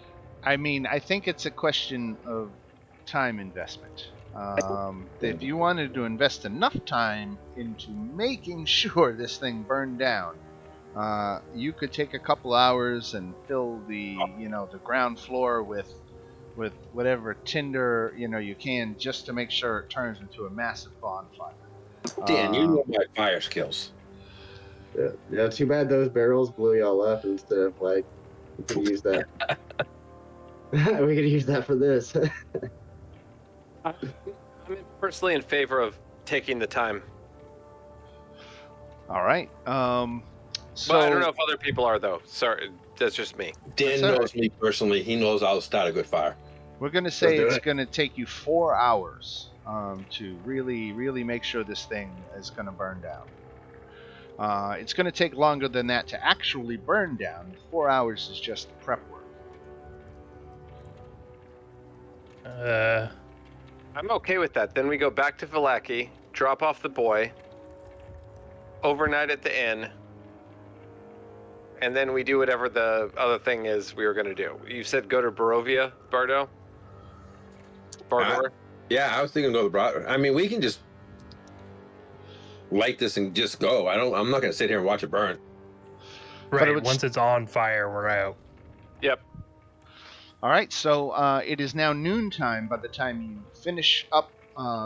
[SPEAKER 1] I mean, I think it's a question of time investment. If you wanted to invest enough time into making sure this thing burned down, you could take a couple hours and fill the ground floor with whatever tinder you can, just to make sure it turns into a massive bonfire.
[SPEAKER 6] Dan, you know my fire skills.
[SPEAKER 8] Yeah, too bad those barrels blew y'all up instead of we could use that. We could use that for this.
[SPEAKER 3] I'm personally in favor of taking the time.
[SPEAKER 1] All right. So
[SPEAKER 3] But I don't know if other people are, though. Sorry, that's just me.
[SPEAKER 6] Dan knows me personally. He knows I'll start a good fire.
[SPEAKER 1] We're going to say it's going to take you 4 hours to really make sure this thing is going to burn down. It's going to take longer than that to actually burn down. 4 hours is just prep work.
[SPEAKER 3] I'm okay with that. Then we go back to Vallaki, drop off the boy, overnight at the inn, and then we do whatever the other thing is we were going to do. You said go to Barovia, Bardo? Bardor?
[SPEAKER 6] Yeah, I was thinking go to Broad. I mean, we can just light this and just go. I'm not going to sit here and watch it burn.
[SPEAKER 7] Right. Once it's on fire, we're out.
[SPEAKER 3] Yep.
[SPEAKER 1] All right. So it is now noontime by the time you finish up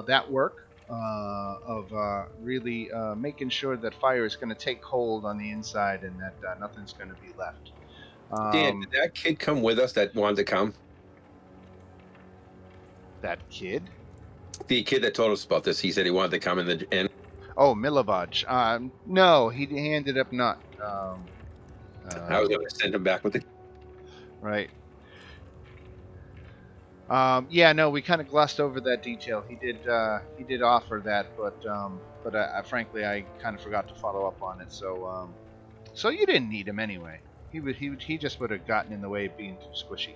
[SPEAKER 1] that work of really making sure that fire is going to take hold on the inside and that nothing's going to be left.
[SPEAKER 6] Dan, did that kid come with us that wanted to come?
[SPEAKER 1] That kid?
[SPEAKER 6] The kid that told us about this, he said he wanted to come in the inn.
[SPEAKER 1] Oh, Milovaj. No, he ended up not.
[SPEAKER 6] I was going to send him back with the.
[SPEAKER 1] Right. Yeah, no, we kind of glossed over that detail. He did offer that, but frankly, I kind of forgot to follow up on it. So you didn't need him anyway. He just would have gotten in the way of being too squishy.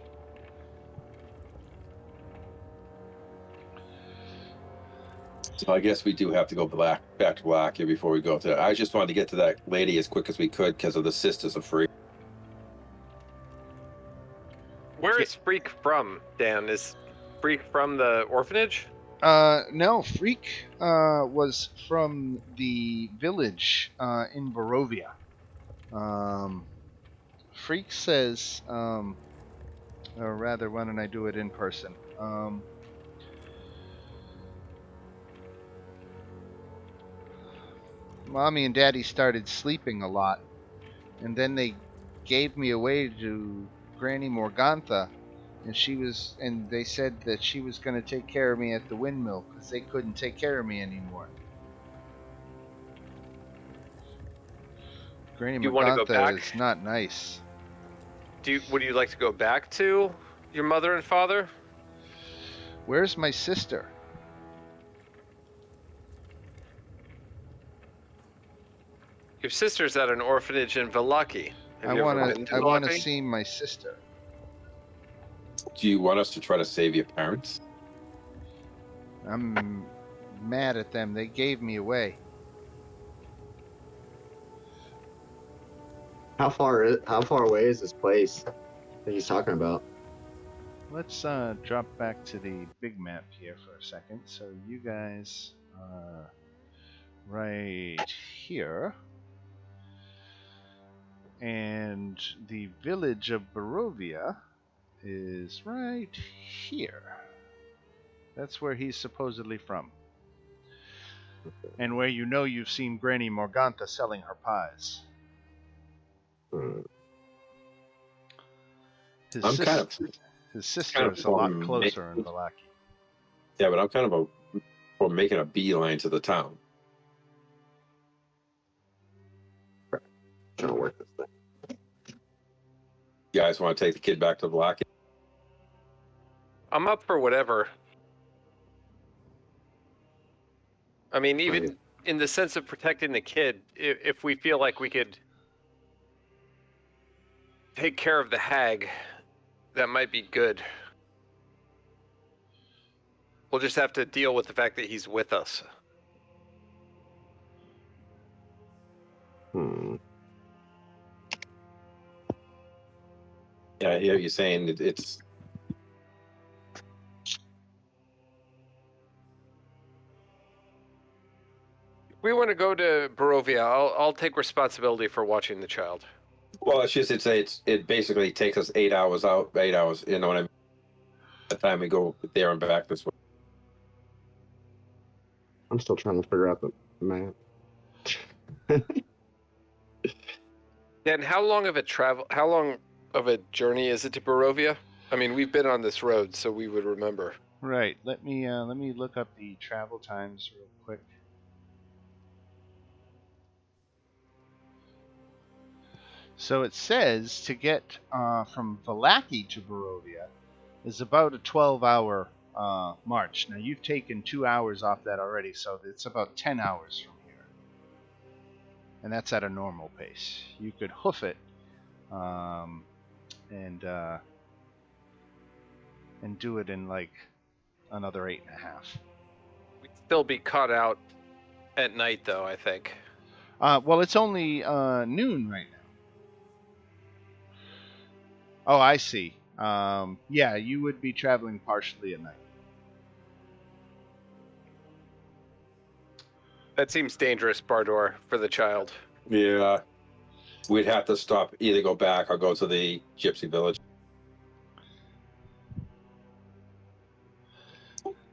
[SPEAKER 6] So I guess we do have to go back to Black before we go to. I just wanted to get to that lady as quick as we could because of the sisters of Freak.
[SPEAKER 3] Where is Freak from, Dan? Is Freak from the orphanage?
[SPEAKER 1] No, Freak was from the village in Barovia. Freak says, or rather, why don't I do it in person? Mommy and Daddy started sleeping a lot, and then they gave me away to Granny Morgantha, and they said that she was going to take care of me at the windmill because they couldn't take care of me anymore. Granny Morgantha is not nice.
[SPEAKER 3] Would you like to go back to your mother and father?
[SPEAKER 1] Where's my sister?
[SPEAKER 3] Your sister's at an orphanage in Vallaki.
[SPEAKER 1] I want to see my sister.
[SPEAKER 6] Do you want us to try to save your parents?
[SPEAKER 1] I'm mad at them. They gave me away.
[SPEAKER 8] How far away is this place that he's talking about?
[SPEAKER 1] Let's drop back to the big map here for a second. So you guys are right here. And the village of Barovia is right here. That's where he's supposedly from. And where you've seen Granny Morgantha selling her pies. His sister is a lot closer in Vallaki.
[SPEAKER 6] Yeah, but I'm kind of for making a beeline to the town.
[SPEAKER 8] Trying to work this thing.
[SPEAKER 6] You guys want to take the kid back to Black?
[SPEAKER 3] I'm up for whatever. I mean, even in the sense of protecting the kid, if we feel like we could take care of the hag, that might be good. We'll just have to deal with the fact that he's with us.
[SPEAKER 6] Yeah, I hear you saying it's.
[SPEAKER 3] We want to go to Barovia. I'll take responsibility for watching the child.
[SPEAKER 6] Well, it's just it basically takes us 8 hours out, 8 hours. You know what I mean? By the time we go there and back this way.
[SPEAKER 8] I'm still trying to figure out the map.
[SPEAKER 3] Dan, how long of a journey is it to Barovia? I mean, we've been on this road, so we would remember.
[SPEAKER 1] Right. Let me look up the travel times real quick. So it says to get from Vallaki to Barovia is about a 12-hour march. Now you've taken 2 hours off that already, so it's about 10 hours from here, and that's at a normal pace. You could hoof it, and do it in like another 8.5.
[SPEAKER 3] We'd still be caught out at night, though, I think.
[SPEAKER 1] Well, it's only noon right now. Oh, I see. Yeah, you would be traveling partially at night.
[SPEAKER 3] That seems dangerous, Bardor, for the child.
[SPEAKER 6] Yeah, we'd have to stop, either go back or go to the gypsy village.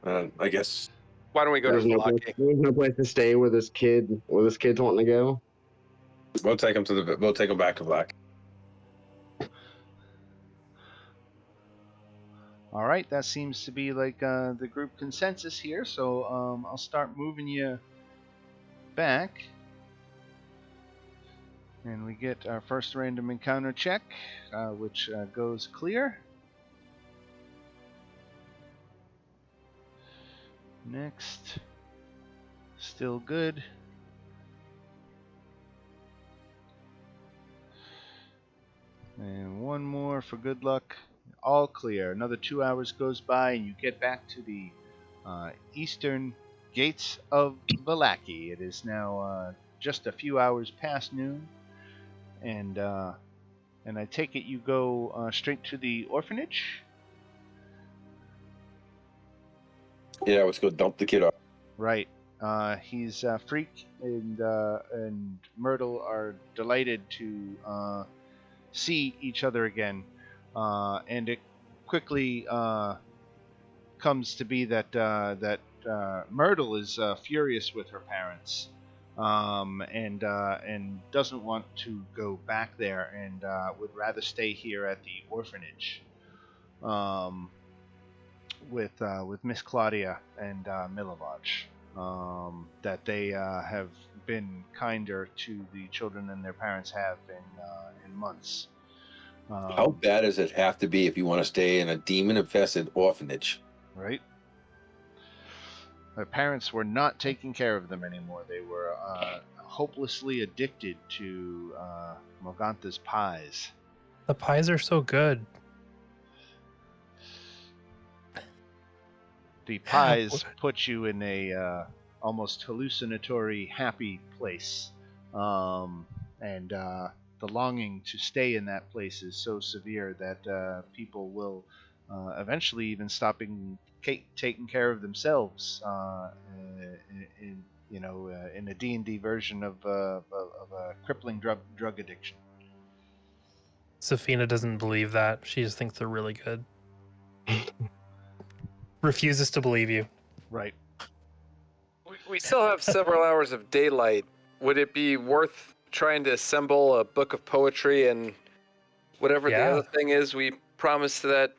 [SPEAKER 6] I guess.
[SPEAKER 3] Why don't we go
[SPEAKER 8] There's
[SPEAKER 3] to
[SPEAKER 8] no
[SPEAKER 3] Vallaki?
[SPEAKER 8] no place to stay where this kid's wanting to go.
[SPEAKER 6] We'll take him back to Black.
[SPEAKER 1] All right, that seems to be like the group consensus here. So I'll start moving you back, and we get our first random encounter check, which goes clear. Next, still good. And one more for good luck. All clear. Another 2 hours goes by, and you get back to the eastern gates of Vallaki. It is now just a few hours past noon, and I take it you go straight to the orphanage.
[SPEAKER 6] Yeah, let's go dump the kid off.
[SPEAKER 1] Right. He's Freak and Myrtle are delighted to see each other again, and it quickly comes to be that Myrtle is furious with her parents, and doesn't want to go back there, and would rather stay here at the orphanage with Miss Claudia and Milovaj. That they have been kinder to the children than their parents have in months.
[SPEAKER 6] How bad does it have to be if you want to stay in a demon-infested orphanage?
[SPEAKER 1] Right? Their parents were not taking care of them anymore. They were hopelessly addicted to Morganta's pies.
[SPEAKER 7] The pies are so good.
[SPEAKER 1] The pies put you in a almost hallucinatory, happy place, and the longing to stay in that place is so severe that people will eventually even stop taking care of themselves. In a D&D version of a crippling drug addiction.
[SPEAKER 7] Safina doesn't believe that. She just thinks they're really good. Refuses to believe you.
[SPEAKER 1] Right.
[SPEAKER 3] We still have several hours of daylight. Would it be worth trying to assemble a book of poetry and whatever the other thing is we promised that?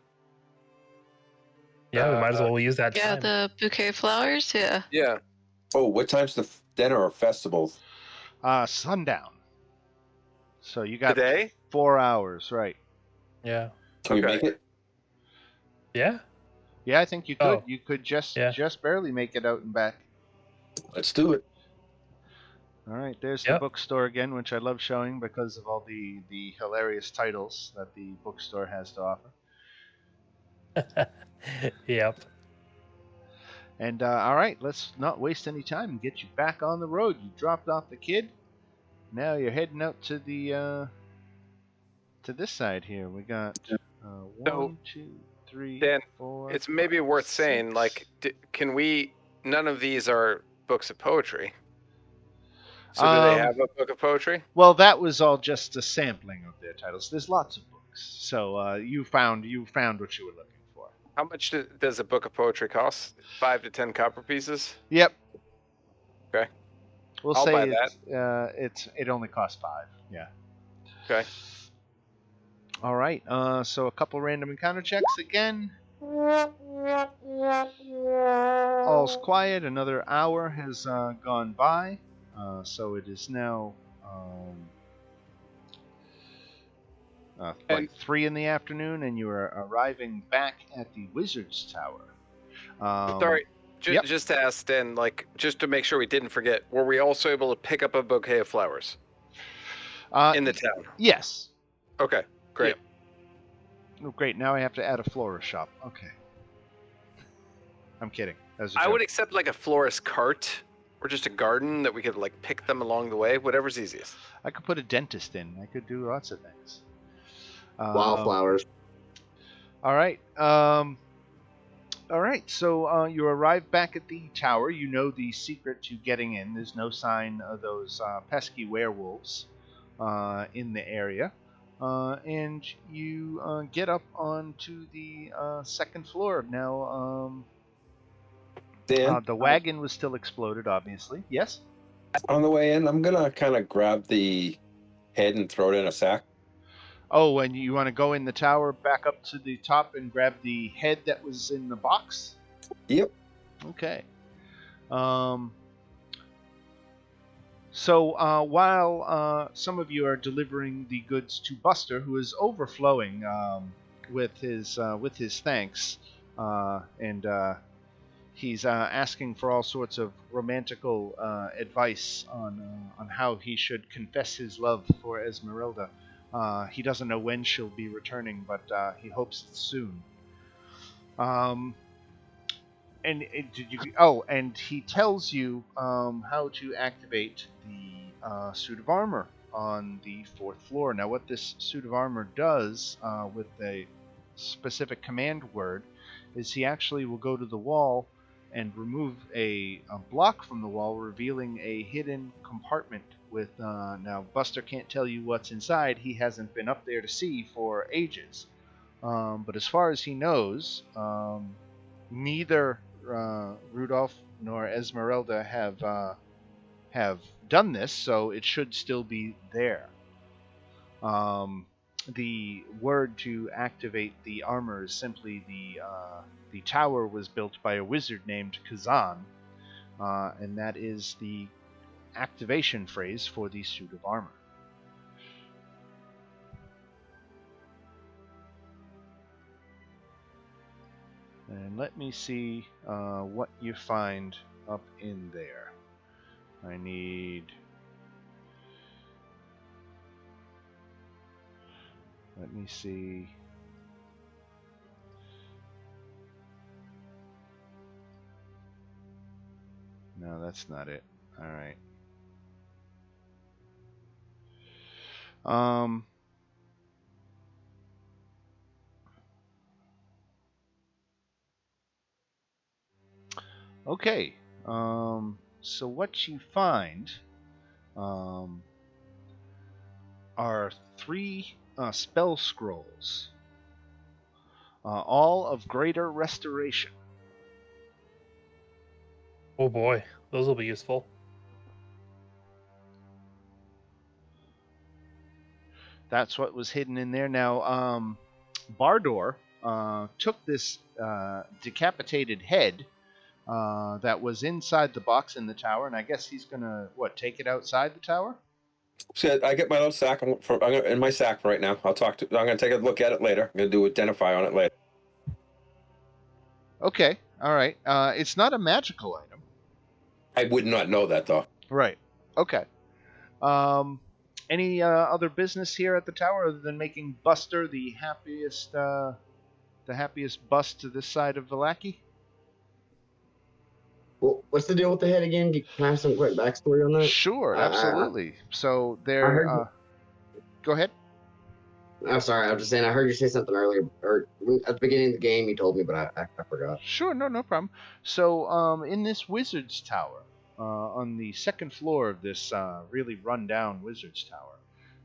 [SPEAKER 7] Yeah, we might as well use that time.
[SPEAKER 5] Yeah, the bouquet of flowers, yeah.
[SPEAKER 3] Yeah.
[SPEAKER 6] Oh, what time's the dinner or festival?
[SPEAKER 1] Sundown. So you got
[SPEAKER 3] Today?
[SPEAKER 1] 4 hours, right?
[SPEAKER 7] Yeah.
[SPEAKER 6] Can we make it?
[SPEAKER 7] Yeah.
[SPEAKER 1] Yeah, I think you could.
[SPEAKER 7] Oh.
[SPEAKER 1] You could just barely make it out and back.
[SPEAKER 6] Let's do it.
[SPEAKER 1] All right, there's the bookstore again, which I love showing because of all the hilarious titles that the bookstore has to offer.
[SPEAKER 7] Yep.
[SPEAKER 1] And all right, let's not waste any time and get you back on the road. You dropped off the kid. Now you're heading out to the to this side here. We got
[SPEAKER 3] So,
[SPEAKER 1] 1, 2, 3,
[SPEAKER 3] Dan,
[SPEAKER 1] 4.
[SPEAKER 3] it's maybe
[SPEAKER 1] 5,
[SPEAKER 3] worth saying,
[SPEAKER 1] 6.
[SPEAKER 3] like, can we? None of these are books of poetry. So do they have a book of poetry?
[SPEAKER 1] Well, that was all just a sampling of their titles. There's lots of books, so you found what you were looking for.
[SPEAKER 3] How much does a book of poetry cost? 5 to 10 copper pieces.
[SPEAKER 1] Yep.
[SPEAKER 3] Okay.
[SPEAKER 1] We'll
[SPEAKER 3] I'll buy
[SPEAKER 1] say
[SPEAKER 3] that.
[SPEAKER 1] it only costs 5. Yeah.
[SPEAKER 3] Okay.
[SPEAKER 1] All right. So a couple random encounter checks again. All's quiet. Another hour has gone by. So it is now like 3 in the afternoon, and you are arriving back at the Wizard's Tower.
[SPEAKER 3] Sorry,
[SPEAKER 1] Yep.
[SPEAKER 3] just to ask then, like, just to make sure we didn't forget, were we also able to pick up a bouquet of flowers in the town?
[SPEAKER 1] Yes.
[SPEAKER 3] Okay, great.
[SPEAKER 1] Oh, great. Now I have to add a florist shop. Okay. I'm kidding. That was a
[SPEAKER 3] I
[SPEAKER 1] joke.
[SPEAKER 3] would accept like a florist cart or just a garden that we could like pick them along the way, whatever's easiest.
[SPEAKER 1] I could put a dentist in. I could do lots of things.
[SPEAKER 8] Wildflowers.
[SPEAKER 1] All right. All right. So you arrive back at the tower. You know the secret to getting in. There's no sign of those pesky werewolves in the area. And you get up onto the second floor. Now,
[SPEAKER 6] Dan,
[SPEAKER 1] the wagon was still exploded, obviously. Yes?
[SPEAKER 6] on the way in, I'm gonna kind of grab the head and throw it in a sack.
[SPEAKER 1] Oh, and you want to go in the tower, back up to the top, and grab the head that was in the box?
[SPEAKER 6] Yep.
[SPEAKER 1] Okay. So while some of you are delivering the goods to Buster, who is overflowing with his thanks, and he's asking for all sorts of romantical advice on how he should confess his love for Esmeralda. He doesn't know when she'll be returning, but he hopes it's soon. And did you? Oh, and he tells you how to activate the suit of armor on the 4th floor. Now, what this suit of armor does with a specific command word is he actually will go to the wall and remove a block from the wall, revealing a hidden compartment with. Now, Buster can't tell you what's inside. He hasn't been up there to see for ages. But as far as he knows, neither Rudolph nor Esmeralda have done this, so it should still be there. The word to activate the armor is simply the tower was built by a wizard named Kazan, and that is the activation phrase for the suit of armor. And let me see what you find up in there. I need... Let me see... No, that's not it. Alright. Okay. So what you find are 3 spell scrolls, all of greater restoration.
[SPEAKER 7] Oh boy, those will be useful.
[SPEAKER 1] That's what was hidden in there. Now, Bardor took this decapitated head that was inside the box in the tower, and I guess he's gonna take it outside the tower.
[SPEAKER 6] So I get my little sack. I'm in my sack right now. I'm gonna take a look at it later. I'm gonna do identify on it later.
[SPEAKER 1] Okay, all right. It's not a magical item.
[SPEAKER 6] I would not know that though.
[SPEAKER 1] Right. Okay. Any other business here at the tower other than making Buster the happiest bust to this side of Vallaki?
[SPEAKER 8] Well, what's the deal with the head again? Can I have some quick backstory on that?
[SPEAKER 1] Sure, absolutely. So
[SPEAKER 8] I
[SPEAKER 1] there.
[SPEAKER 8] heard.
[SPEAKER 1] Go ahead.
[SPEAKER 8] I'm sorry. I was just saying. I heard you say something earlier, or at the beginning of the game, you told me, but I forgot.
[SPEAKER 1] Sure, no problem. So, in this wizard's tower, on the second floor of this really run-down wizard's tower,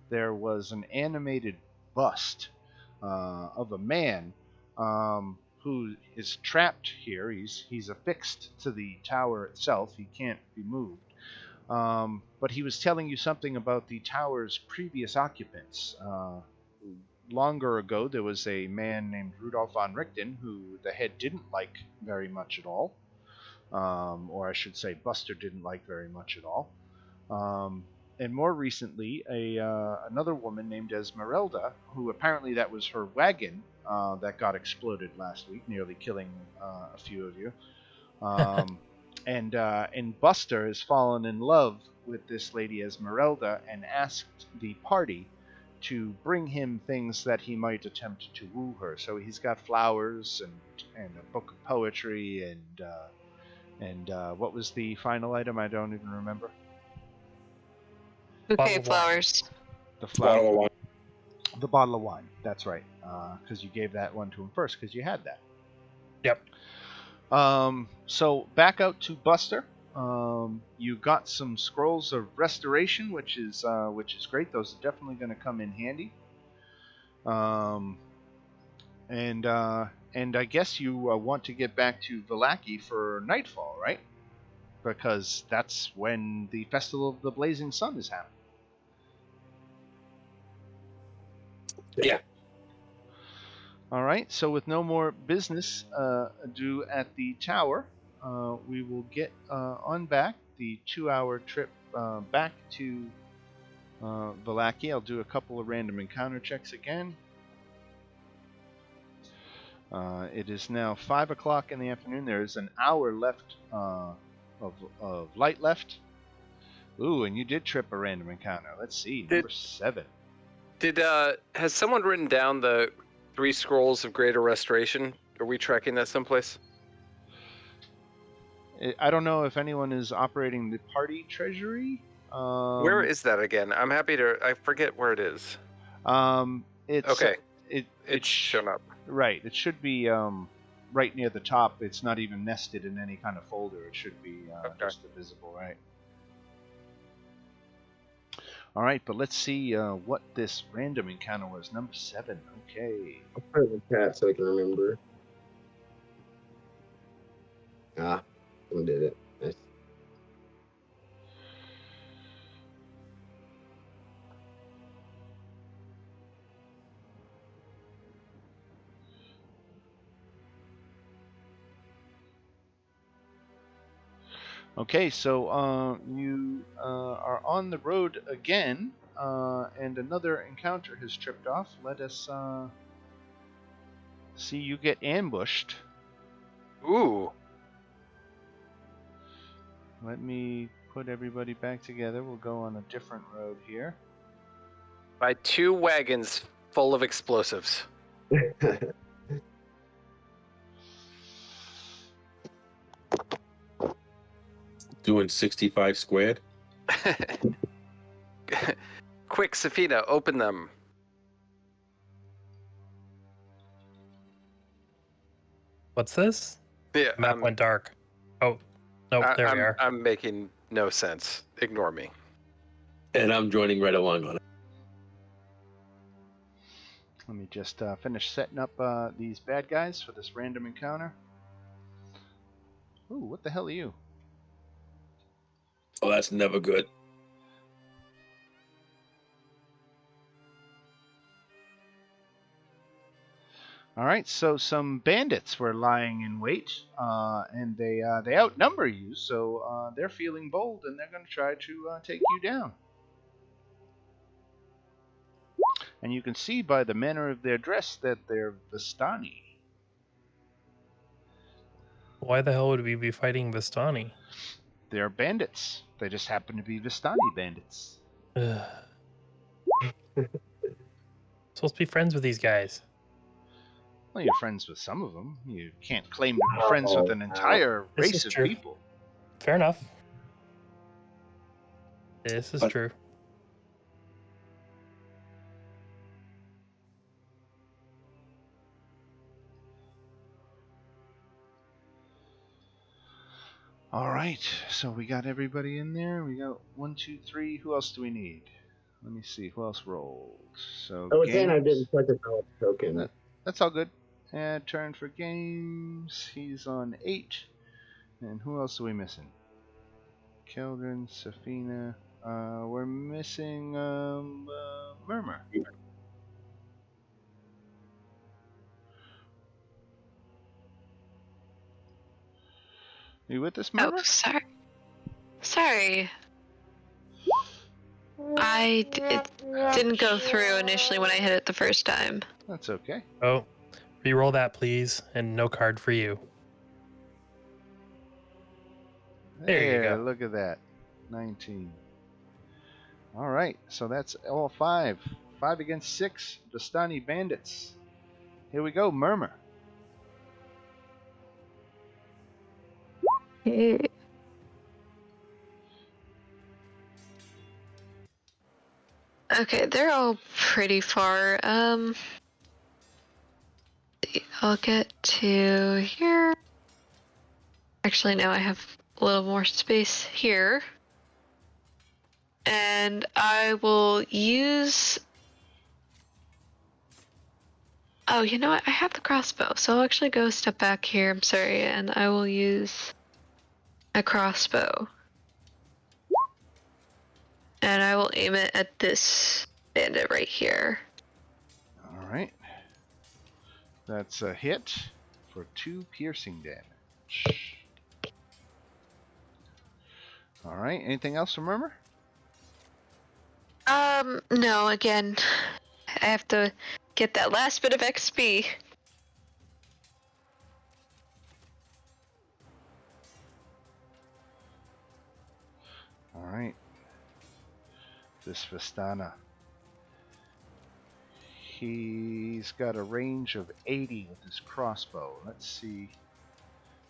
[SPEAKER 1] there was an animated bust of a man who is trapped here. He's affixed to the tower itself. He can't be moved. But he was telling you something about the tower's previous occupants. Longer ago, there was a man named Rudolf von Richten who the head didn't like very much at all. Or I should say Buster didn't like very much at all. And more recently, another woman named Esmeralda, who apparently that was her wagon that got exploded last week, nearly killing a few of you. And Buster has fallen in love with this lady Esmeralda and asked the party to bring him things that he might attempt to woo her. So he's got flowers and a book of poetry and what was the final item? I don't even remember.
[SPEAKER 5] Bouquet of flowers.
[SPEAKER 1] The
[SPEAKER 6] Bottle of wine.
[SPEAKER 1] The bottle of wine. That's right. Because you gave that one to him first because you had that.
[SPEAKER 7] Yep.
[SPEAKER 1] So back out to Buster. You got some scrolls of restoration, which is great. Those are definitely going to come in handy. And I guess you want to get back to Vallaki for Nightfall, right? Because that's when the Festival of the Blazing Sun is happening.
[SPEAKER 6] Yeah.
[SPEAKER 1] All right. So with no more business ado at the tower, we will get on back the 2-hour trip back to Vallaki. I'll do a couple of random encounter checks again. It is now 5 o'clock in the afternoon. There is an hour left of light left. Ooh, and you did trip a random encounter. Let's see, number 7.
[SPEAKER 3] Has someone written down the 3 scrolls of greater restoration? Are we tracking that someplace?
[SPEAKER 1] I don't know if anyone is operating the party treasury.
[SPEAKER 3] Where is that again? I'm happy to. I forget where it is.
[SPEAKER 1] It's
[SPEAKER 3] okay.
[SPEAKER 1] It's
[SPEAKER 3] shown up.
[SPEAKER 1] Right. It should be right near the top. It's not even nested in any kind of folder. It should be just visible, right? All right, but let's see what this random encounter was. Number 7. Okay.
[SPEAKER 8] I'll put it in the chat so I can remember. Someone did it. Nice.
[SPEAKER 1] Okay, so you are on the road again, and another encounter has tripped off. Let us see you get ambushed.
[SPEAKER 3] Ooh.
[SPEAKER 1] Let me put everybody back together. We'll go on a different road here.
[SPEAKER 3] By 2 wagons full of explosives.
[SPEAKER 6] Doing 65 squared.
[SPEAKER 3] Quick, Safina, open them.
[SPEAKER 7] What's this?
[SPEAKER 3] Yeah,
[SPEAKER 7] Map went dark. Oh, nope, there we are.
[SPEAKER 3] I'm making no sense. Ignore me.
[SPEAKER 6] And I'm joining right along on it.
[SPEAKER 1] Let me just finish setting up these bad guys for this random encounter. Ooh, what the hell are you?
[SPEAKER 6] Oh, that's never good.
[SPEAKER 1] All right, so some bandits were lying in wait, and they outnumber you, so they're feeling bold, and they're going to try to take you down. And you can see by the manner of their dress that they're Vistani.
[SPEAKER 7] Why the hell would we be fighting Vistani?
[SPEAKER 1] They're bandits. They just happen to be Vistani bandits.
[SPEAKER 7] Supposed to be friends with these guys.
[SPEAKER 1] Well, you're friends with some of them. You can't claim to be friends with an entire race of people.
[SPEAKER 7] Fair enough. This is
[SPEAKER 6] But-
[SPEAKER 7] true.
[SPEAKER 1] All right, so we got everybody in there. We got 1, 2, 3. Who else do we need? Let me see. Who else rolled? So
[SPEAKER 8] I was saying I
[SPEAKER 1] Games.
[SPEAKER 8] didn't click a ballot token.
[SPEAKER 1] That's all good. And turn for Games. He's on 8. And who else are we missing? Keldrin, Safina. We're missing Murmur. You with us, Murmur?
[SPEAKER 5] Oh, sorry. It didn't go through initially when I hit it the first time.
[SPEAKER 1] That's okay.
[SPEAKER 7] Oh, re-roll that, please, and no card for you. There you go.
[SPEAKER 1] Look at that. 19. All right, so that's all 5. 5 against 6. Dostani Bandits. Here we go, Murmur.
[SPEAKER 5] Okay, they're all pretty far. I'll get to here. Actually, now I have a little more space here. And I will use... Oh, you know what? I have the crossbow, so I'll actually go a step back here. I'm sorry, and I will use a crossbow. And I will aim it at this bandit right here.
[SPEAKER 1] All right. That's a hit for 2 piercing damage. All right. Anything else from Murmur?
[SPEAKER 5] No, again, I have to get that last bit of XP.
[SPEAKER 1] All right. This Vistana. He's got a range of 80 with his crossbow. Let's see.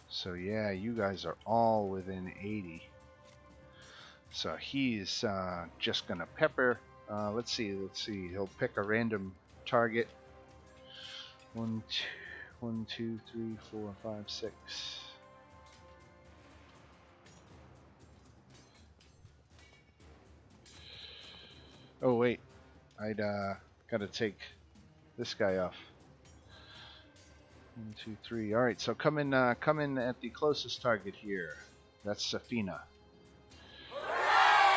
[SPEAKER 1] So yeah, you guys are all within 80. So he's just gonna pepper. Let's see. He'll pick a random target. 1, 2, 3, 4, 5, 6. Oh wait, I'd gotta take this guy off. 1, 2, 3. All right, so come in at the closest target here. That's Safina.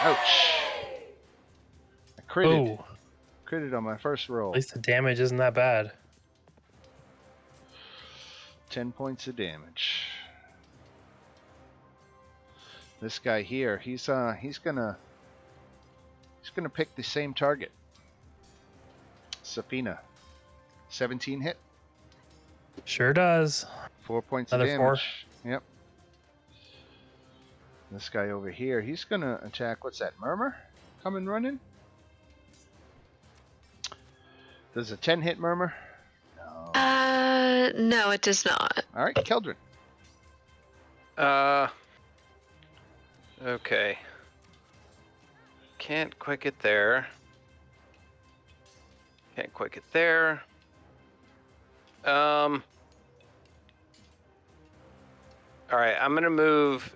[SPEAKER 1] Ouch! I critted.
[SPEAKER 7] Oh,
[SPEAKER 1] Critted on my first roll.
[SPEAKER 7] at least the damage isn't that bad.
[SPEAKER 1] 10 points of damage. This guy here, he's gonna pick the same target. Safina. 17 hit.
[SPEAKER 7] Sure does.
[SPEAKER 1] 4 points
[SPEAKER 7] Another
[SPEAKER 1] of damage.
[SPEAKER 7] 4.
[SPEAKER 1] Yep. This guy over here, he's gonna attack. What's that? Murmur? Coming running? Does a 10 hit Murmur? No.
[SPEAKER 5] No, it does not.
[SPEAKER 1] All right, Keldrin.
[SPEAKER 3] Okay. Can't quite get there. Can't quite get there. All right, I'm gonna move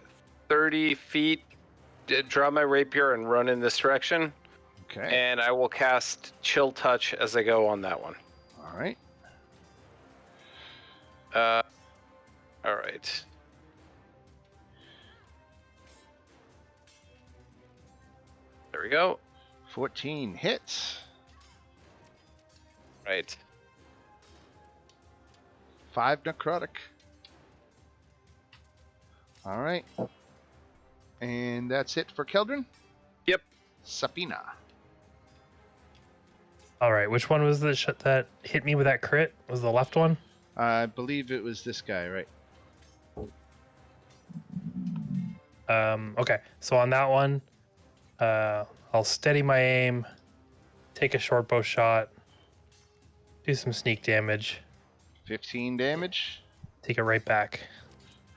[SPEAKER 3] 30 feet, draw my rapier, and run in this direction.
[SPEAKER 1] Okay.
[SPEAKER 3] And I will cast Chill Touch as I go on that one.
[SPEAKER 1] All right.
[SPEAKER 3] All right. There we go.
[SPEAKER 1] 14 hits.
[SPEAKER 3] Right.
[SPEAKER 1] 5 necrotic. All right. And that's it for Keldrin?
[SPEAKER 3] Yep.
[SPEAKER 1] Safina.
[SPEAKER 7] All right, which one was the that hit me with that crit? Was the left one?
[SPEAKER 1] I believe it was this guy, right?
[SPEAKER 7] Okay, so on that one, I'll steady my aim, take a short bow shot, do some sneak damage,
[SPEAKER 1] 15 damage.
[SPEAKER 7] take it right back.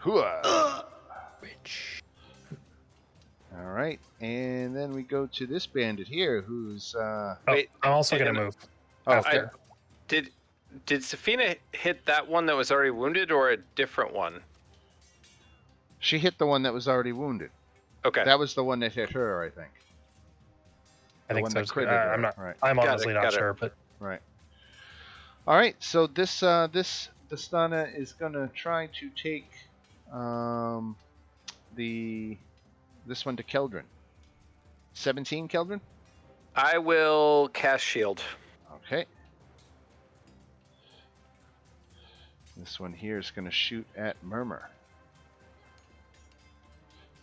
[SPEAKER 1] Hooah.
[SPEAKER 7] Which
[SPEAKER 1] All right, and then we go to this bandit here, who's
[SPEAKER 3] Wait,
[SPEAKER 7] I'm also gonna
[SPEAKER 3] and
[SPEAKER 7] move
[SPEAKER 1] Oh,
[SPEAKER 7] after.
[SPEAKER 3] Did Safina hit that one that was already wounded, or a different one?
[SPEAKER 1] she hit the one that was already wounded.
[SPEAKER 3] Okay.
[SPEAKER 1] That was the one that hit her, I think.
[SPEAKER 7] I
[SPEAKER 1] The
[SPEAKER 7] think
[SPEAKER 1] one
[SPEAKER 7] so.
[SPEAKER 1] that critted her.
[SPEAKER 7] I'm not.
[SPEAKER 1] Right.
[SPEAKER 7] I'm
[SPEAKER 3] Got
[SPEAKER 7] honestly
[SPEAKER 3] it,
[SPEAKER 7] not
[SPEAKER 3] got it.
[SPEAKER 7] sure, but
[SPEAKER 1] Right. All right. So this Dastana is gonna try to take this one to Keldrin. 17 Keldrin.
[SPEAKER 3] I will cast shield.
[SPEAKER 1] Okay. This one here is gonna shoot at Murmur.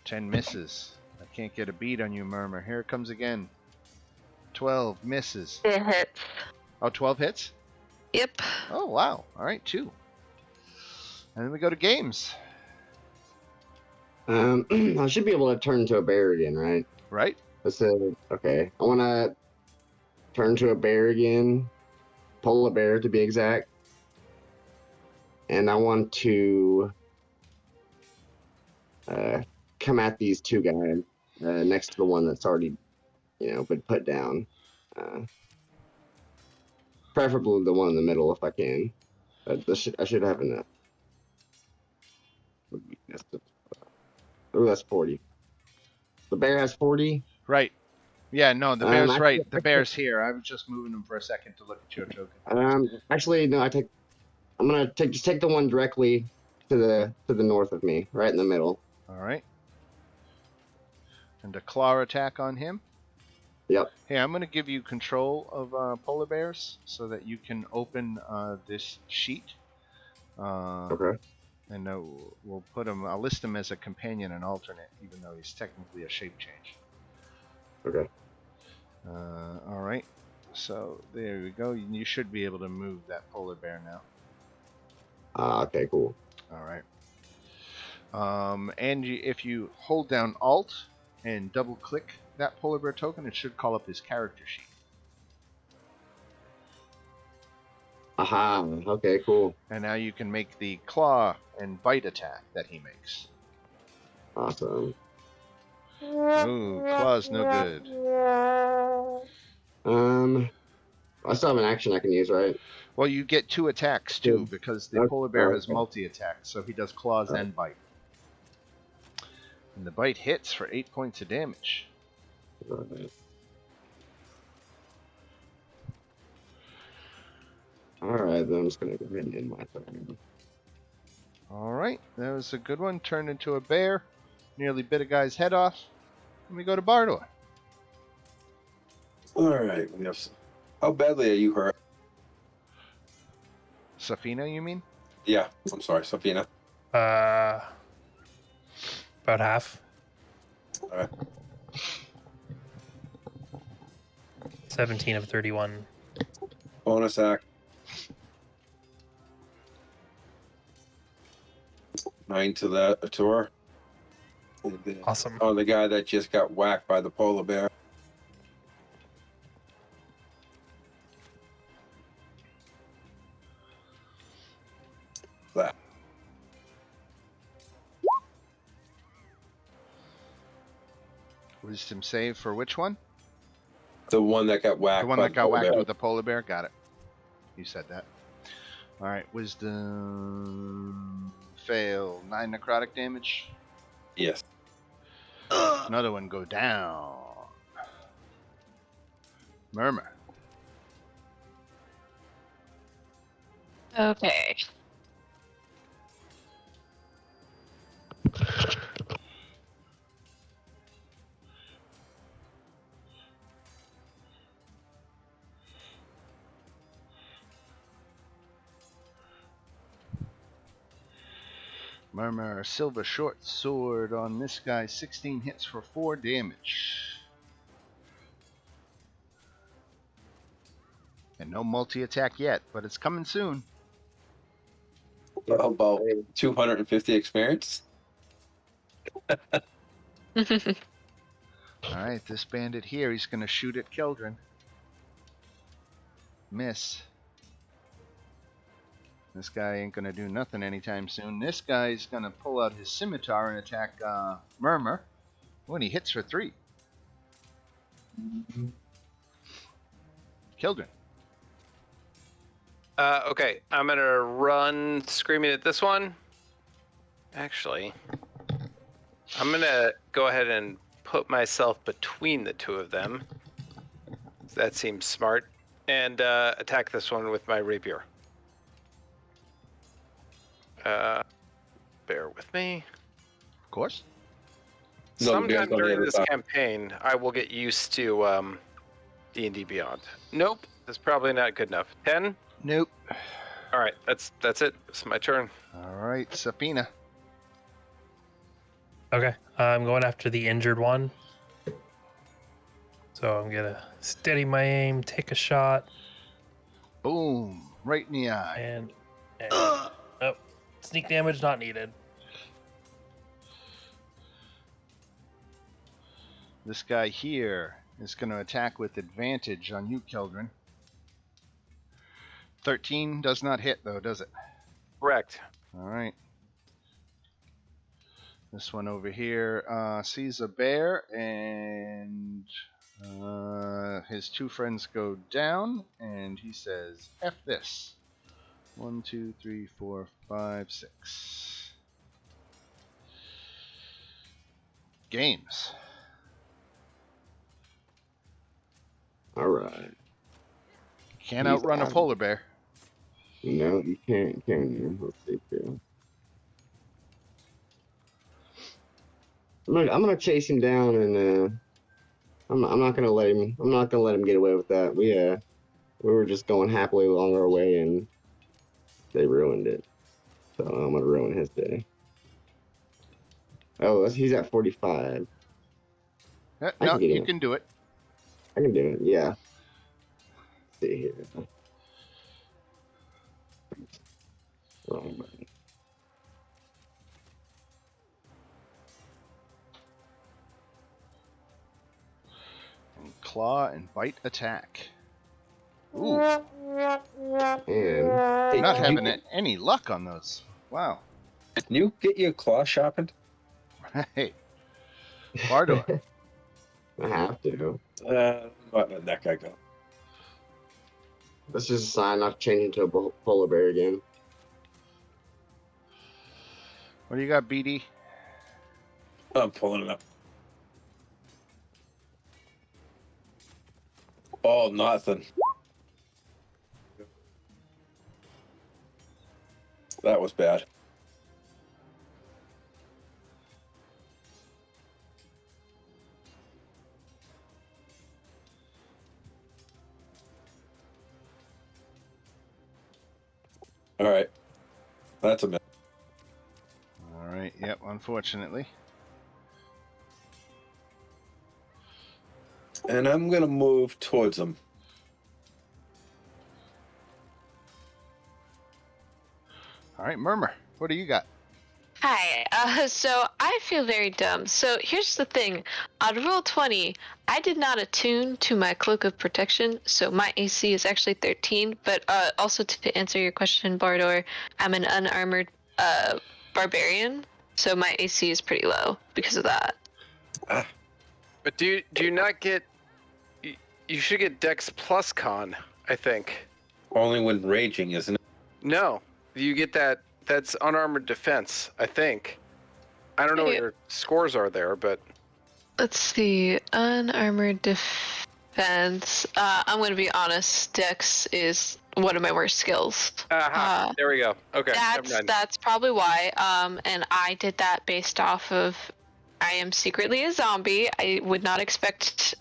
[SPEAKER 1] 10 misses. I can't get a beat on you, Murmur. Here it comes again. 12 misses.
[SPEAKER 5] It hits.
[SPEAKER 1] Oh, 12 hits?
[SPEAKER 5] Yep.
[SPEAKER 1] Oh, wow. All right, 2. And then we go to games,
[SPEAKER 8] I should be able to turn into a bear again, right?
[SPEAKER 1] right?
[SPEAKER 8] Okay. I want to turn to a bear again, polar bear to be exact, and I want to come at these two guys next to the one that's already, been put down. Preferably the one in the middle if I can. I should have enough. Oh, that's 40. The bear has 40.
[SPEAKER 1] Right. Yeah, no, the bear's
[SPEAKER 8] actually-
[SPEAKER 1] right. The bear's here. I was just moving him for a second to look at your token.
[SPEAKER 8] Actually, no. I'm gonna take the one directly to the north of me, right in the middle.
[SPEAKER 1] All right. And a claw attack on him.
[SPEAKER 8] Yep.
[SPEAKER 1] Hey, I'm going to give you control of polar bears so that you can open this sheet.
[SPEAKER 8] Okay.
[SPEAKER 1] And we'll put him. I'll list him as a companion and alternate, even though he's technically a shape change.
[SPEAKER 8] Okay.
[SPEAKER 1] All right. So there we go. You should be able to move that polar bear now.
[SPEAKER 8] Okay. Cool.
[SPEAKER 1] All right. And if you hold down Alt and double click that polar bear token, it should call up his character sheet.
[SPEAKER 8] Aha. Okay. Cool.
[SPEAKER 1] And now you can make the claw and bite attack that he makes.
[SPEAKER 8] Awesome.
[SPEAKER 1] Ooh, claw's no good.
[SPEAKER 8] I still have an action I can use, right?
[SPEAKER 1] Well, you get 2 attacks too, because the polar bear has
[SPEAKER 8] Okay.
[SPEAKER 1] multi-attacks, so he does claws
[SPEAKER 8] Okay.
[SPEAKER 1] and bite. And the bite hits for 8 points of damage.
[SPEAKER 8] Alright, then I'm just gonna go ahead and end my turn.
[SPEAKER 1] All right, that was a good one. Turned into a bear, nearly bit a guy's head off. And we go to Bardor.
[SPEAKER 6] All right. How badly are you hurt?
[SPEAKER 1] Safina, you mean?
[SPEAKER 6] Yeah, I'm sorry, Safina.
[SPEAKER 7] about half.
[SPEAKER 6] All right.
[SPEAKER 7] 17 of 31.
[SPEAKER 6] Bonus act. 9 to her. And then,
[SPEAKER 7] Awesome.
[SPEAKER 6] oh, the guy that just got whacked by the polar bear. That.
[SPEAKER 1] Wisdom save for which one?
[SPEAKER 6] The one that got whacked.
[SPEAKER 1] The one
[SPEAKER 6] by
[SPEAKER 1] that got
[SPEAKER 6] polar
[SPEAKER 1] whacked
[SPEAKER 6] bear.
[SPEAKER 1] with the polar bear? Got it. You said that. All right, wisdom fail. 9 necrotic damage.
[SPEAKER 6] Yes.
[SPEAKER 1] Another one go down. Murmur.
[SPEAKER 5] Okay.
[SPEAKER 1] Murmur, silver short sword on this guy. 16 hits for 4 damage. And no multi-attack yet, but it's coming soon.
[SPEAKER 6] About 250 experience.
[SPEAKER 1] Alright, this bandit here, he's going to shoot at Keldrin. Miss. This guy ain't going to do nothing anytime soon. This guy's going to pull out his scimitar and attack Murmur. When he hits for 3. Kildren.
[SPEAKER 3] Okay, I'm gonna run screaming at this one. Actually, I'm gonna go ahead and put myself between the two of them. That seems smart. And attack this one with my rapier. Bear with me.
[SPEAKER 1] Of course.
[SPEAKER 6] No,
[SPEAKER 3] Sometime
[SPEAKER 6] because on the
[SPEAKER 3] during
[SPEAKER 6] other
[SPEAKER 3] this
[SPEAKER 6] side.
[SPEAKER 3] campaign, I will get used to D&D Beyond. Nope, that's probably not good enough. 10?
[SPEAKER 1] Nope.
[SPEAKER 3] All right, that's it. It's my turn.
[SPEAKER 1] All right, Sapina.
[SPEAKER 7] Okay, I'm going after the injured one. So I'm gonna steady my aim, take a shot,
[SPEAKER 1] Boom. Right in the eye.
[SPEAKER 7] and oh, sneak damage not needed.
[SPEAKER 1] This guy here is going to attack with advantage on you, Kildren. 13 does not hit, though, does it?
[SPEAKER 3] Correct.
[SPEAKER 1] All right. This one over here sees a bear, and his 2 friends go down, and he says, F this. 1, 2, 3, 4, 5, 6. Games.
[SPEAKER 8] All right.
[SPEAKER 1] Can't
[SPEAKER 8] He's
[SPEAKER 1] outrun a
[SPEAKER 8] out.
[SPEAKER 1] polar bear.
[SPEAKER 8] No, you can't, can you? Let's see here. I'm gonna chase him down, and I'm not gonna let him get away with that. We were just going happily along our way, and they ruined it. So I'm gonna ruin his day. Oh, he's at 45.
[SPEAKER 1] No,
[SPEAKER 8] get
[SPEAKER 1] you
[SPEAKER 8] him.
[SPEAKER 1] can do it.
[SPEAKER 8] I can do it. Yeah. Let's see here. Wrong button.
[SPEAKER 1] And claw and bite attack. Ooh,
[SPEAKER 8] And
[SPEAKER 6] Hey,
[SPEAKER 1] not
[SPEAKER 6] can
[SPEAKER 1] having
[SPEAKER 6] you,
[SPEAKER 1] any luck on those. Wow.
[SPEAKER 6] can you get your claw sharpened?
[SPEAKER 1] Hey, Bardor.
[SPEAKER 8] I have to.
[SPEAKER 6] Not in that guy go.
[SPEAKER 8] That's just a sign not to change into a polar bear again.
[SPEAKER 1] What do you got, BD?
[SPEAKER 6] I'm pulling it up. Oh, nothing. That was bad. All right. That's a miss.
[SPEAKER 1] All right. Yep. Unfortunately.
[SPEAKER 6] And I'm going to move towards him.
[SPEAKER 1] All right, Murmur. What do you got?
[SPEAKER 5] Hi. So I feel very dumb. So here's the thing. On roll 20, I did not attune to my cloak of protection, so my AC is actually 13. But also to answer your question, Bardor, I'm an unarmored barbarian, so my AC is pretty low because of that.
[SPEAKER 3] But do you not get? You should get Dex plus Con, I think.
[SPEAKER 6] Only when raging, isn't it?
[SPEAKER 3] No, you get that. That's unarmored defense, I think. I don't know what your scores are there, but
[SPEAKER 5] Let's see. Unarmored defense. I'm going to be honest. Dex is one of my worst skills.
[SPEAKER 3] there we go. Okay, never mind.
[SPEAKER 5] That's probably why. And I did that based off of I am secretly a zombie. I would not expect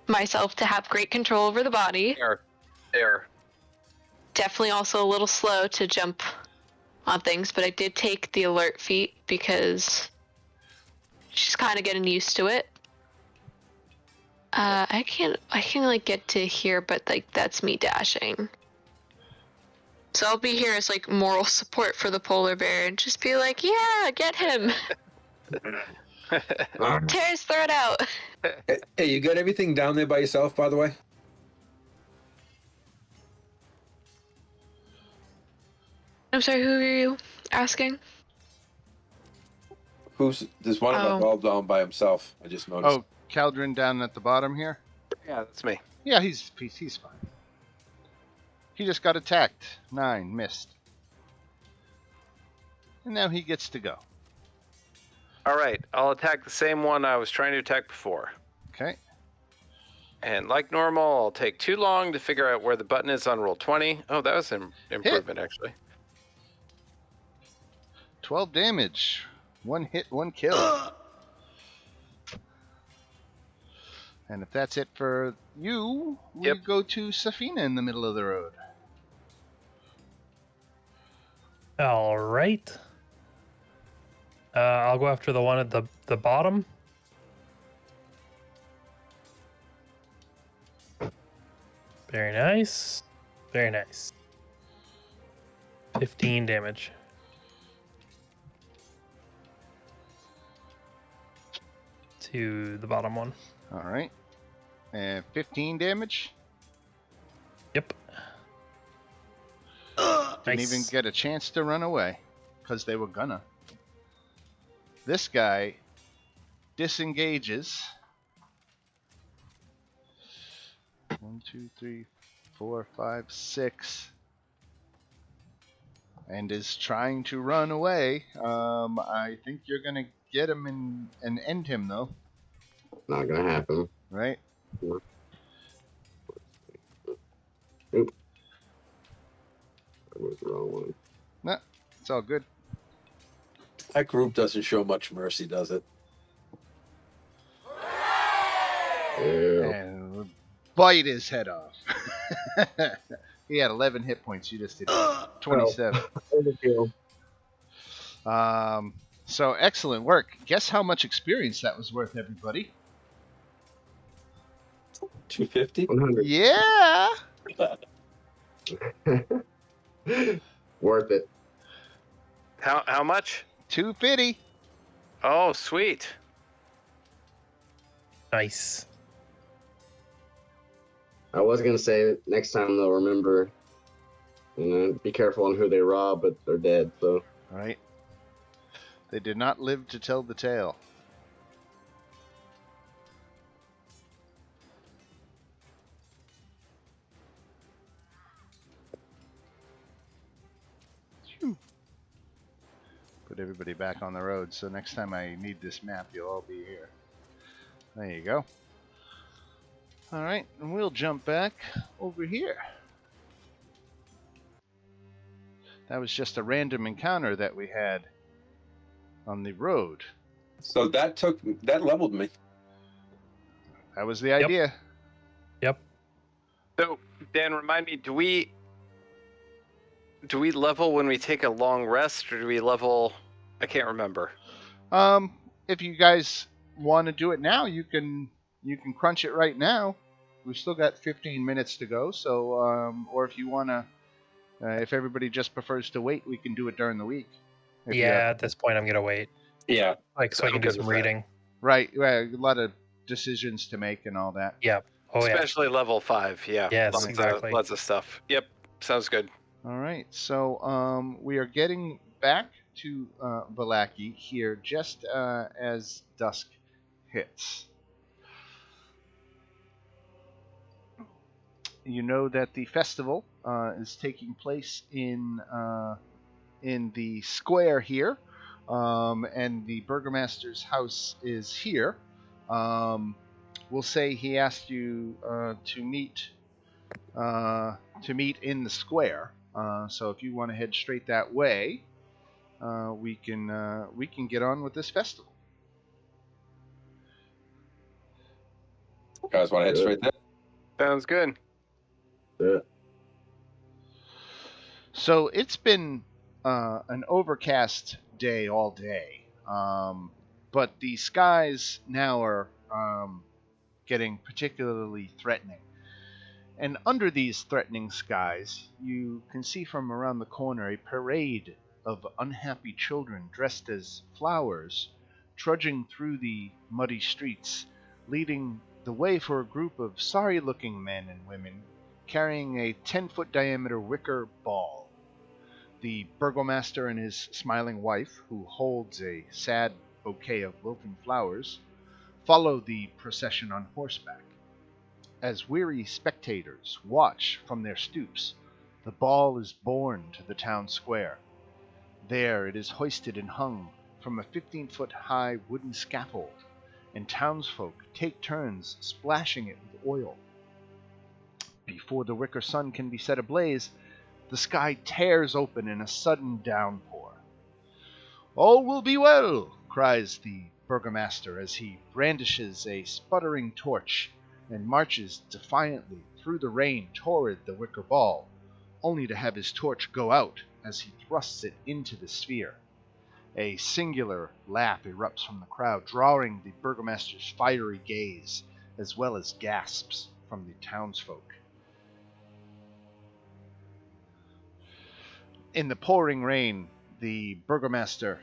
[SPEAKER 5] myself to have great control over the body.
[SPEAKER 3] There.
[SPEAKER 5] Definitely also a little slow to jump on things, but I did take the alert feat because she's kind of getting used to it. I can like get to here, but like that's me dashing. So I'll be here as like moral support for the polar bear and just be like, yeah, get him. Tear his throat out.
[SPEAKER 6] Hey, you got everything down there by yourself, by the way?
[SPEAKER 5] I'm sorry, who are you asking?
[SPEAKER 6] There's one of us
[SPEAKER 5] Oh.
[SPEAKER 6] all down by himself. I just noticed.
[SPEAKER 1] Oh, Caldron down at the bottom here?
[SPEAKER 3] Yeah, that's me.
[SPEAKER 1] Yeah, he's fine. He just got attacked. 9, missed. And now he gets to go.
[SPEAKER 3] All right, I'll attack the same one I was trying to attack before.
[SPEAKER 1] Okay.
[SPEAKER 3] And like normal, I'll take too long to figure out where the button is on roll 20. Oh, that was an improvement, actually.
[SPEAKER 1] 12 damage. 1 hit, 1 kill. And if that's it for you, we
[SPEAKER 3] Yep.
[SPEAKER 1] go to Safina in the middle of the road.
[SPEAKER 7] All right. I'll go after the one at the bottom. Very nice. Very nice. 15 damage. To the bottom one.
[SPEAKER 1] All right. And 15 damage.
[SPEAKER 7] Yep.
[SPEAKER 1] Didn't even get a chance to run away because they were gonna. This guy disengages. 1, 2, 3, 4, 5, 6. And is trying to run away. I think you're gonna get him and end him though,
[SPEAKER 8] Not gonna happen.
[SPEAKER 1] right?
[SPEAKER 8] Oop. That was the wrong one.
[SPEAKER 1] No, it's all good.
[SPEAKER 6] That group doesn't show much mercy, does it?
[SPEAKER 8] Yeah.
[SPEAKER 1] And bite his head off. He had 11 hit points. You just did 27. So excellent work. Guess how much experience that was worth, everybody?
[SPEAKER 6] 250.
[SPEAKER 8] 100.
[SPEAKER 1] Yeah.
[SPEAKER 8] Worth it.
[SPEAKER 3] How much?
[SPEAKER 1] 250.
[SPEAKER 3] Oh, sweet.
[SPEAKER 7] Nice.
[SPEAKER 8] I was gonna say next time they'll remember, be careful on who they rob, but they're dead. So
[SPEAKER 1] Right. They did not live to tell the tale. Phew. Put everybody back on the road, so next time I need this map, you'll all be here. There you go. All right, and we'll jump back over here. That was just a random encounter that we had on the road.
[SPEAKER 6] So that leveled me.
[SPEAKER 1] That was the idea.
[SPEAKER 7] Yep.
[SPEAKER 3] So, Dan, remind me, do we level when we take a long rest, or do we level? I can't remember.
[SPEAKER 1] If you guys want to do it now, you can crunch it right now. We've still got 15 minutes to go. So, or if you want to, if everybody just prefers to wait, we can do it during the week. If you have-
[SPEAKER 7] At this point, I'm gonna wait.
[SPEAKER 6] Yeah.
[SPEAKER 7] Like, so I can do
[SPEAKER 3] good
[SPEAKER 7] some
[SPEAKER 3] with that.
[SPEAKER 7] reading.
[SPEAKER 1] Right. A lot of decisions to make and all that.
[SPEAKER 7] Yep. Oh, yeah.
[SPEAKER 3] Especially level 5, yeah.
[SPEAKER 7] Yes, exactly.
[SPEAKER 3] Lots of stuff. Yep, sounds good.
[SPEAKER 1] All right. So, we are getting back to Valaki here just as dusk hits. You know that the festival is taking place in the square here, and the burgomaster's house is here. We'll say he asked you to meet in the square. So if you want to head straight that way, we can get on with this festival.
[SPEAKER 6] You guys want to head straight there?
[SPEAKER 3] Sounds good.
[SPEAKER 8] yeah.
[SPEAKER 1] So it's been an overcast day all day, but the skies now are getting particularly threatening. And under these threatening skies, you can see from around the corner a parade of unhappy children dressed as flowers, trudging through the muddy streets, leading the way for a group of sorry-looking men and women carrying a 10-foot diameter wicker ball. The burgomaster and his smiling wife, who holds a sad bouquet of wilting flowers, follow the procession on horseback. As weary spectators watch from their stoops, the ball is borne to the town square. There it is hoisted and hung from a 15-foot-high wooden scaffold, and townsfolk take turns splashing it with oil. Before the wicker sun can be set ablaze, the sky tears open in a sudden downpour. "All will be well," cries the burgomaster as he brandishes a sputtering torch and marches defiantly through the rain toward the wicker ball, only to have his torch go out as he thrusts it into the sphere. A singular laugh erupts from the crowd, drawing the burgomaster's fiery gaze, as well as gasps from the townsfolk. In the pouring rain, the burgomaster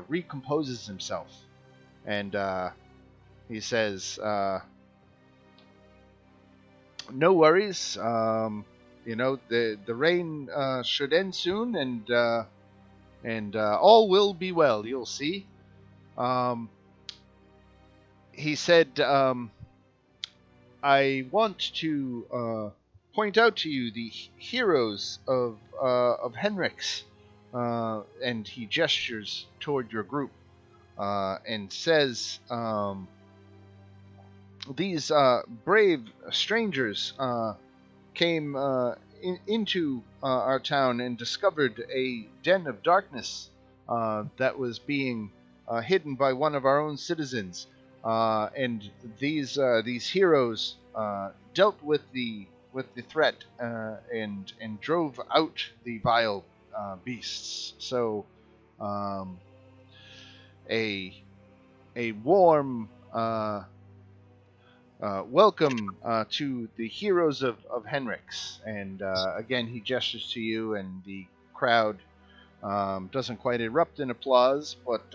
[SPEAKER 1] recomposes himself, and he says, "No worries. The rain should end soon, and all will be well. You'll see." He said, "I want to point out to you the heroes of Henrik's," and he gestures toward your group and says, "These brave strangers came into our town and discovered a den of darkness that was being hidden by one of our own citizens, and these heroes dealt with the threat and drove out the vile beasts. So a warm welcome to the heroes of Henrik's." And again, he gestures to you, and the crowd doesn't quite erupt in applause, but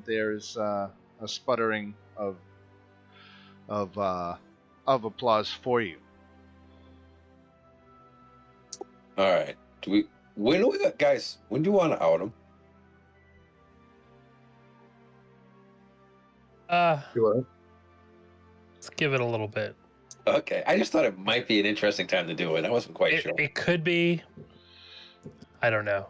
[SPEAKER 1] there's a sputtering of applause for you.
[SPEAKER 6] All right. When do you want to out him?
[SPEAKER 7] Let's give it a little bit.
[SPEAKER 6] Okay. I just thought it might be an interesting time to do it. I wasn't quite sure.
[SPEAKER 7] It could be. I don't know.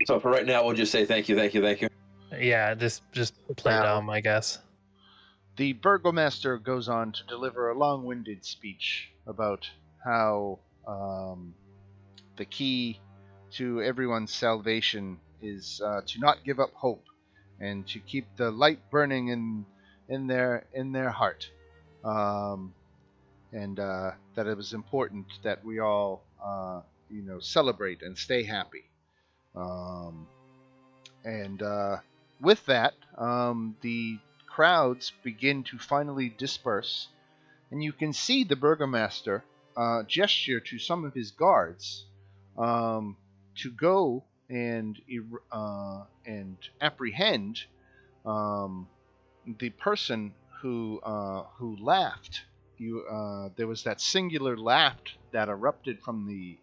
[SPEAKER 6] So for right now, we'll just say thank you.
[SPEAKER 7] Yeah, just play dumb, I guess.
[SPEAKER 1] The burgomaster goes on to deliver a long-winded speech about how the key to everyone's salvation is to not give up hope and to keep the light burning in their heart, and that it was important that we all celebrate and stay happy. And with that, the crowds begin to finally disperse, and you can see the burgomaster gesture to some of his guards to go and apprehend the person who laughed. There was that singular laugh that erupted from the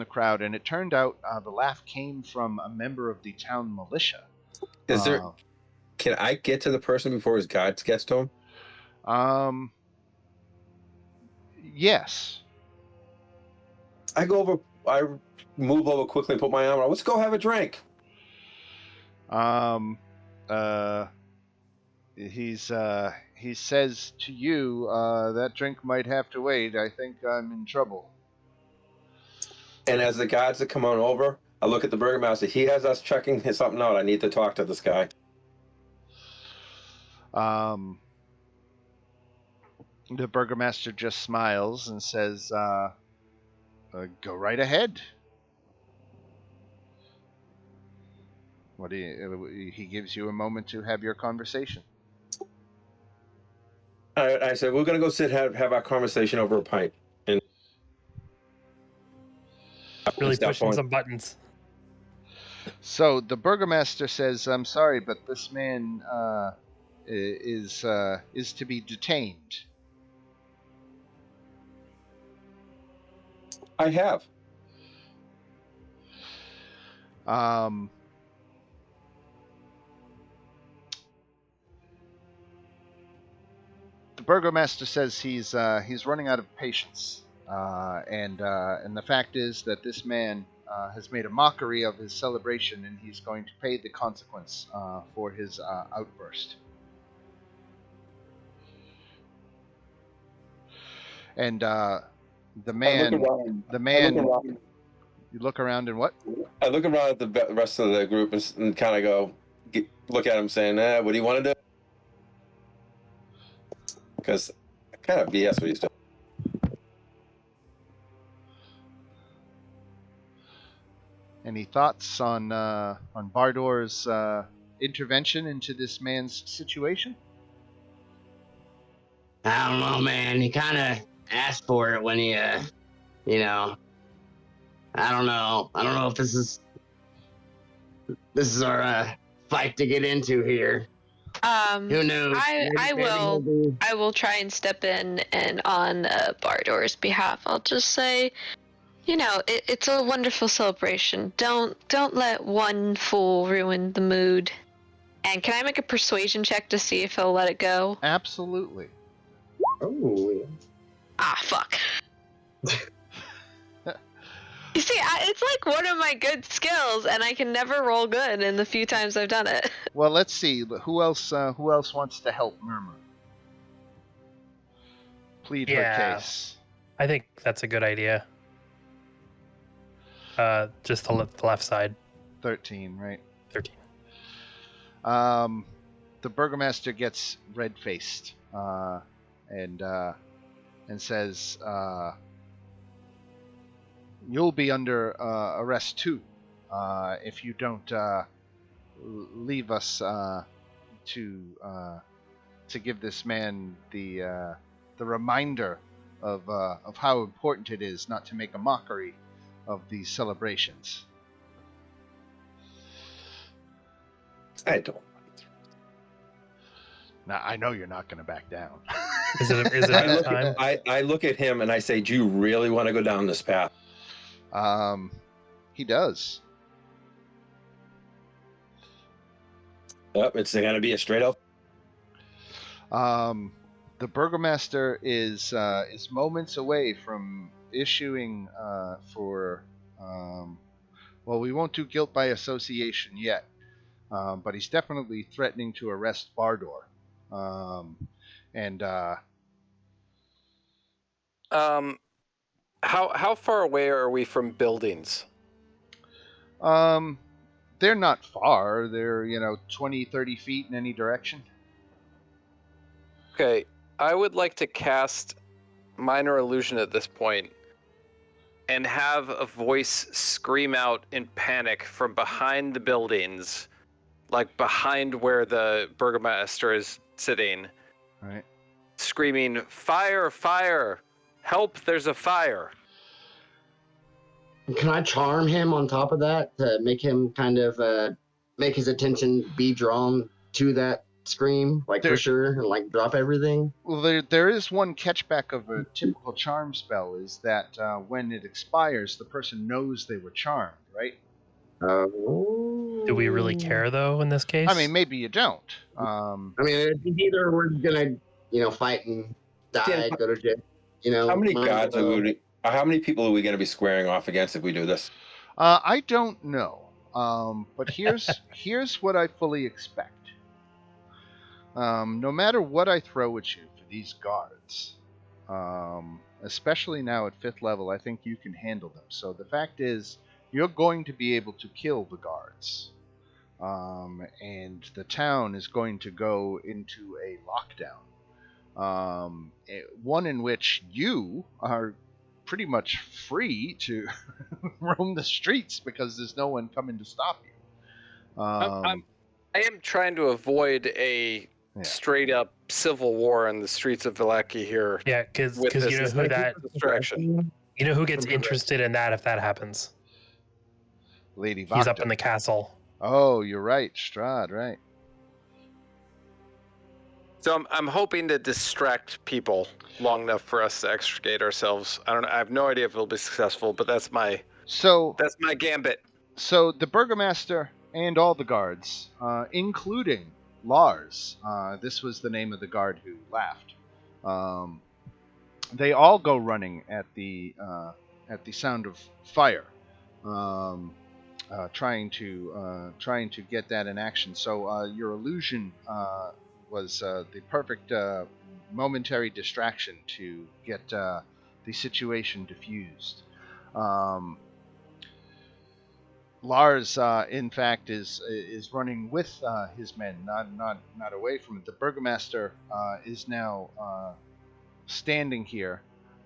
[SPEAKER 1] crowd, and it turned out the laugh came from a member of the town militia.
[SPEAKER 6] Can I get to the person before his guards gets to him?
[SPEAKER 1] Yes.
[SPEAKER 6] I move over quickly and put my arm on. Let's go have a drink.
[SPEAKER 1] He says to you, that drink might have to wait. I think I'm in trouble.
[SPEAKER 6] And as the guards that come on over, I look at the burgomaster. He has us checking something out. I need to talk to this guy.
[SPEAKER 1] The burgomaster just smiles and says, "Go right ahead." He gives you a moment to have your conversation.
[SPEAKER 6] I said, we're going to go have our conversation over a pint. And
[SPEAKER 7] really pushing some buttons.
[SPEAKER 1] So the burgomaster says, "I'm sorry, but this man is to be detained."
[SPEAKER 6] I have.
[SPEAKER 1] burgomaster says he's running out of patience, and the fact is that this man has made a mockery of his celebration, and he's going to pay the consequence for his outburst. And the man, you look around and what?
[SPEAKER 6] I look around at the rest of the group and kind of go, look at him saying, what do you want to do? Because I kind of BS what he's doing.
[SPEAKER 1] Any thoughts on Bardor's intervention into this man's situation?
[SPEAKER 4] I don't know, man. He kind of asked for it when he, you know. I don't know. I don't know if this is our fight to get into here. Who knows?
[SPEAKER 5] I will try and step in and on Bardor's behalf. I'll just say, it's a wonderful celebration. Don't let one fool ruin the mood. And can I make a persuasion check to see if he'll let it go?
[SPEAKER 1] Absolutely.
[SPEAKER 8] Oh.
[SPEAKER 5] Ah, fuck. You see, it's like one of my good skills, and I can never roll good in the few times I've done it.
[SPEAKER 1] Well, let's see. Who else wants to help Murmur? Plead her case.
[SPEAKER 7] I think that's a good idea. Just the left side.
[SPEAKER 1] 13, right?
[SPEAKER 7] 13.
[SPEAKER 1] The burgomaster gets red-faced and says, "You'll be under arrest too if you don't leave us to give this man the reminder of how important it is not to make a mockery of these celebrations."
[SPEAKER 6] I don't.
[SPEAKER 1] Now, I know you're not going to back down.
[SPEAKER 7] Is it time?
[SPEAKER 6] I look at him and I say, "Do you really want to go down this path?"
[SPEAKER 1] He does.
[SPEAKER 6] Yep, it's going to be a straight up.
[SPEAKER 1] The burgomaster is moments away from issuing for well, we won't do guilt by association yet, but he's definitely threatening to arrest Bardor.
[SPEAKER 3] How far away are we from buildings?
[SPEAKER 1] They're not far. They're 20, 30 feet in any direction.
[SPEAKER 3] Okay, I would like to cast Minor Illusion at this point and have a voice scream out in panic from behind the buildings, like behind where the burgomaster is sitting.
[SPEAKER 1] Right.
[SPEAKER 3] Screaming, "Fire, fire! Help, there's a fire!"
[SPEAKER 8] Can I charm him on top of that to make him kind of make his attention be drawn to that scream, like for sure, and like drop everything?
[SPEAKER 1] Well, there is one catchback of a typical charm spell is that when it expires, the person knows they were charmed, right?
[SPEAKER 7] Do we really care though in this case?
[SPEAKER 1] I mean, maybe you don't.
[SPEAKER 8] I mean, it's either we're gonna, fight and die, go to jail.
[SPEAKER 6] How many gods how many people are we going to be squaring off against if we do this?
[SPEAKER 1] I don't know. But here's what I fully expect. No matter what I throw at you for these guards, especially now at 5th level, I think you can handle them. So the fact is, you're going to be able to kill the guards. And the town is going to go into a lockdown. One in which you are pretty much free to roam the streets because there's no one coming to stop you.
[SPEAKER 3] I am trying to avoid a straight up civil war in the streets of Vallaki here.
[SPEAKER 7] Yeah, because you know who that
[SPEAKER 3] distraction.
[SPEAKER 7] You know who gets interested in that if that happens?
[SPEAKER 1] Lady Vakta.
[SPEAKER 7] He's up in the castle.
[SPEAKER 1] Oh, you're right, Strahd, right.
[SPEAKER 3] So I'm hoping to distract people long enough for us to extricate ourselves. I have no idea if it'll be successful, but that's my gambit.
[SPEAKER 1] So the burgomaster and all the guards, including Lars, this was the name of the guard who laughed, They all go running at the sound of fire, trying to get that in action. So your illusion was the perfect momentary distraction to get the situation diffused. Lars, in fact, is running with his men, not away from it. The burgomaster is now standing here,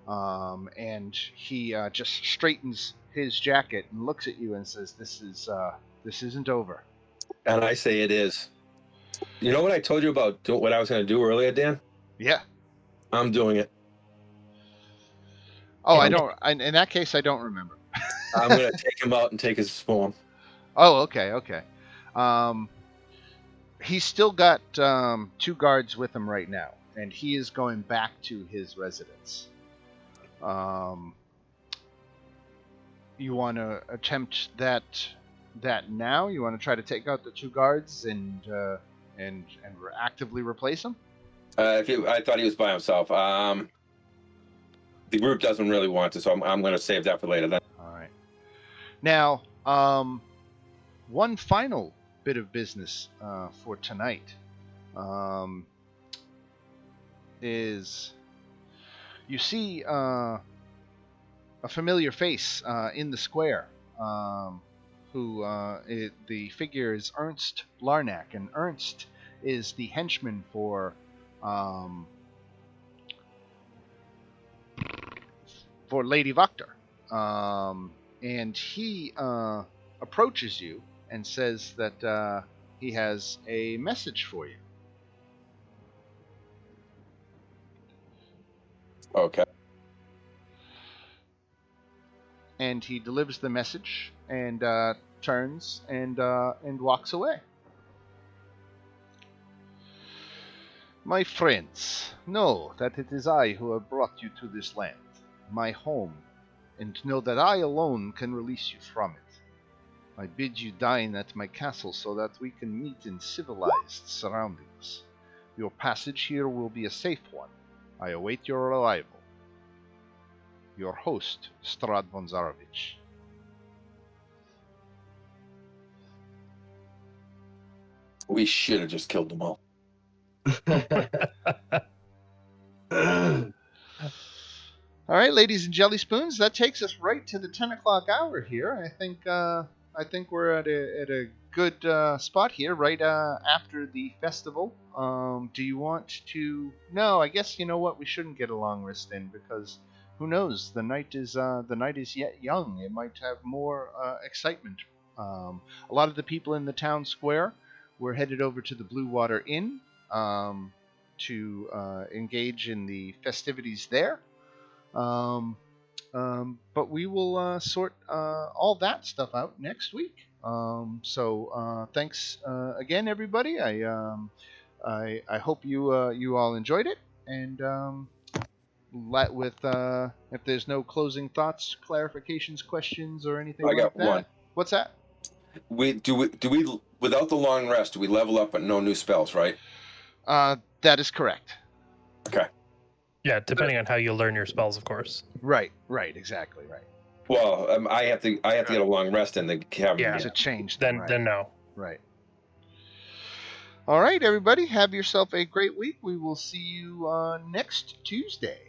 [SPEAKER 1] and he just straightens his jacket and looks at you and says, "This isn't over."
[SPEAKER 6] And I say it is. You know what I told you about what I was going to do earlier, Dan?
[SPEAKER 1] Yeah.
[SPEAKER 6] I'm doing it.
[SPEAKER 1] Oh, I don't. In that case, I don't remember.
[SPEAKER 6] I'm going to take him out and take his spawn.
[SPEAKER 1] Oh, okay. He's still got 2 guards with him right now, and he is going back to his residence. You want to attempt that now? You want to try to take out the 2 guards and actively replace them?
[SPEAKER 6] I thought he was by himself. The group doesn't really want to, so I'm going to save that for later. Then.
[SPEAKER 1] All right. Now, one final bit of business for tonight is you see a familiar face in the square. The figure is Ernst Larnach, and Ernst is the henchman for Lady Vector. And he approaches you and says that he has a message for you.
[SPEAKER 6] Okay.
[SPEAKER 1] And he delivers the message and turns and walks away. My friends, know that it is I who have brought you to this land, my home, and know that I alone can release you from it. I bid you dine at my castle so that we can meet in civilized surroundings. Your passage here will be a safe one. I await your arrival. Your host, Strahd von Zarovich.
[SPEAKER 6] We should have just killed them all.
[SPEAKER 1] All right, ladies and jelly spoons, that takes us right to the 10 o'clock hour here. I think we're at a good spot here, right after the festival. Do you want to? No, I guess you know what. We shouldn't get a long rest in because who knows? The night is yet young. It might have more excitement. A lot of the people in the town square were headed over to the Blue Water Inn to engage in the festivities there. But we will sort all that stuff out next week. So thanks again, everybody. I hope you all enjoyed it. And if there's no closing thoughts, clarifications, questions, or anything like that.
[SPEAKER 6] I got one.
[SPEAKER 1] What's that?
[SPEAKER 6] We without the long rest, we level up but no new spells, right?
[SPEAKER 1] That is correct.
[SPEAKER 6] Okay.
[SPEAKER 7] Yeah, depending on how you learn your spells, of course.
[SPEAKER 1] Right, exactly right.
[SPEAKER 6] Well, I have to get a long rest in to have
[SPEAKER 1] to change
[SPEAKER 7] them,
[SPEAKER 1] right.
[SPEAKER 7] Then no.
[SPEAKER 1] Right. All right, everybody, have yourself a great week. We will see you next Tuesday.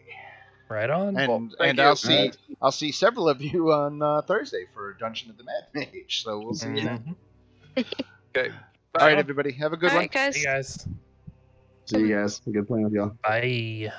[SPEAKER 7] Right on.
[SPEAKER 1] And I'll see several of you on Thursday for Dungeon of the Mad Mage. So we'll see you then.
[SPEAKER 3] Okay.
[SPEAKER 1] All right, everybody, have a good one.
[SPEAKER 5] All right, guys.
[SPEAKER 7] Hey, guys.
[SPEAKER 8] See you guys. Good playing with y'all.
[SPEAKER 7] Bye.